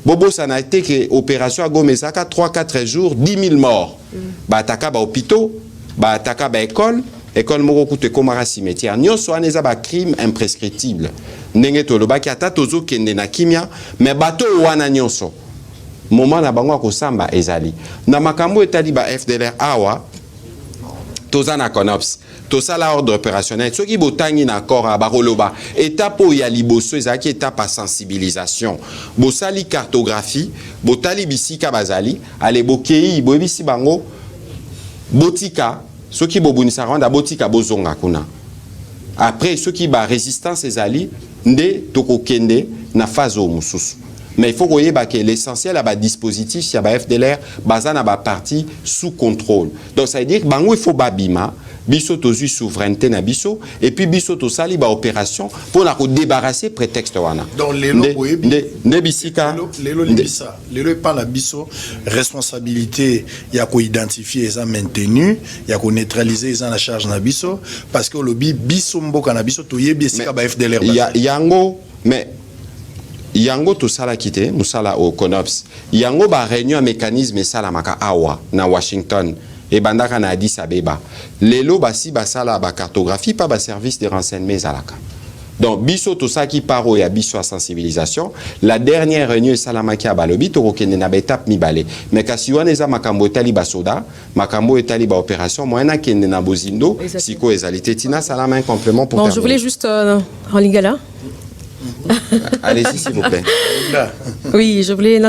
Bobo ça n'a été que opération à Gomezaka 3-4 jours 10 000 morts. Ba ataka ba hôpitaux, ba ataka ba école moko kute komara cimetière. Nyonso aneza ba crime imprescriptible. Ndenge tolobaki ata tozo kende na kimia mais bato wana nyonso moment na bango akosamba ezali na makambo etali ba FDLR awa toza na CONOPS tosala ordre opérationnel soki botangi na accord a baroloba étape ya liboso ezaki étape à sensibilisation bosali cartographie botali bisika bazali ale bokei boyebisi bango botika soki bobunisa Rwanda botika bozonga kuna après soki ba résistance ezali nde toko kende na phase au mususu mais il faut que l'essentiel à ba dispositif ya ba FDLR baza na ba parti sous contrôle donc ça veut dire bango il faut babima biso tozu souveraineté na biso et puis biso to sali ba opération pour la débarrasser prétexte wana
donc lelo
ne bisika
lelo libisa lelo pas la biso responsabilité ya ko identifier ça maintenu ya ko neutraliser ça la charge na biso parce que lobby biso mboka na biso to yebi esika ba FDLR
yango mais yango to sala kité musala au CONOPS yango ba réunion mécanisme sala maka awa na Washington et bandaka na Addis Abeba lelo basi basala ba cartographie pas ba service de renseignement zalaka donc biso to saki paro ya biso à sensibilisation la dernière réunion salamaki a balobi to kokende na étape mibale mais kasi wana eza makambo etali ba soda makambo etali ba opération moyena kende na bozindo siko ezalité Tina Salama un complément pour
je voulais juste en lingala.
Allez-y s'il vous plaît.
Oui, je voulais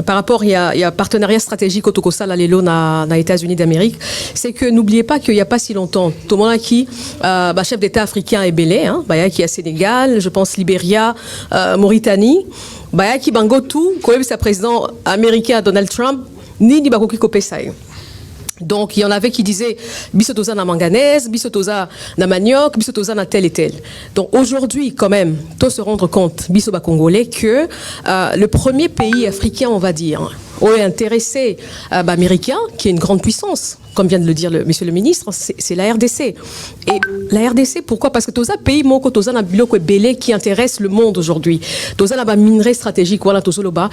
par rapport il y a partenariat stratégique au Tokosala Lelo na États-Unis d'Amérique, c'est que n'oubliez pas qu'il y a pas si longtemps, tout le monde qui chef d'État africain est belé qui est Sénégal, je pense Libéria, Mauritanie, qui bango tout, comme sa président américain Donald Trump ni bakoki kopesai. Donc, il y en avait qui disaient bisotosa na manganèse, bisotosa na manioc, bisotosa na tel et tel. Donc, aujourd'hui, quand même, faut se rendre compte, bisoba congolais, que le premier pays africain, on va dire, est intéressé américain, qui est une grande puissance, comme vient de le dire monsieur le ministre, c'est la RDC. Et la RDC, pourquoi? Parce que toza pays moko toza na biloko belé qui intéresse le monde aujourd'hui. Toza na ba minerai stratégique, voilà tozolo ba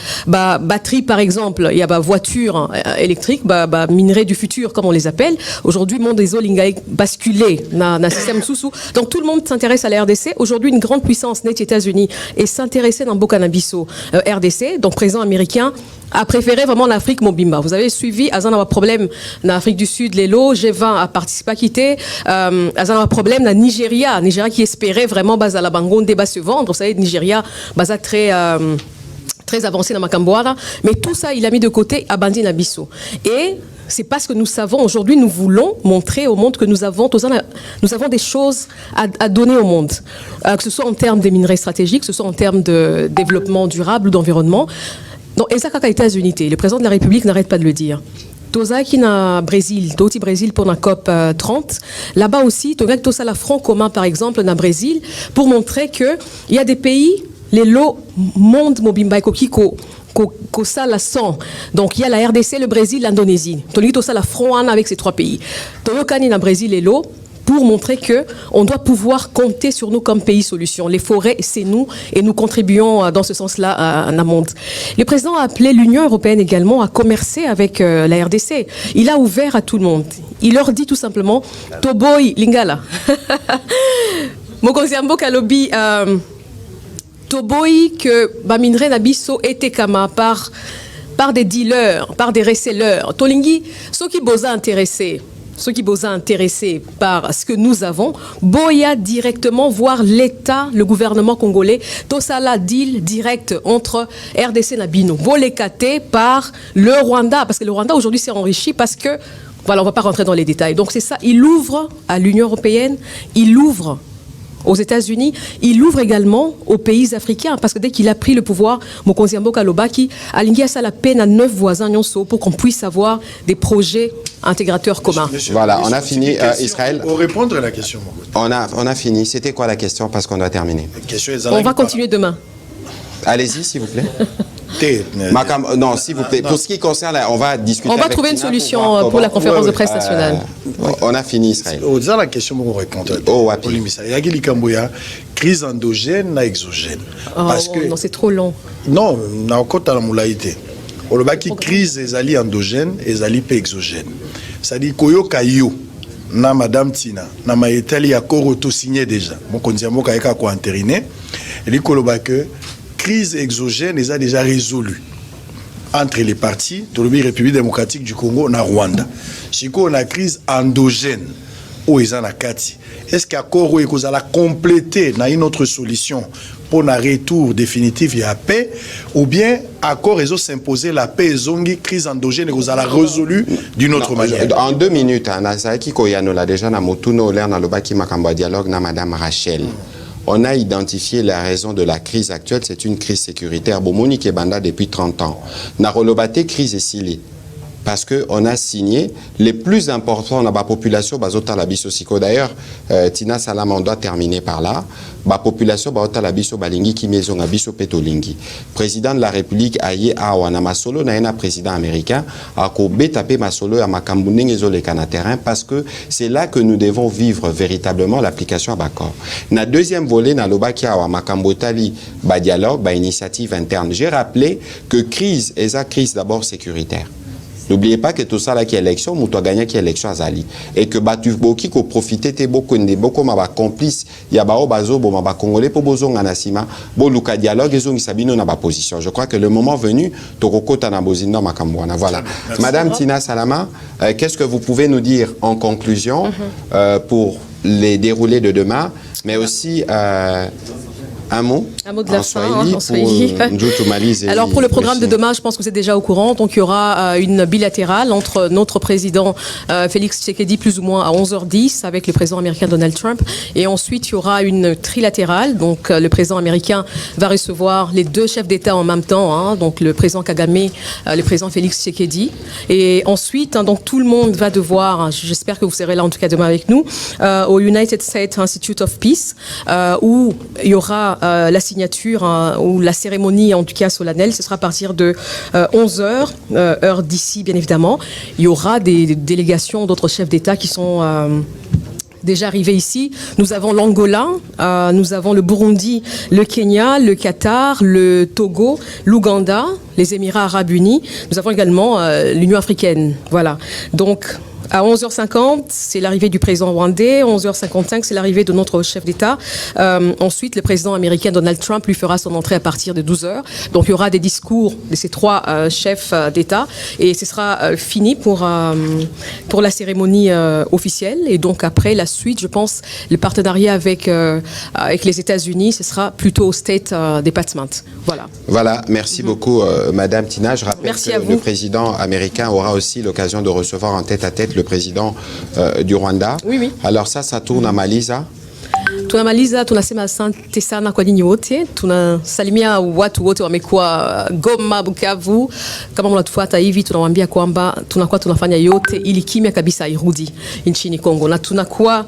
batterie par exemple, il y a ba voiture électrique, ba minerai du futur comme on les appelle. Aujourd'hui, monde des olingaï basculé na système sous. Donc tout le monde s'intéresse à la RDC. Aujourd'hui, une grande puissance net États-Unis et s'intéresser dans Bokanabiso RDC, donc président américain a préféré vraiment l'Afrique Mobimba. Vous avez suivi, Azan a un problème en Afrique du Sud, Lelo, G20 a participé à quitter, Azan a un problème en Nigeria qui espérait vraiment Baza la Bangonde débat se vendre. Vous savez, Nigeria, Baza très avancé dans Makambouara, mais tout ça, il a mis de côté à Bandi Nabiso. Et c'est pas ce que nous savons. Aujourd'hui, nous voulons montrer au monde que nous avons des choses à donner au monde, que ce soit en termes des minerais stratégiques, que ce soit en termes de développement durable ou d'environnement. Donc, et ça, quand États-Unis, le président de la République n'arrête pas de le dire. Tozaki na Brésil, d'autres Brésil pour la COP 30. Là-bas aussi, Tozaki Tosa la front commun, par exemple, na Brésil, pour montrer que il y a des pays, les lots monde mobimba kokiko. Ça la sent. Donc il y a la RDC, le Brésil, l'Indonésie. Tozaki Tosa la front avec ces 3 pays. Toyokani na Brésil et l'eau. Pour montrer qu'on doit pouvoir compter sur nous comme pays solution. Les forêts, c'est nous, et nous contribuons dans ce sens-là à un monde. Le président a appelé l'Union européenne également à commercer avec la RDC. Il a ouvert à tout le monde. Il leur dit tout simplement, Toboy Lingala. Mokonziambo Kalobi, Toboy que Baminre Nabiso était kama par des dealers, par des resellers. Tolingi, ceux qui vous intéressés. Ceux qui vous intéressés par ce que nous avons, Boya directement voir l'État, le gouvernement congolais, Tosala deal direct entre RDC et Nabino. Bolécaté par le Rwanda, parce que le Rwanda aujourd'hui s'est enrichi parce que, voilà, on ne va pas rentrer dans les détails. Donc c'est ça, il ouvre à l'Union européenne, il ouvre aux États-Unis, il ouvre également aux pays africains, parce que dès qu'il a pris le pouvoir, Mokonziambo Kalobaki a ligné à la peine à 9 voisins nyonso pour qu'on puisse avoir des projets intégrateurs communs.
Voilà, on a fini, Israël.
Pour répondre à la question,
on a fini. C'était quoi la question, parce qu'on doit terminer?
On va continuer demain.
Allez-y, s'il vous plaît. Non, s'il vous plaît. Pour ce qui concerne, on va discuter.
On va trouver une solution pour la conférence de presse nationale.
On a fini, Israël.
Dans la question, on répondre. Il y a crise endogène et exogène.
Parce que non, c'est trop long.
Non, on a encore la moulaïté. On a une crise des alliés endogènes et des alliés exogènes. C'est-à-dire Koyo Kayo, na Madame Tina, na Maïtali a corroto signé déjà. Mon condition kaika ko entériné. Et dit que crise exogène les a déjà résolue entre les partis de la République démocratique du Congo et Rwanda. Si on a crise endogène où ils en a kati, est-ce qu'accord où ils a complété na une autre solution pour un retour définitif et à paix, ou bien accord ils ont s'imposé la paix zongi crise endogène et vous a résolu d'une autre manière.
En 2 minutes, Nasaki Koyano l'a déjà na motuno l'air na lobaki makamba dialogue na Madame Rachel. On a identifié la raison de la crise actuelle, c'est une crise sécuritaire. Bomoni Kebanda depuis 30 ans. Narolobate crise est scellée. Parce qu'on a signé les plus importants dans la population, Bazota Labiso Siko. D'ailleurs, Tina Salam, on doit terminer par là. La population, Bazota Labiso Balingi, qui maison Abiso Petolingi. Président de la République, Aye Awana Masolo, Naena président américain, a Kobe tapé Masolo à Makambouning et Zolekana terrain, parce que c'est là que nous devons vivre véritablement l'application à Bakor. Na deuxième volet, na Lobakia à Makambotali, ba dialogue, ba initiative interne. J'ai rappelé que crise, est la crise d'abord sécuritaire. N'oubliez pas que tout ça là qui est élection, nous avons gagné qui est élection à Zali. Et que Batu Boki ko profité te beaucoup de beaucoup ma complice, ya ba obazo bo ma congolais pour bozong anasima, bo luka dialogue ezong sabino na ba position. Je crois que le moment venu, tokoko tanabozindo makambwana. Voilà. Madame Tina Salama, qu'est-ce que vous pouvez nous dire en conclusion pour les déroulés de demain, mais aussi un mot
de la fin, en Swahili. Alors pour le programme de demain, je pense que vous êtes déjà au courant. Donc il y aura une bilatérale entre notre président Félix Tshisekedi plus ou moins à 11h10 avec le président américain Donald Trump. Et ensuite il y aura une trilatérale. Donc le président américain va recevoir les 2 chefs d'État en même temps. Hein, donc le président Kagame, le président Félix Tshisekedi. Et ensuite, donc tout le monde va devoir, j'espère que vous serez là en tout cas demain avec nous, au United States Institute of Peace, où il y aura la signature ou la cérémonie en tout cas solennelle. Ce sera à partir de 11h, heure d'ici bien évidemment. Il y aura des délégations d'autres chefs d'État qui sont déjà arrivés ici. Nous avons l'Angola, nous avons le Burundi, le Kenya, le Qatar, le Togo, l'Ouganda, les Émirats Arabes Unis. Nous avons également l'Union africaine. Voilà. Donc À 11h50, c'est l'arrivée du président rwandais. 11h55, c'est l'arrivée de notre chef d'État. Ensuite, le président américain Donald Trump lui fera son entrée à partir de 12h. Donc, il y aura des discours de ces trois chefs d'État. Et ce sera fini pour la cérémonie officielle. Et donc, après, la suite, je pense, le partenariat avec les États-Unis, ce sera plutôt au State Department. Voilà.
Voilà, merci beaucoup, Madame Tina. Je rappelle que le président américain aura aussi l'occasion de recevoir en tête-à-tête le président du Rwanda.
Oui, oui.
Alors ça tourne à Maliza.
Tunamaliza, tunasema asante sana kwa nyinyi wote. Tunasalimia watu wote wamekuwa Goma, Bukavu. Kama mnatufuata hivi, tunawaambia kwamba tunakuwa tunafanya yote ili kimya kabisa irudi nchini Kongo, na tunakuwa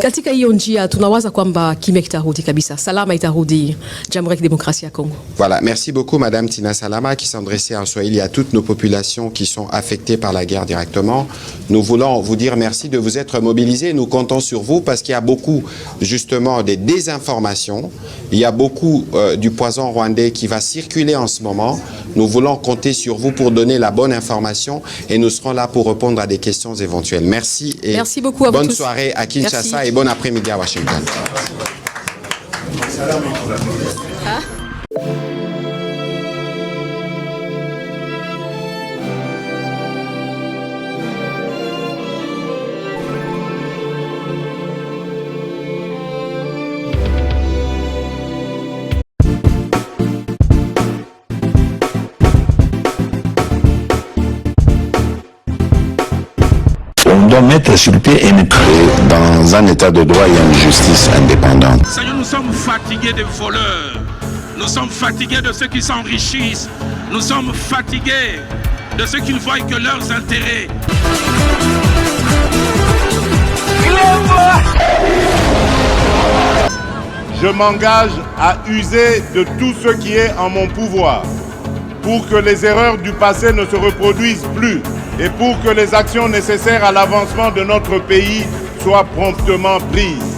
katika hiyo njia tunawaza kwamba kimya kitarudi kabisa, salama itarudi Jamhuri ya Kidemokrasia ya Kongo.
Voilà, merci beaucoup Madame Tina Salama qui s'adressait en Swahili à toutes nos populations qui sont affectées par la guerre directement. Nous voulons vous dire merci de vous être mobilisés. Nous comptons sur vous parce qu'il y a beaucoup justement des désinformations. Il y a beaucoup du poison rwandais qui va circuler en ce moment. Nous voulons compter sur vous pour donner la bonne information et nous serons là pour répondre à des questions éventuelles. Merci et
merci beaucoup à vous
bonne
tous.
Soirée à Kinshasa. Merci. Et bon après-midi à Washington.
On doit mettre sur le pied et mettre dans un état de droit et une justice indépendante.
Seigneur, nous sommes fatigués des voleurs. Nous sommes fatigués de ceux qui s'enrichissent. Nous sommes fatigués de ceux qui ne voient que leurs intérêts.
Je m'engage à user de tout ce qui est en mon pouvoir pour que les erreurs du passé ne se reproduisent plus et pour que les actions nécessaires à l'avancement de notre pays soient promptement prises.